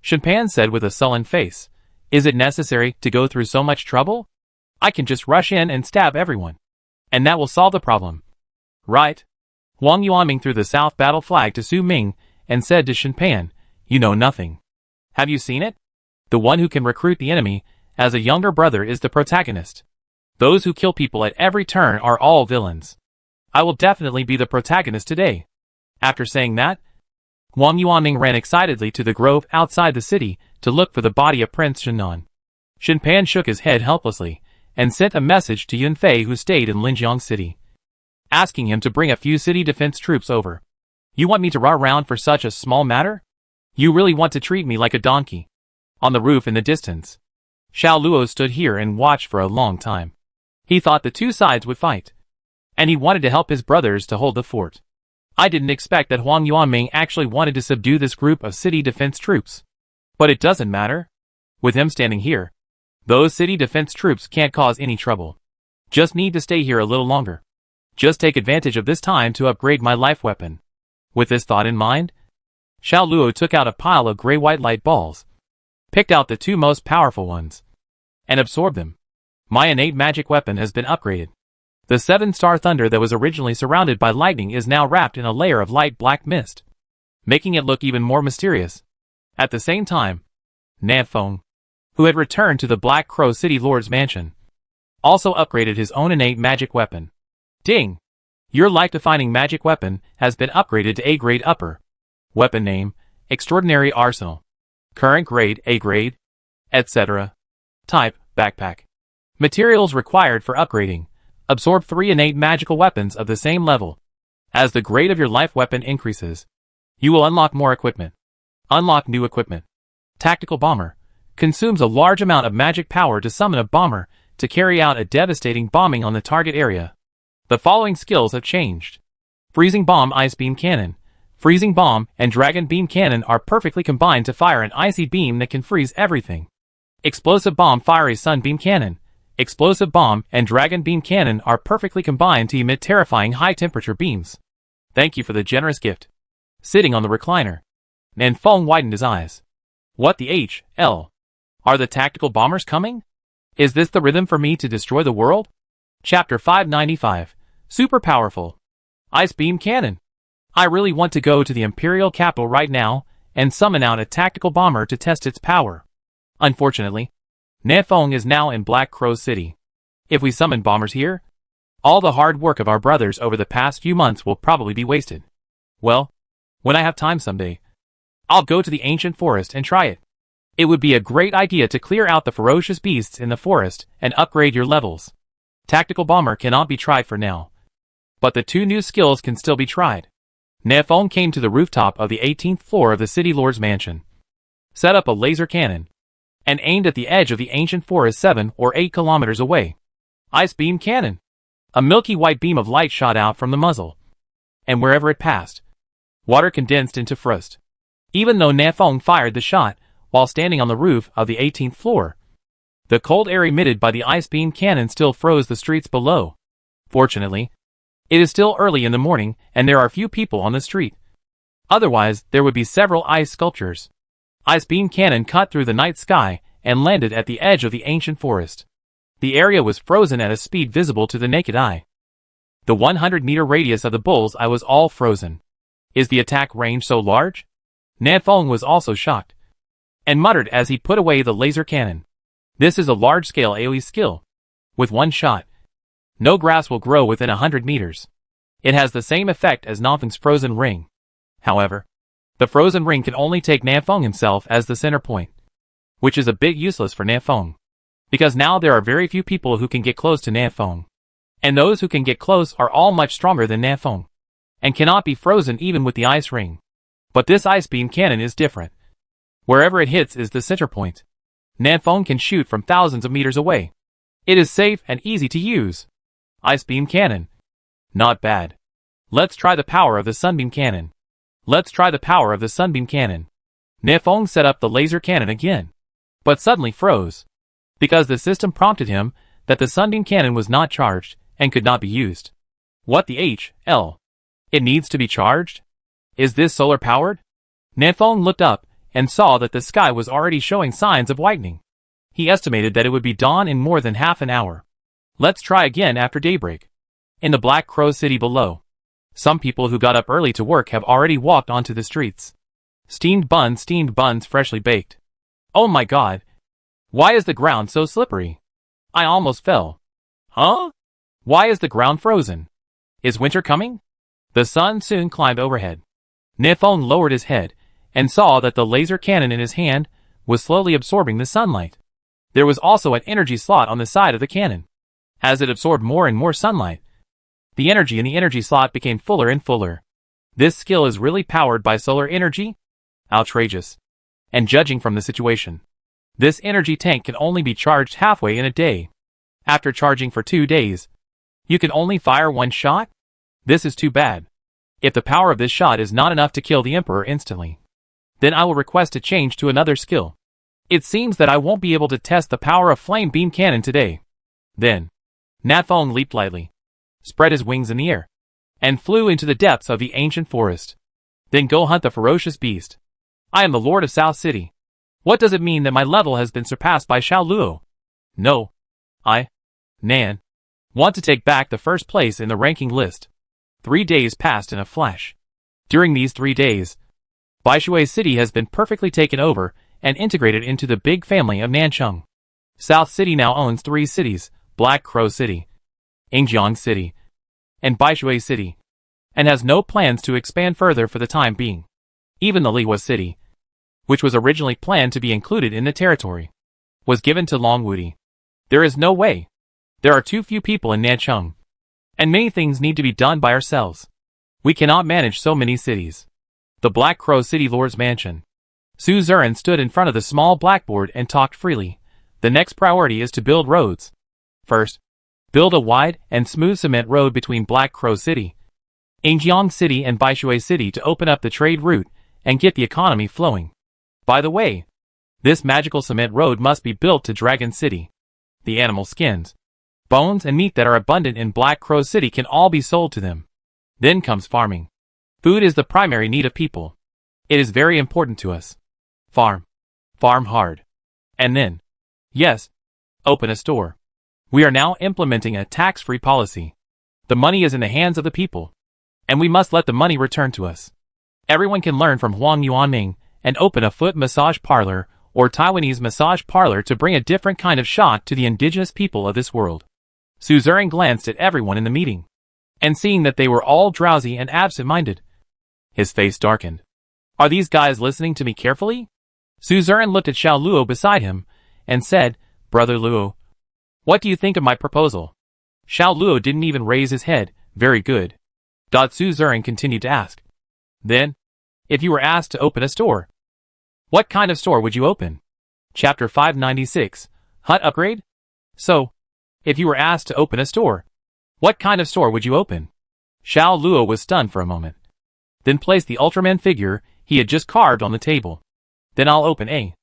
Shenpan said with a sullen face, Is it necessary to go through so much trouble? I can just rush in and stab everyone, and that will solve the problem. Right? Huang Yuanming threw the South battle flag to Su Ming and said to Shenpan, You know nothing. Have you seen it? The one who can recruit the enemy as a younger brother is the protagonist. Those who kill people at every turn are all villains. I will definitely be the protagonist today. After saying that, Huang Yuanming ran excitedly to the grove outside the city to look for the body of Prince Jinan. Shenpan shook his head helplessly and sent a message to Yun Fei, who stayed in Linjiang City, asking him to bring a few city defense troops over. You want me to run around for such a small matter? You really want to treat me like a donkey? On the roof in the distance, Xiao Luo stood here and watched for a long time. He thought the two sides would fight, and he wanted to help his brothers to hold the fort. I didn't expect that Huang Yuanming actually wanted to subdue this group of city defense troops. But it doesn't matter. With him standing here, those city defense troops can't cause any trouble. Just need to stay here a little longer. Just take advantage of this time to upgrade my life weapon. With this thought in mind, Xiao Luo took out a pile of gray-white light balls, picked out the two most powerful ones, and absorbed them. My innate magic weapon has been upgraded. The 7-star thunder that was originally surrounded by lightning is now wrapped in a layer of light black mist, making it look even more mysterious. At the same time, Nanfeng, who had returned to the Black Crow City Lord's mansion, also upgraded his own innate magic weapon. Ding! Your life-defining magic weapon has been upgraded to A-grade upper. Weapon name, Extraordinary Arsenal. Current grade, A-grade, etc. Type, backpack. Materials required for upgrading. Absorb 3 innate magical weapons of the same level. As the grade of your life weapon increases, you will unlock more equipment. Unlock new equipment. Tactical bomber. Consumes a large amount of magic power to summon a bomber to carry out a devastating bombing on the target area. The following skills have changed. Freezing bomb, ice beam cannon. Freezing bomb and dragon beam cannon are perfectly combined to fire an icy beam that can freeze everything. Explosive bomb, fiery sun beam cannon. Explosive bomb and dragon beam cannon are perfectly combined to emit terrifying high-temperature beams. Thank you for the generous gift. Sitting on the recliner, Nanfeng widened his eyes. What the H.L.? Are the tactical bombers coming? Is this the rhythm for me to destroy the world? Chapter 595. Super powerful. Ice beam cannon. I really want to go to the Imperial capital right now and summon out a tactical bomber to test its power. Unfortunately, Nanfeng is now in Black Crow City. If we summon bombers here, all the hard work of our brothers over the past few months will probably be wasted. Well, when I have time someday, I'll go to the ancient forest and try it. It would be a great idea to clear out the ferocious beasts in the forest and upgrade your levels. Tactical bomber cannot be tried for now, but the 2 new skills can still be tried. Nanfeng came to the rooftop of the 18th floor of the City Lord's mansion, set up a laser cannon, and aimed at the edge of the ancient forest 7 or 8 kilometers away. Ice beam cannon. A milky white beam of light shot out from the muzzle, and wherever it passed, water condensed into frost. Even though Nanfeng fired the shot while standing on the roof of the 18th floor, the cold air emitted by the ice beam cannon still froze the streets below. Fortunately, it is still early in the morning and there are few people on the street. Otherwise, there would be several ice sculptures. Ice beam cannon cut through the night sky and landed at the edge of the ancient forest. The area was frozen at a speed visible to the naked eye. The 100-meter radius of the bull's eye was all frozen. Is the attack range so large? Nanfeng was also shocked, and muttered as he put away the laser cannon. This is a large-scale AoE skill. With one shot, no grass will grow within 100 meters. It has the same effect as Nanfeng's frozen ring. However, the frozen ring can only take Nanfeng himself as the center point, which is a bit useless for Nanfeng, because now there are very few people who can get close to Nanfeng, and those who can get close are all much stronger than Nanfeng, and cannot be frozen even with the ice ring. But this ice beam cannon is different. Wherever it hits is the center point. Nanfeng can shoot from thousands of meters away. It is safe and easy to use. Ice beam cannon. Not bad. Let's try the power of the sunbeam cannon. Let's try the power of the sunbeam cannon. Nanfeng set up the laser cannon again, but suddenly froze, because the system prompted him that the sunbeam cannon was not charged and could not be used. What the H.L.? It needs to be charged? Is this solar powered? Nanfeng looked up and saw that the sky was already showing signs of whitening. He estimated that it would be dawn in more than half an hour. Let's try again after daybreak. In the Black Crow City below, some people who got up early to work have already walked onto the streets. Steamed buns, freshly baked. Oh my god! Why is the ground so slippery? I almost fell. Huh? Why is the ground frozen? Is winter coming? The sun soon climbed overhead. Nanfeng lowered his head and saw that the laser cannon in his hand was slowly absorbing the sunlight. There was also an energy slot on the side of the cannon. As it absorbed more and more sunlight, the energy in the energy slot became fuller and fuller. This skill is really powered by solar energy? Outrageous. And judging from the situation, this energy tank can only be charged halfway in a day. After charging for 2 days, you can only fire 1 shot? This is too bad. If the power of this shot is not enough to kill the Emperor instantly, then I will request a change to another skill. It seems that I won't be able to test the power of flame beam cannon today. Then, Natfong leaped lightly, spread his wings in the air, and flew into the depths of the ancient forest. Then go hunt the ferocious beast. I am the Lord of South City. What does it mean that my level has been surpassed by Xiao Luo? No. Nan, want to take back the first place in the ranking list. 3 days passed in a flash. During these 3 days, Baishui City has been perfectly taken over and integrated into the big family of Nancheng. South City now owns 3 cities, Black Crow City, Yingjiang City, and Baishui City, and has no plans to expand further for the time being. Even the Lihua City, which was originally planned to be included in the territory, was given to Longwudi. There is no way. There are too few people in Nancheng, and many things need to be done by ourselves. We cannot manage so many cities. The Black Crow City Lord's Mansion. Su Zuran stood in front of the small blackboard and talked freely. The next priority is to build roads. First, build a wide and smooth cement road between Black Crow City, Yingjiang City and Baishui City to open up the trade route and get the economy flowing. By the way, this magical cement road must be built to Dragon City. The animal skins, bones and meat that are abundant in Black Crow City can all be sold to them. Then comes farming. Food is the primary need of people. It is very important to us. Farm. Farm hard. And then, yes, open a store. We are now implementing a tax-free policy. The money is in the hands of the people, and we must let the money return to us. Everyone can learn from Huang Yuanming and open a foot massage parlor or Taiwanese massage parlor to bring a different kind of shock to the indigenous people of this world. Su Zuran glanced at everyone in the meeting, and seeing that they were all drowsy and absent-minded, his face darkened. Are these guys listening to me carefully? Su Zuran looked at Xiao Luo beside him, and said, Brother Luo, what do you think of my proposal? Xiao Luo didn't even raise his head. Very good. Su Zuran continued to ask. Then, if you were asked to open a store, what kind of store would you open? Chapter 596, Hut Upgrade? So, if you were asked to open a store, what kind of store would you open? Xiao Luo was stunned for a moment, then placed the Ultraman figure he had just carved on the table. Then I'll open a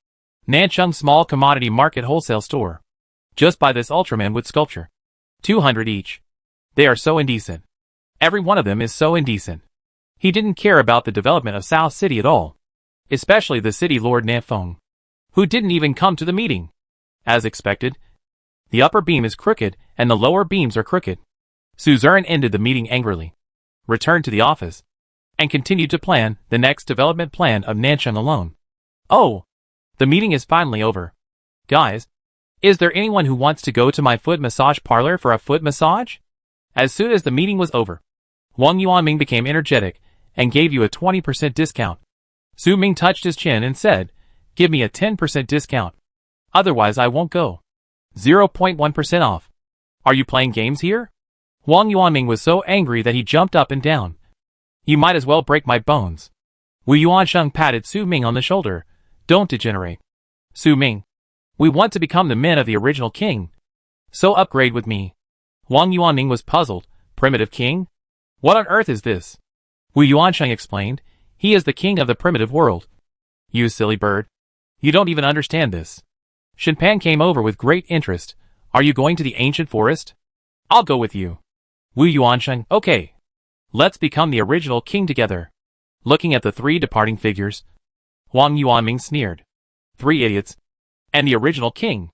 Nancheng small commodity market wholesale store. Just buy this Ultraman wood sculpture. 200 each. They are so indecent. Every one of them is so indecent. He didn't care about the development of South City at all. Especially the city Lord Nanfeng, who didn't even come to the meeting. As expected, the upper beam is crooked and the lower beams are crooked. Su Zuran ended the meeting angrily, returned to the office, and continued to plan the next development plan of Nancheng alone. Oh, the meeting is finally over. Guys, is there anyone who wants to go to my foot massage parlor for a foot massage? As soon as the meeting was over, Wang Yuanming became energetic and gave you a 20% discount. Su Ming touched his chin and said, give me a 10% discount. Otherwise I won't go. 0.1% off. Are you playing games here? Wang Yuanming was so angry that he jumped up and down. You might as well break my bones. Wu Yuansheng patted Su Ming on the shoulder. Don't degenerate. Su Ming, we want to become the men of the original king. So upgrade with me. Wang Yuanming was puzzled. Primitive king? What on earth is this? Wu Yuansheng explained. He is the king of the primitive world. You silly bird. You don't even understand this. Shinpan came over with great interest. Are you going to the ancient forest? I'll go with you. Wu Yuansheng, okay. Let's become the original king together. Looking at the 3 departing figures, Wang Yuanming sneered. 3 idiots. And the original king.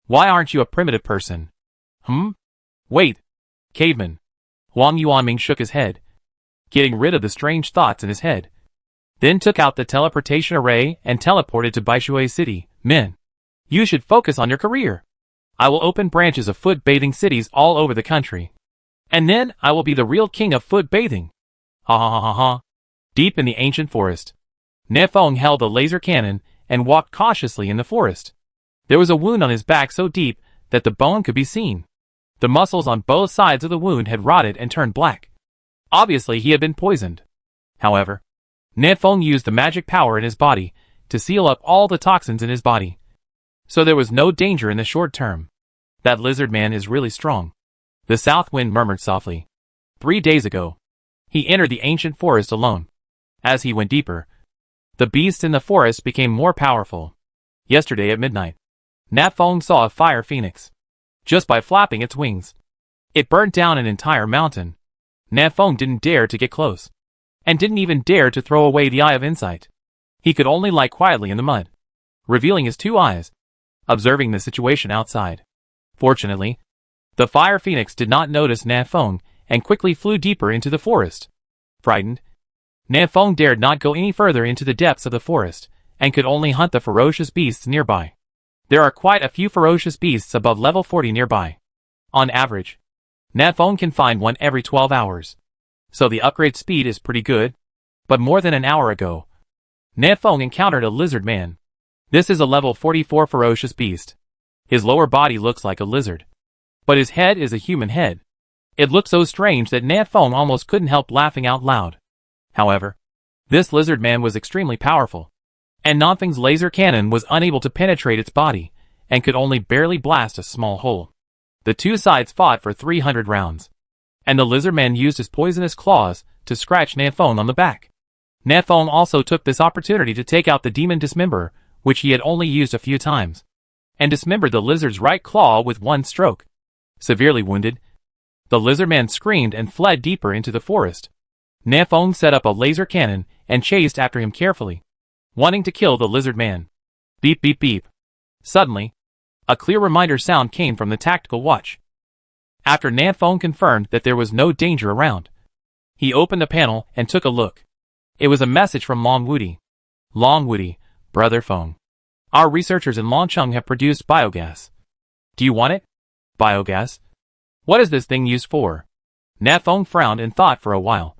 Why aren't you a primitive person? Wait. Caveman. Wang Yuanming shook his head, getting rid of the strange thoughts in his head. Then took out the teleportation array and teleported to Baishui City. Men, you should focus on your career. I will open branches of foot bathing cities all over the country. And then I will be the real king of foot bathing. Ha ha ha ha ha. Deep in the ancient forest, Nefeng held a laser cannon and walked cautiously in the forest. There was a wound on his back so deep that the bone could be seen. The muscles on both sides of the wound had rotted and turned black. Obviously, he had been poisoned. However, Nanfeng used the magic power in his body to seal up all the toxins in his body. So there was no danger in the short term. That lizard man is really strong. The south wind murmured softly. 3 days ago, he entered the ancient forest alone. As he went deeper, the beasts in the forest became more powerful. Yesterday at midnight, Nanfeng saw a fire phoenix. Just by flapping its wings, it burned down an entire mountain. Nanfeng didn't dare to get close, and didn't even dare to throw away the Eye of Insight. He could only lie quietly in the mud, revealing his 2 eyes, observing the situation outside. Fortunately, the fire phoenix did not notice Nanfeng and quickly flew deeper into the forest. Frightened, Nanfeng dared not go any further into the depths of the forest, and could only hunt the ferocious beasts nearby. There are quite a few ferocious beasts above level 40 nearby. On average, Nanfeng can find one every 12 hours. So the upgrade speed is pretty good. But more than an hour ago, Nanfeng encountered a lizard man. This is a level 44 ferocious beast. His lower body looks like a lizard, but his head is a human head. It looked so strange that Nanfeng almost couldn't help laughing out loud. However, this lizard man was extremely powerful, and Nanfeng's laser cannon was unable to penetrate its body, and could only barely blast a small hole. The 2 sides fought for 300 rounds, and the lizard man used his poisonous claws to scratch Nanfeng on the back. Nanfeng also took this opportunity to take out the demon dismember, which he had only used a few times, and dismembered the lizard's right claw with 1 stroke. Severely wounded, the lizard man screamed and fled deeper into the forest. Nanfeng set up a laser cannon and chased after him carefully, wanting to kill the lizard man. Beep beep beep. Suddenly, a clear reminder sound came from the tactical watch. After Nanfeng confirmed that there was no danger around, he opened the panel and took a look. It was a message from Long Wudi. Long Wudi, Brother Feng. Our researchers in Longcheng have produced biogas. Do you want it? Biogas? What is this thing used for? Nanfeng frowned and thought for a while.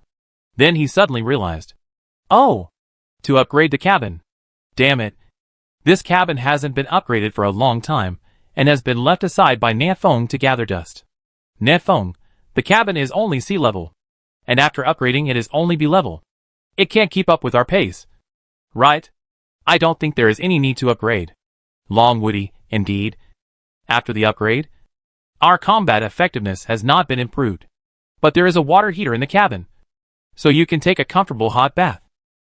Then he suddenly realized. Oh! To upgrade the cabin. Damn it. This cabin hasn't been upgraded for a long time, and has been left aside by Nanfeng to gather dust. Nanfeng, the cabin is only sea level, and after upgrading it is only B level. It can't keep up with our pace. Right? I don't think there is any need to upgrade. Long Wudi, indeed. After the upgrade, our combat effectiveness has not been improved. But there is a water heater in the cabin, so you can take a comfortable hot bath.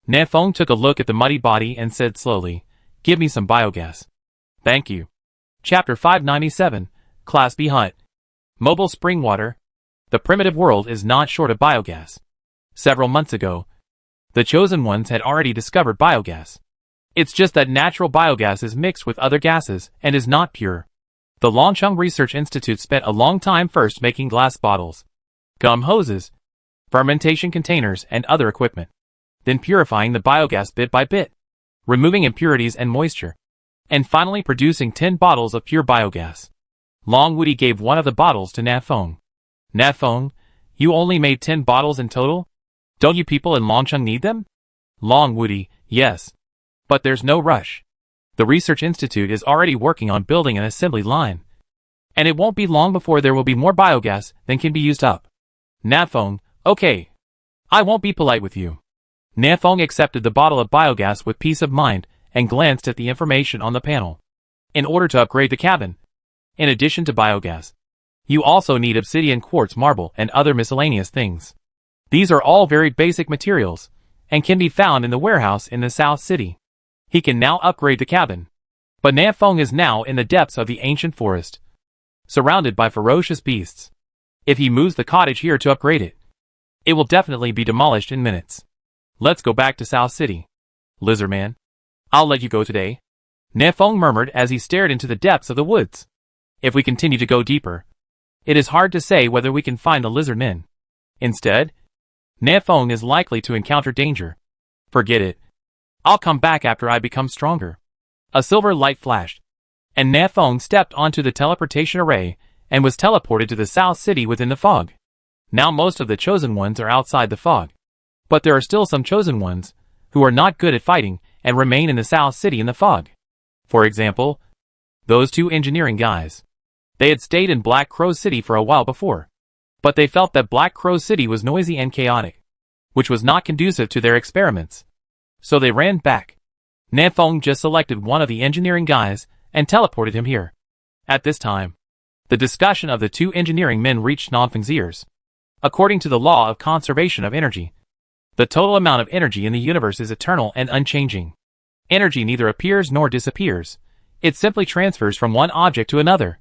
Nanfeng took a look at the muddy body and said slowly, "Give me some biogas." Thank you. Chapter 597, Class B Hut. Mobile spring water. The primitive world is not short of biogas. Several months ago, the chosen ones had already discovered biogas. It's just that natural biogas is mixed with other gases and is not pure. The Longcheng Research Institute spent a long time first making glass bottles, gum hoses, fermentation containers, and other equipment, then purifying the biogas bit by bit, removing impurities and moisture, and finally producing 10 bottles of pure biogas. Long Wudi gave one of the bottles to Nanfeng. Nanfeng, you only made 10 bottles in total? Don't you people in Longcheng need them? Long Wudi, yes. But there's no rush. The Research Institute is already working on building an assembly line, and it won't be long before there will be more biogas than can be used up. Nanfeng, okay. I won't be polite with you. Nanfeng accepted the bottle of biogas with peace of mind and glanced at the information on the panel. In order to upgrade the cabin, in addition to biogas, you also need obsidian, quartz, marble, and other miscellaneous things. These are all very basic materials, and can be found in the warehouse in the South City. He can now upgrade the cabin. But Nanfeng is now in the depths of the ancient forest, surrounded by ferocious beasts. If he moves the cottage here to upgrade it, it will definitely be demolished in minutes. Let's go back to South City. Lizardman, I'll let you go today. Nanfeng murmured as he stared into the depths of the woods. If we continue to go deeper, it is hard to say whether we can find the lizardmen. Instead, Nanfeng is likely to encounter danger. Forget it. I'll come back after I become stronger. A silver light flashed, and Nanfeng stepped onto the teleportation array and was teleported to the South City within the fog. Now most of the chosen ones are outside the fog, but there are still some chosen ones who are not good at fighting and remain in the South City in the fog. For example, Those two engineering guys. They had stayed in Black Crow City for a while before. But they felt that Black Crow City was noisy and chaotic, which was not conducive to their experiments. So they ran back. Nanfeng just selected one of the engineering guys and teleported him here. At this time, the discussion of the two engineering men reached Nanfeng's ears. According to the law of conservation of energy, the total amount of energy in the universe is eternal and unchanging. Energy neither appears nor disappears. It simply transfers from one object to another.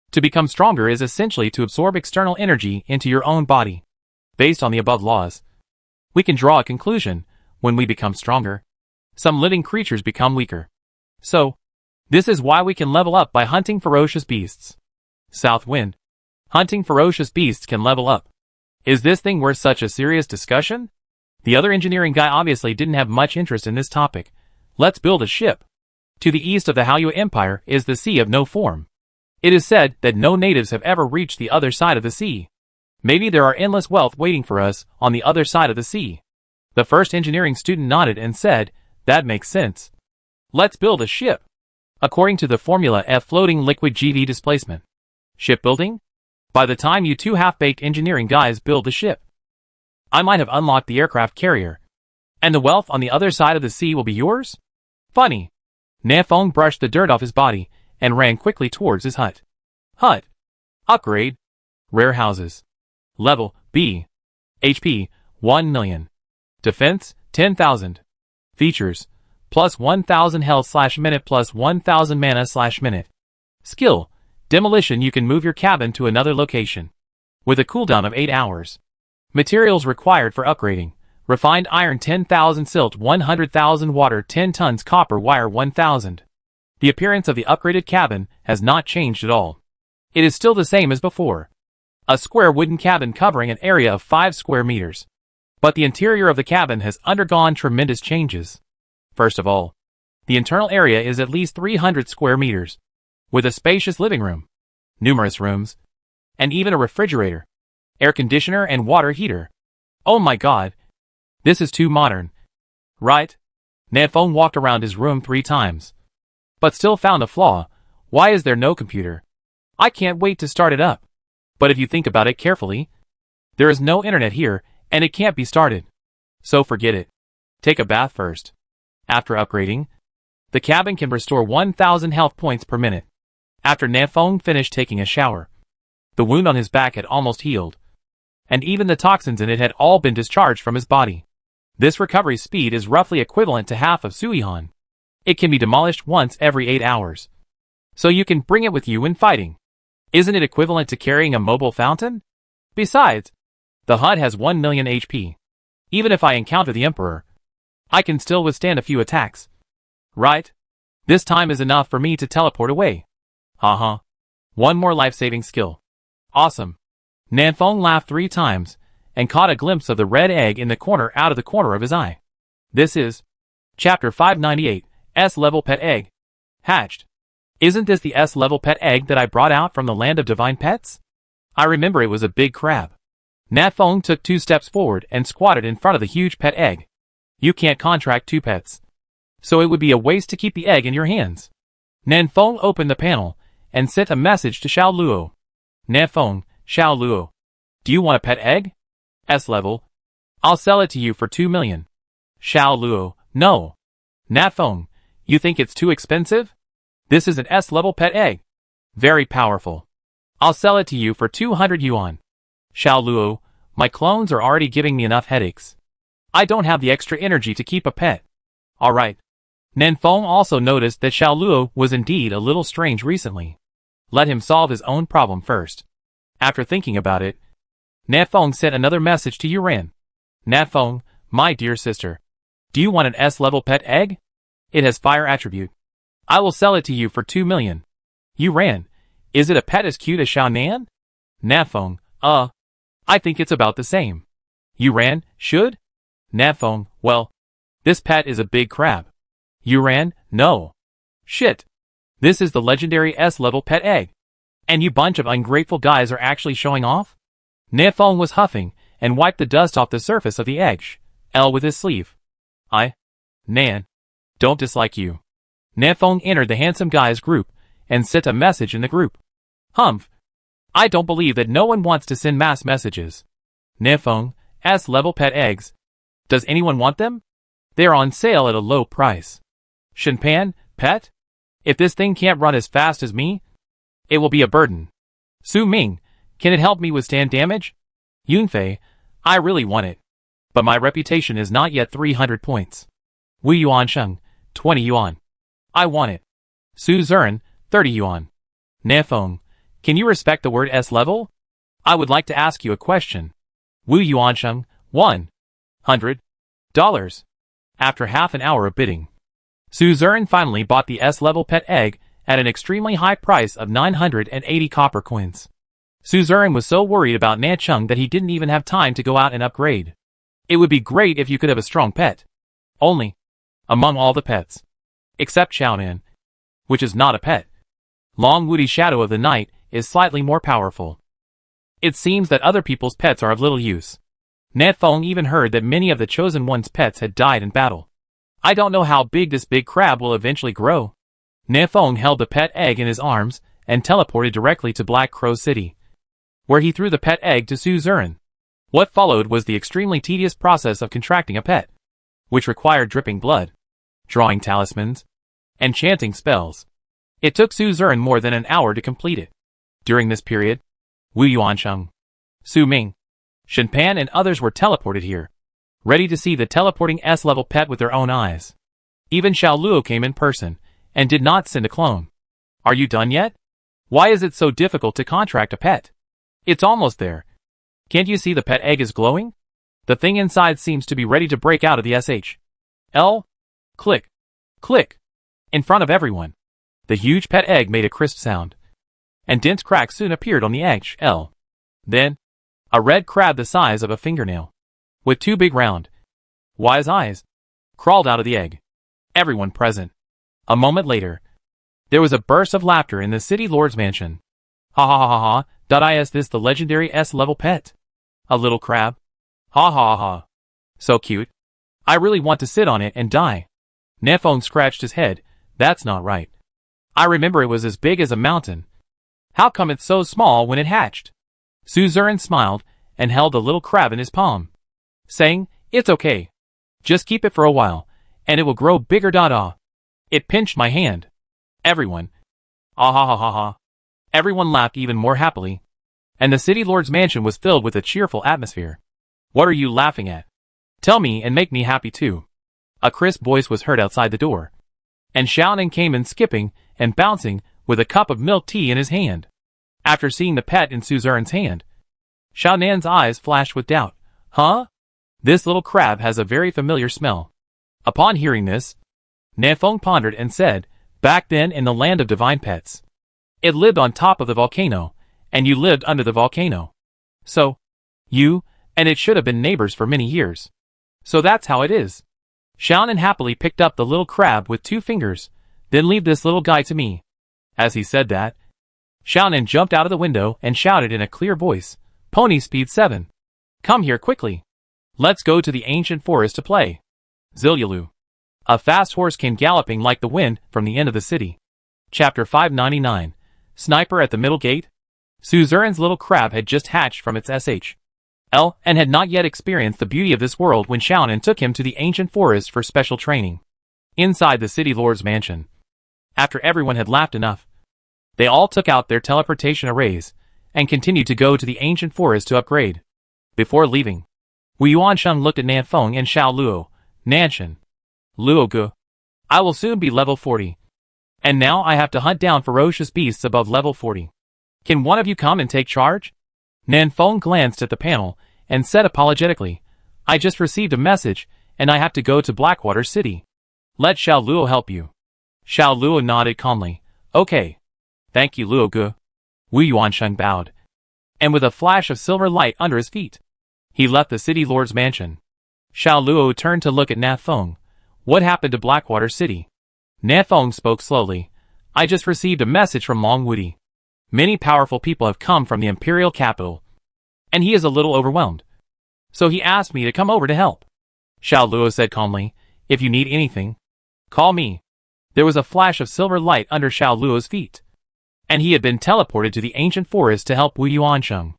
To become stronger is essentially to absorb external energy into your own body. Based on the above laws, we can draw a conclusion. When we become stronger, some living creatures become weaker. So, this is why we can level up by hunting ferocious beasts. South Wind. Hunting ferocious beasts can level up. Is this thing worth such a serious discussion? The other engineering guy obviously didn't have much interest in this topic. Let's build a ship. To the east of the Haoyue Empire is the Sea of No Form. It is said that no natives have ever reached the other side of the sea. Maybe there are endless wealth waiting for us on the other side of the sea. The first engineering student nodded and said, that makes sense. Let's build a ship. According to the Formula F floating liquid GV displacement. Shipbuilding? By the time you two half-baked engineering guys build the ship, I might have unlocked the aircraft carrier. And the wealth on the other side of the sea will be yours? Funny. Nanfeng brushed the dirt off his body and ran quickly towards his hut. Hut. Upgrade. Rare houses. Level B. HP 1 million. Defense 10,000. Features plus 1,000 health/minute plus 1,000 mana/minute. Skill demolition. You can move your cabin to another location with a cooldown of 8 hours. Materials required for upgrading: refined iron 10,000, silt 100,000, water 10 tons, copper wire 1,000. The appearance of the upgraded cabin has not changed at all. It is still the same as before. A square wooden cabin covering an area of 5 square meters. But the interior of the cabin has undergone tremendous changes. First of all, the internal area is at least 300 square meters, with a spacious living room, numerous rooms, and even a refrigerator, air conditioner and water heater. Oh my god, this is too modern. Right? Nanfeng walked around his room 3 times, but still found a flaw. Why is there no computer? I can't wait to start it up. But if you think about it carefully, there is no internet here, and it can't be started. So forget it. Take a bath first. After upgrading, the cabin can restore 1,000 health points per minute. After Nanfeng finished taking a shower, the wound on his back had almost healed, and even the toxins in it had all been discharged from his body. This recovery speed is roughly equivalent to half of Suihan. It can be demolished once every 8 hours. So you can bring it with you when fighting. Isn't it equivalent to carrying a mobile fountain? Besides, the hut has 1 million HP. Even if I encounter the Emperor, I can still withstand a few attacks. Right? This time is enough for me to teleport away. Haha. One more life-saving skill. Awesome. Nanfeng laughed 3 times and caught a glimpse of the red egg in the corner out of the corner of his eye. This is Chapter 598, S-level pet egg. Hatched. Isn't this the S-level pet egg that I brought out from the land of divine pets? I remember it was a big crab. Nanfeng took 2 steps forward and squatted in front of the huge pet egg. You can't contract 2 pets, so it would be a waste to keep the egg in your hands. Nanfeng opened the panel and sent a message to Xiao Luo. Nanfeng, Xiao Luo. Do you want a pet egg? S-level. I'll sell it to you for 2 million. Xiao Luo, no. Nanfeng, you think it's too expensive? This is an S-level pet egg. Very powerful. I'll sell it to you for 200 yuan. Xiao Luo, my clones are already giving me enough headaches. I don't have the extra energy to keep a pet. Alright. Nanfeng also noticed that Xiao Luo was indeed a little strange recently. Let him solve his own problem first. After thinking about it, Nanfeng sent another message to Yuran. Nanfeng, my dear sister. Do you want an S-level pet egg? It has fire attribute. I will sell it to you for 2 million. Yuran, is it a pet as cute as Xiao Nan? Nanfeng, I think it's about the same. Yuran, should? Nanfeng, well, this pet is a big crab. Yuran, no. Shit. This is the legendary S-level pet egg. And you bunch of ungrateful guys are actually showing off? Nanfeng was huffing and wiped the dust off the surface of the egg shell with his sleeve. Nan. Don't dislike you. Nanfeng entered the handsome guys group and sent a message in the group. Humph. I don't believe that no one wants to send mass messages. Nefeng, S-level pet eggs. Does anyone want them? They are on sale at a low price. Shinpan, pet? If this thing can't run as fast as me, it will be a burden. Su Ming, can it help me withstand damage? Yunfei, I really want it. But my reputation is not yet 300 points. Wu Yuansheng, 20 yuan. I want it. Su Zuren, 30 yuan. Nefeng, can you respect the word S-level? I would like to ask you a question. Wu Yuansheng, $100. After half an hour of bidding, Su Zuren finally bought the S-level pet egg at an extremely high price of 980 copper coins. Su Zuren was so worried about Nancheng that he didn't even have time to go out and upgrade. It would be great if you could have a strong pet. Only, among all the pets, except Xiaonan, which is not a pet. Long Woody Shadow of the Night is slightly more powerful. It seems that other people's pets are of little use. Nefeng even heard that many of the Chosen One's pets had died in battle. I don't know how big this big crab will eventually grow. Nefeng held the pet egg in his arms and teleported directly to Black Crow City, where he threw the pet egg to Su Zuren. What followed was the extremely tedious process of contracting a pet, which required dripping blood, drawing talismans, and chanting spells. It took Su Zuren more than an hour to complete it. During this period, Wu Yuansheng, Su Ming, Shinpan and others were teleported here, ready to see the teleporting S-level pet with their own eyes. Even Xiao Luo came in person, and did not send a clone. Are you done yet? Why is it so difficult to contract a pet? It's almost there. Can't you see the pet egg is glowing? The thing inside seems to be ready to break out of the SHL. Click. Click. In front of everyone. The huge pet egg made a crisp sound, and dense cracks soon appeared on the SHL. Then, a red crab the size of a fingernail, with two big round, wise eyes, crawled out of the egg. Everyone present. A moment later, there was a burst of laughter in the city lord's mansion. Ha ha ha ha ha, is this the legendary S-level pet? A little crab? Ha ha ha. So cute. I really want to sit on it and die. Nefeng scratched his head. That's not right. I remember it was as big as a mountain. How come it's so small when it hatched? Su Zuren smiled and held the little crab in his palm, saying, it's okay. Just keep it for a while, and it will grow bigger. It pinched my hand. Everyone. Ah ha ha ha ha. Everyone laughed even more happily, and the city lord's mansion was filled with a cheerful atmosphere. What are you laughing at? Tell me and make me happy too. A crisp voice was heard outside the door, and Xiaonan came in skipping and bouncing with a cup of milk tea in his hand. After seeing the pet in Su Zuren's hand, Xiaonan's eyes flashed with doubt. Huh? This little crab has a very familiar smell. Upon hearing this, Nefeng pondered and said, back then in the land of divine pets, it lived on top of the volcano, and you lived under the volcano. So, you and it should have been neighbors for many years. So that's how it is. Xiaonan happily picked up the little crab with 2 fingers, then leave this little guy to me. As he said that, Xiaonan jumped out of the window and shouted in a clear voice, Pony speed 7. Come here quickly. Let's go to the ancient forest to play. Zilyalu. A fast horse came galloping like the wind from the end of the city. Chapter 599. Sniper at the middle gate. Su Zuren's little crab had just hatched from its SHL and had not yet experienced the beauty of this world when Xiaonan took him to the ancient forest for special training. Inside the city lord's mansion, after everyone had laughed enough, they all took out their teleportation arrays and continued to go to the ancient forest to upgrade. Before leaving, Wu Yuansheng looked at Nanfeng and Xiao Luo. Nanshan. Luogu. I will soon be level 40. And now I have to hunt down ferocious beasts above level 40. Can one of you come and take charge? Nanfeng glanced at the panel and said apologetically, I just received a message and I have to go to Blackwater City. Let Xiao Luo help you. Xiao Luo nodded calmly. Okay. Thank you, Luogu. Wu Yuansheng bowed, and with a flash of silver light under his feet, he left the city lord's mansion. Xiao Luo turned to look at Nafeng. What happened to Blackwater City? Nafeng spoke slowly. I just received a message from Long Woody. Many powerful people have come from the imperial capital, and he is a little overwhelmed. So he asked me to come over to help. Xiao Luo said calmly, if you need anything, call me. There was a flash of silver light under Xiao Luo's feet. and he had been teleported to the ancient forest to help Wu Yuansheng.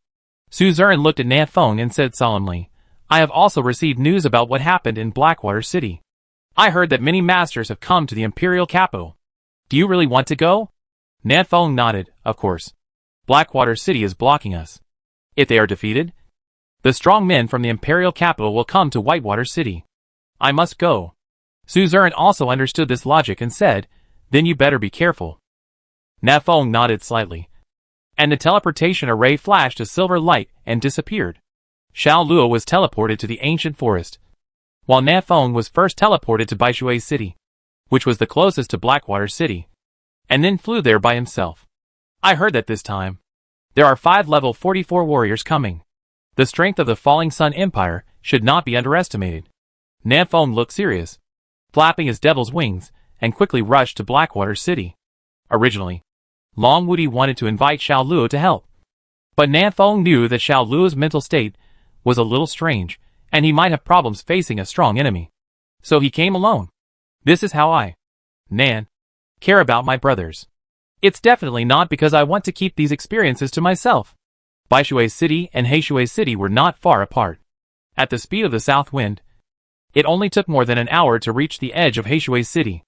Suzerain looked at Nanfeng and said solemnly, I have also received news about what happened in Blackwater City. I heard that many masters have come to the imperial capital. Do you really want to go? Nanfeng nodded, of course. Blackwater City is blocking us. If they are defeated, the strong men from the imperial capital will come to Whitewater City. I must go. Suzerain also understood this logic and said, then you better be careful. Nanfeng nodded slightly, and the teleportation array flashed a silver light and disappeared. Xiao Luo was teleported to the ancient forest, while Nanfeng was first teleported to Baishui City, which was the closest to Blackwater City, and then flew there by himself. I heard that this time, there are 5 level 44 warriors coming. The strength of the Falling Sun Empire should not be underestimated. Nanfeng looked serious, flapping his devil's wings, and quickly rushed to Blackwater City. Originally, Long Wudi wanted to invite Xiao Luo to help, but Nanfeng knew that Xiao Luo's mental state was a little strange, and he might have problems facing a strong enemy. So he came alone. This is how I, Nan, care about my brothers. It's definitely not because I want to keep these experiences to myself. Baishui City and Heishui City were not far apart. At the speed of the south wind, it only took more than an hour to reach the edge of Heishui City.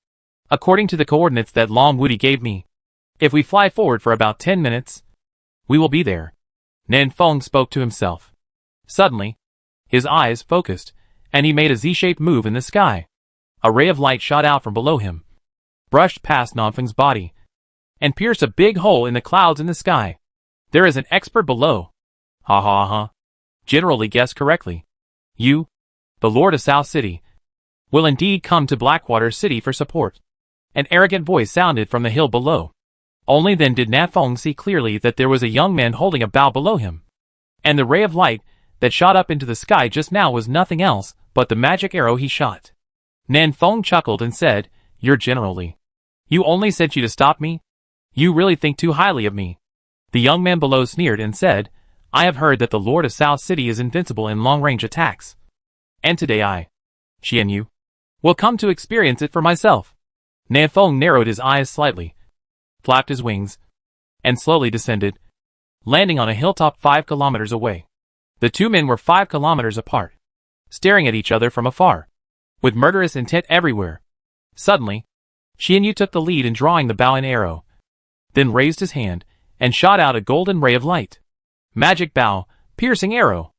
According to the coordinates that Long Wudi gave me, if we fly forward for about 10 minutes, we will be there. Nanfeng spoke to himself. Suddenly, his eyes focused, and he made a Z-shaped move in the sky. A ray of light shot out from below him, brushed past Nanfeng's body, and pierced a big hole in the clouds in the sky. There is an expert below. Ha ha ha. Generally guessed correctly. You, the Lord of South City, will indeed come to Blackwater City for support. An arrogant voice sounded from the hill below. Only then did Nanfeng see clearly that there was a young man holding a bow below him. And the ray of light that shot up into the sky just now was nothing else but the magic arrow he shot. Nanfeng chuckled and said, You're generally. You only sent you to stop me? You really think too highly of me. The young man below sneered and said, I have heard that the Lord of South City is invincible in long-range attacks. And today I, Xianyu, will come to experience it for myself. Nanfeng narrowed his eyes slightly, flapped his wings, and slowly descended, landing on a hilltop 5 kilometers away. The two men were 5 kilometers apart, staring at each other from afar, with murderous intent everywhere. Suddenly, Xianyu took the lead in drawing the bow and arrow, then raised his hand and shot out a golden ray of light. Magic bow, piercing arrow.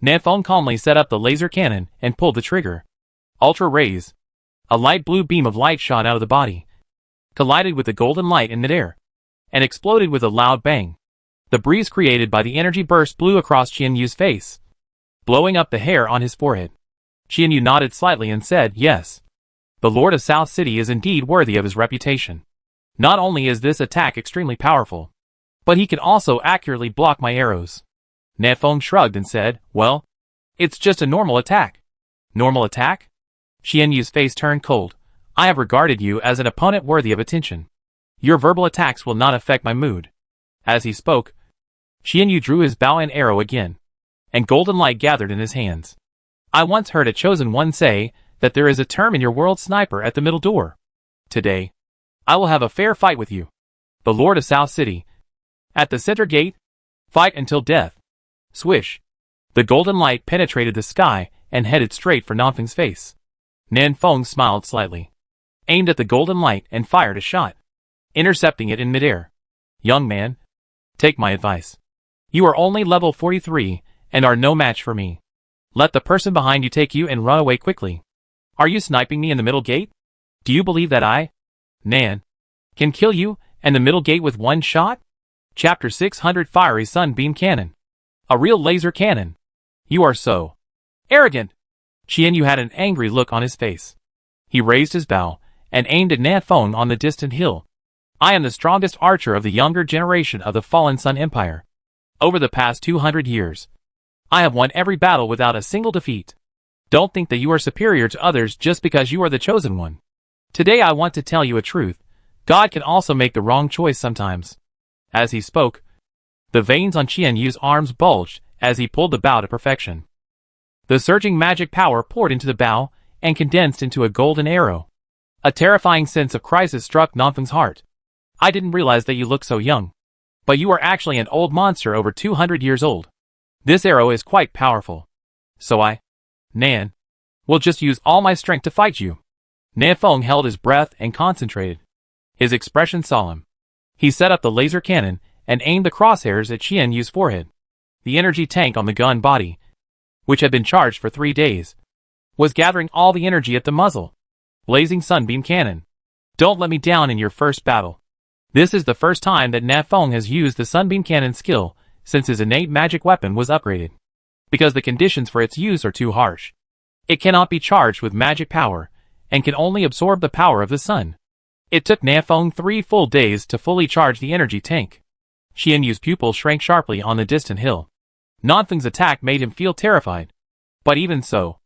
Nanfeng calmly set up the laser cannon and pulled the trigger. Ultra rays. A light blue beam of light shot out of the body, collided with the golden light in midair, and exploded with a loud bang. The breeze created by the energy burst blew across Xianyu's face, blowing up the hair on his forehead. Xianyu nodded slightly and said, Yes. The Lord of South City is indeed worthy of his reputation. Not only is this attack extremely powerful, but he can also accurately block my arrows. Nanfeng shrugged and said, Well, it's just a normal attack. Normal attack? Xianyu's face turned cold. I have regarded you as an opponent worthy of attention. Your verbal attacks will not affect my mood. As he spoke, Xianyu drew his bow and arrow again, and golden light gathered in his hands. I once heard a chosen one say that there is a term in your world, sniper at the middle door. Today, I will have a fair fight with you, the Lord of South City. At the center gate, fight until death. Swish. The golden light penetrated the sky and headed straight for Nanfeng's face. Nanfeng smiled slightly, aimed at the golden light and fired a shot, intercepting it in midair. Young man, take my advice. You are only level 43 and are no match for me. Let the person behind you take you and run away quickly. Are you sniping me in the middle gate? Do you believe that I, Nan, can kill you and the middle gate with one shot? Chapter 600 Fiery Sunbeam Cannon. A real laser cannon. You are so arrogant. Xianyu had an angry look on his face. He raised his bow and aimed at Nanfeng on the distant hill. I am the strongest archer of the younger generation of the Fallen Sun Empire. Over the past 200 years, I have won every battle without a single defeat. Don't think that you are superior to others just because you are the chosen one. Today I want to tell you a truth. God can also make the wrong choice sometimes. As he spoke, the veins on Xianyu's arms bulged as he pulled the bow to perfection. The surging magic power poured into the bow and condensed into a golden arrow. A terrifying sense of crisis struck Nanfeng's heart. I didn't realize that you look so young. But you are actually an old monster over 200 years old. This arrow is quite powerful. So Nan, will just use all my strength to fight you. Nanfeng held his breath and concentrated. His expression solemn. He set up the laser cannon and aimed the crosshairs at Qian Yu's forehead. The energy tank on the gun body, which had been charged for 3 days, was gathering all the energy at the muzzle. Blazing sunbeam cannon. Don't let me down in your first battle. This is the first time that Nanfeng has used the sunbeam cannon skill since his innate magic weapon was upgraded. Because the conditions for its use are too harsh. It cannot be charged with magic power, and can only absorb the power of the sun. It took Nanfeng 3 full days to fully charge the energy tank. Qian Yu's pupil shrank sharply on the distant hill. Nanfeng's attack made him feel terrified. But even so,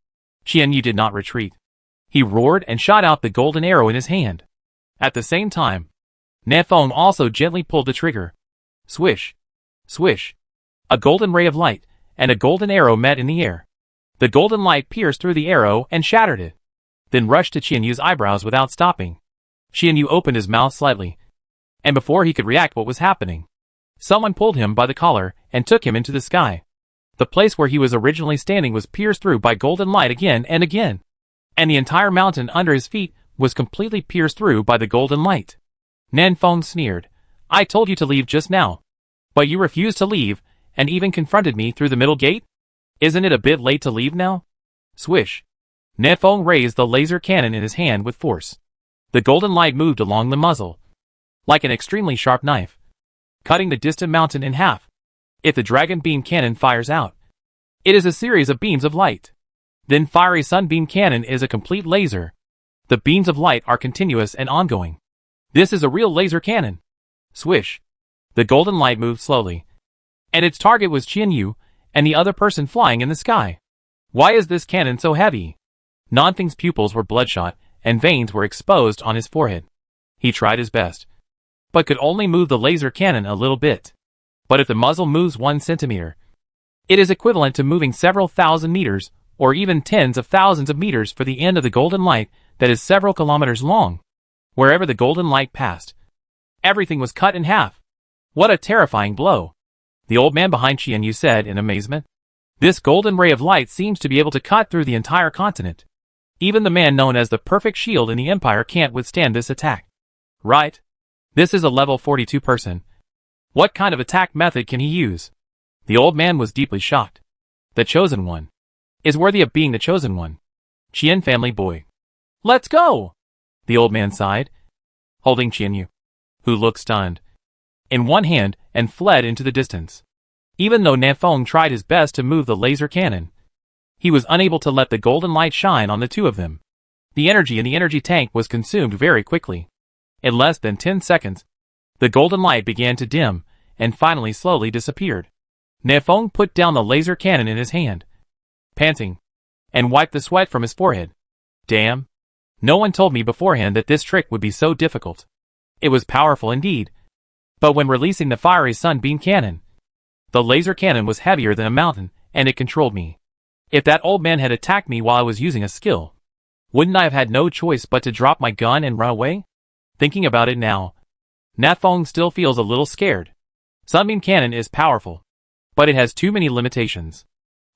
Qian Yu did not retreat. He roared and shot out the golden arrow in his hand. At the same time, Nanfeng also gently pulled the trigger. Swish! Swish! A golden ray of light and a golden arrow met in the air. The golden light pierced through the arrow and shattered it, then rushed to Qian Yu's eyebrows without stopping. Qian Yu opened his mouth slightly, and before he could react what was happening, someone pulled him by the collar and took him into the sky. The place where he was originally standing was pierced through by golden light again and again, and the entire mountain under his feet was completely pierced through by the golden light. Nanfeng sneered. I told you to leave just now. But you refused to leave, and even confronted me through the middle gate? Isn't it a bit late to leave now? Swish! Nanfeng raised the laser cannon in his hand with force. The golden light moved along the muzzle, like an extremely sharp knife, cutting the distant mountain in half. If the dragon beam cannon fires out, it is a series of beams of light. Then fiery sunbeam cannon is a complete laser. The beams of light are continuous and ongoing. This is a real laser cannon. Swish! The golden light moved slowly, and its target was Qian Yu and the other person flying in the sky. Why is this cannon so heavy? Nanfeng's pupils were bloodshot and veins were exposed on his forehead. He tried his best, but could only move the laser cannon a little bit. But if the muzzle moves 1 centimeter, it is equivalent to moving several thousand meters, or even tens of thousands of meters for the end of the golden light that is several kilometers long. Wherever the golden light passed, everything was cut in half. What a terrifying blow! The old man behind Qian Yu said in amazement. This golden ray of light seems to be able to cut through the entire continent. Even the man known as the perfect shield in the Empire can't withstand this attack. Right? This is a level 42 person. What kind of attack method can he use? The old man was deeply shocked. The chosen one is worthy of being the chosen one. Qian family boy. Let's go! The old man sighed, holding Qian Yu, who looked stunned, in one hand and fled into the distance. Even though Nanfeng tried his best to move the laser cannon, he was unable to let the golden light shine on the two of them. The energy in the energy tank was consumed very quickly. In less than 10 seconds, the golden light began to dim and finally slowly disappeared. Nanfeng put down the laser cannon in his hand, panting, and wiped the sweat from his forehead. Damn! No one told me beforehand that this trick would be so difficult. It was powerful indeed. But when releasing the fiery sunbeam cannon, the laser cannon was heavier than a mountain, and it controlled me. If that old man had attacked me while I was using a skill, wouldn't I have had no choice but to drop my gun and run away? Thinking about it now, Nanfeng still feels a little scared. Sunbeam cannon is powerful, but it has too many limitations.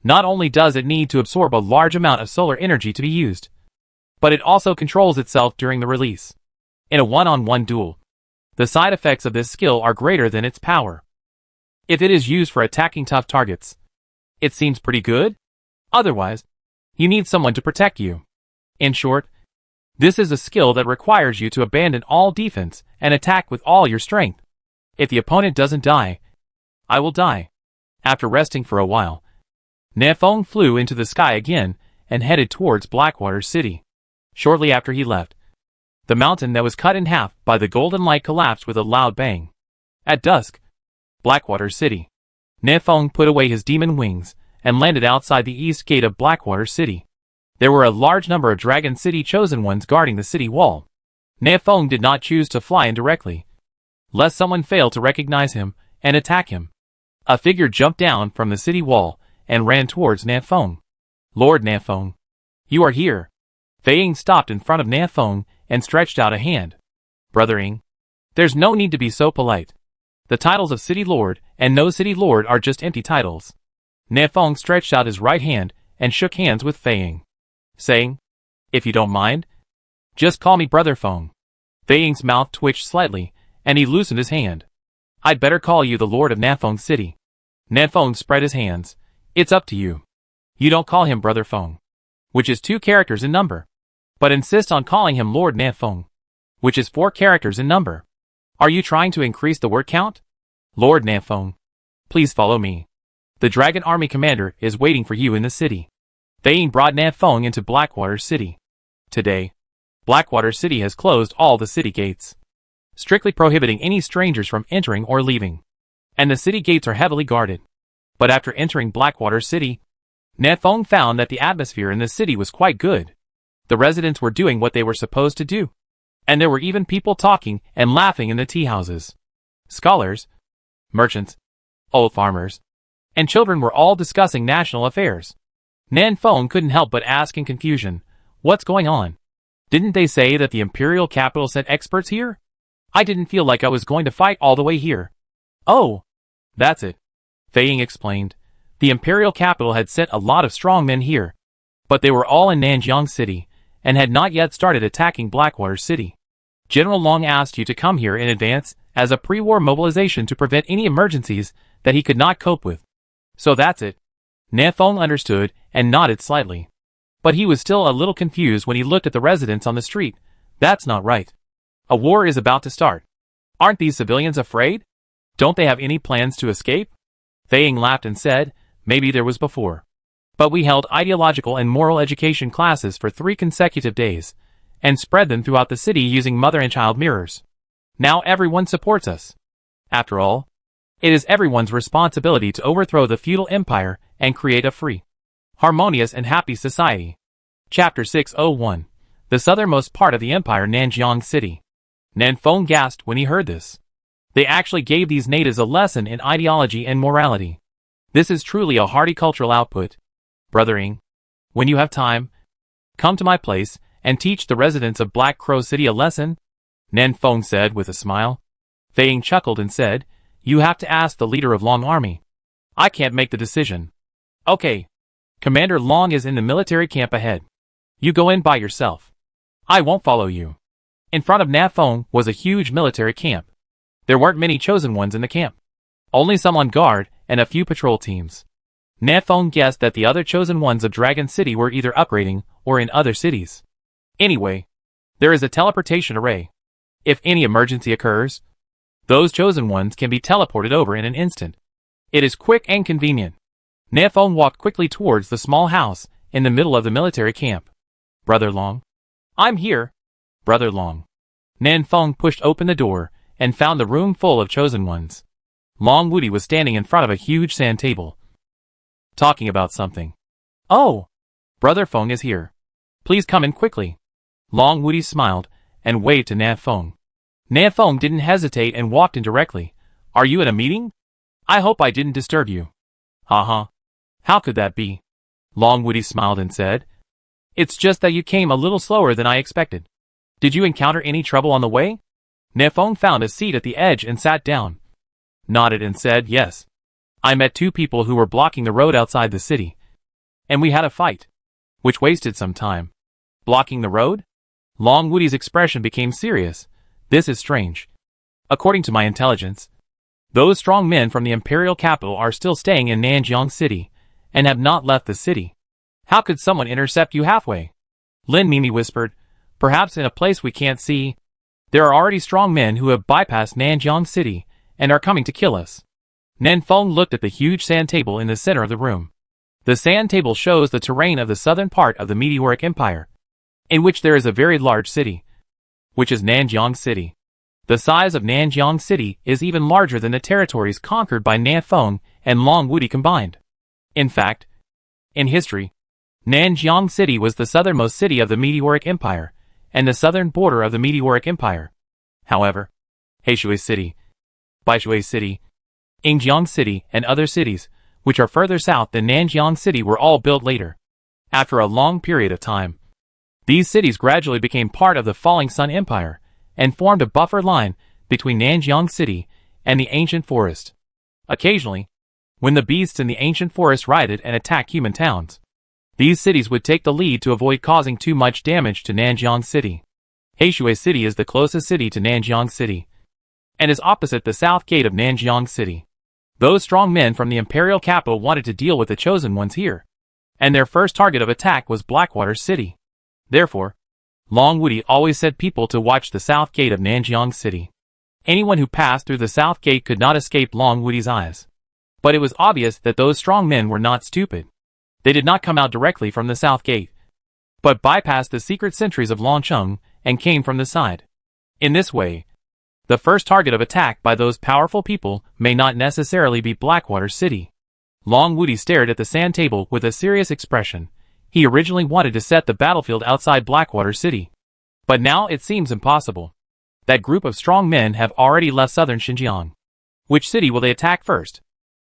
Not only does it need to absorb a large amount of solar energy to be used, but it also controls itself during the release. In a one-on-one duel, the side effects of this skill are greater than its power. If it is used for attacking tough targets, it seems pretty good. Otherwise, you need someone to protect you. In short, this is a skill that requires you to abandon all defense and attack with all your strength. If the opponent doesn't die, I will die. After resting for a while, Nanfeng flew into the sky again and headed towards Blackwater City. Shortly after he left, the mountain that was cut in half by the golden light collapsed with a loud bang. At dusk, Blackwater City. Nanfeng put away his demon wings and landed outside the east gate of Blackwater City. There were a large number of Dragon City chosen ones guarding the city wall. Nanfeng did not choose to fly in directly, lest someone fail to recognize him and attack him. A figure jumped down from the city wall and ran towards Nanfeng. Lord Nanfeng, you are here. Fei Ying stopped in front of Nanfeng and stretched out a hand. Brother Ying, There's no need to be so polite. The titles of City Lord and No City Lord are just empty titles. Nefeng stretched out his right hand and shook hands with Fei Ying, saying, "If you don't mind, just call me Brother Feng." Fei Ying's mouth twitched slightly, and he loosened his hand. "I'd better call you the Lord of Nafeng City." Nefeng spread his hands. "It's up to you. You don't call him Brother Feng, which is 2 characters in number, but insist on calling him Lord Nafeng, which is 4 characters in number. Are you trying to increase the word count? Lord Nafeng, please follow me. The Dragon Army Commander is waiting for you in the city." Fei Ying brought Nafeng into Blackwater City. Today, Blackwater City has closed all the city gates, strictly prohibiting any strangers from entering or leaving, and the city gates are heavily guarded. But after entering Blackwater City, Nafeng found that the atmosphere in the city was quite good. The residents were doing what they were supposed to do, and there were even people talking and laughing in the tea houses. Scholars, merchants, old farmers, and children were all discussing national affairs. Nafeng couldn't help but ask in confusion, "What's going on? Didn't they say that the imperial capital sent experts here? I didn't feel like I was going to fight all the way here." "Oh, that's it," Fei Ying explained. "The imperial capital had sent a lot of strong men here, but they were all in Nanjiang City, and had not yet started attacking Blackwater City. General Long asked you to come here in advance as a pre-war mobilization to prevent any emergencies that he could not cope with. So that's it." Nafeng understood and nodded slightly. But he was still a little confused when he looked at the residents on the street. "That's not right. A war is about to start. Aren't these civilians afraid? Don't they have any plans to escape?" Fei Ying laughed and said, "Maybe there was before. But we held ideological and moral education classes for 3 consecutive days, and spread them throughout the city using mother and child mirrors. Now everyone supports us. After all, it is everyone's responsibility to overthrow the feudal empire and create a free, harmonious and happy society." Chapter 601. The southernmost part of the empire, Nanjiang City. Nafeng gasped when he heard this. They actually gave these natives a lesson in ideology and morality. This is truly a hearty cultural output. Brother Ying, when you have time, come to my place and teach the residents of Black Crow City a lesson, Nafeng said with a smile. Fei Ying chuckled and said, "You have to ask the leader of Long Army. I can't make the decision." "Okay. Commander Long is in the military camp ahead. You go in by yourself. I won't follow you." In front of Nafeng was a huge military camp. There weren't many chosen ones in the camp. Only some on guard and a few patrol teams. Nafeng guessed that the other chosen ones of Dragon City were either upgrading or in other cities. Anyway, there is a teleportation array. If any emergency occurs, those chosen ones can be teleported over in an instant. It is quick and convenient. Nafeng walked quickly towards the small house in the middle of the military camp. "Brother Long?" "I'm here, Brother Long." Nafeng pushed open the door and found the room full of chosen ones. Long Wudi was standing in front of a huge sand table, talking about something. "Oh, Brother Feng is here. Please come in quickly." Long Wudi smiled and waved to Nafeng. Nafeng didn't hesitate and walked in directly. "Are you at a meeting? I hope I didn't disturb you." "Uh-huh. How could that be?" Long Wudi smiled and said, "It's just that you came a little slower than I expected. Did you encounter any trouble on the way?" Nafeng found a seat at the edge and sat down, nodded and said, "Yes. I met 2 people who were blocking the road outside the city, and we had a fight, which wasted some time." "Blocking the road?" Long Wudi's expression became serious. "This is strange. According to my intelligence, those strong men from the imperial capital are still staying in Nanjiang City, and have not left the city. How could someone intercept you halfway?" Lin Mimi whispered, "Perhaps in a place we can't see. There are already strong men who have bypassed Nanjiang City, and are coming to kill us." Nafeng looked at the huge sand table in the center of the room. The sand table shows the terrain of the southern part of the Meteoric Empire, in which there is a very large city, which is Nanjiang City. The size of Nanjiang City is even larger than the territories conquered by Nafeng and Long Wudi combined. In fact, in history, Nanjiang City was the southernmost city of the Meteoric Empire, and the southern border of the Meteoric Empire. However, Heishui City, Baishui City, Yingjiang City, and other cities, which are further south than Nanjiang City, were all built later. After a long period of time, these cities gradually became part of the Falling Sun Empire, and formed a buffer line between Nanjiang City and the ancient forest. Occasionally, when the beasts in the ancient forest rioted and attacked human towns, these cities would take the lead to avoid causing too much damage to Nanjiang City. Heishui City is the closest city to Nanjiang City, and is opposite the south gate of Nanjiang City. Those strong men from the imperial capital wanted to deal with the chosen ones here, and their first target of attack was Blackwater City. Therefore, Long Wudi always said people to watch the south gate of Nanjiang City. Anyone who passed through the south gate could not escape Long Wudi's eyes. But it was obvious that those strong men were not stupid. They did not come out directly from the south gate, but bypassed the secret sentries of Longcheng and came from the side. In this way, the first target of attack by those powerful people may not necessarily be Blackwater City. Long Wudi stared at the sand table with a serious expression. He originally wanted to set the battlefield outside Blackwater City, but now it seems impossible. That group of strong men have already left southern Xinjiang. Which city will they attack first?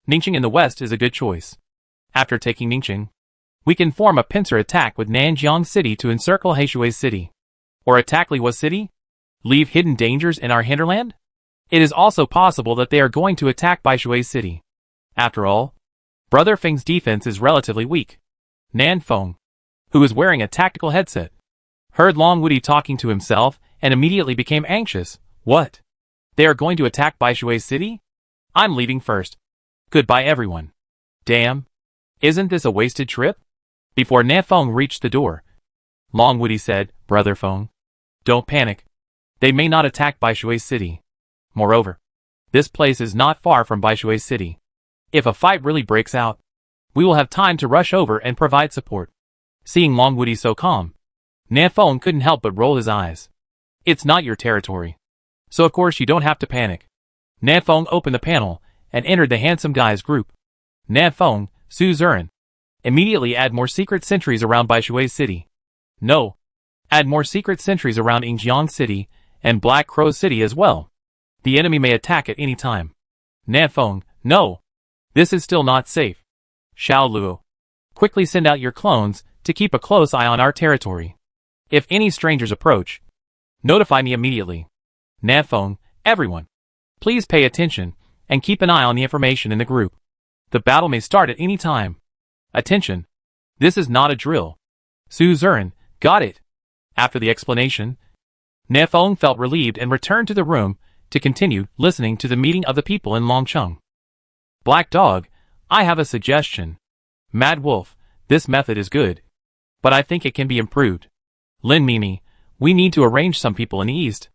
Ningqing in the west is a good choice. After taking Ningqing, we can form a pincer attack with Nanjiang City to encircle Heishui City. Or attack Liwa City? Leave hidden dangers in our hinterland? It is also possible that they are going to attack Baishui City. After all, Brother Feng's defense is relatively weak. Nan Feng, who is wearing a tactical headset, heard Long Wudi talking to himself and immediately became anxious. What? They are going to attack Baishui City? I'm leaving first. Goodbye everyone. Damn. Isn't this a wasted trip? Before Nan Feng reached the door, Long Wudi said, Brother Feng, don't panic. They may not attack Baishui City. Moreover, this place is not far from Baishui City. If a fight really breaks out, we will have time to rush over and provide support. Seeing Long Wudi so calm, Nan Feng couldn't help but roll his eyes. It's not your territory, so of course you don't have to panic. Nan Feng opened the panel and entered the handsome guy's group. Nan Feng, Su Zuran. Immediately add more secret sentries around Baishui City. No. Add more secret sentries around Yingjiang City and Black Crow City as well. The enemy may attack at any time. Nan Feng, no. This is still not safe. Xiao Luo, quickly send out your clones to keep a close eye on our territory. If any strangers approach, notify me immediately. Nan Feng, everyone, please pay attention and keep an eye on the information in the group. The battle may start at any time. Attention. This is not a drill. Su Zuran, got it. After the explanation, Nan Feng felt relieved and returned to the room to continue listening to the meeting of the people in Longcheng. Black Dog, I have a suggestion. Mad Wolf, this method is good, but I think it can be improved. Lin Mimi, we need to arrange some people in the east.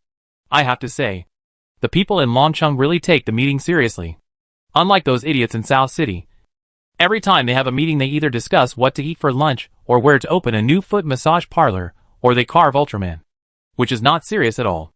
I have to say, the people in Longcheng really take the meeting seriously. Unlike those idiots in South City. Every time they have a meeting they either discuss what to eat for lunch or where to open a new foot massage parlor, or they carve Ultraman. Which is not serious at all.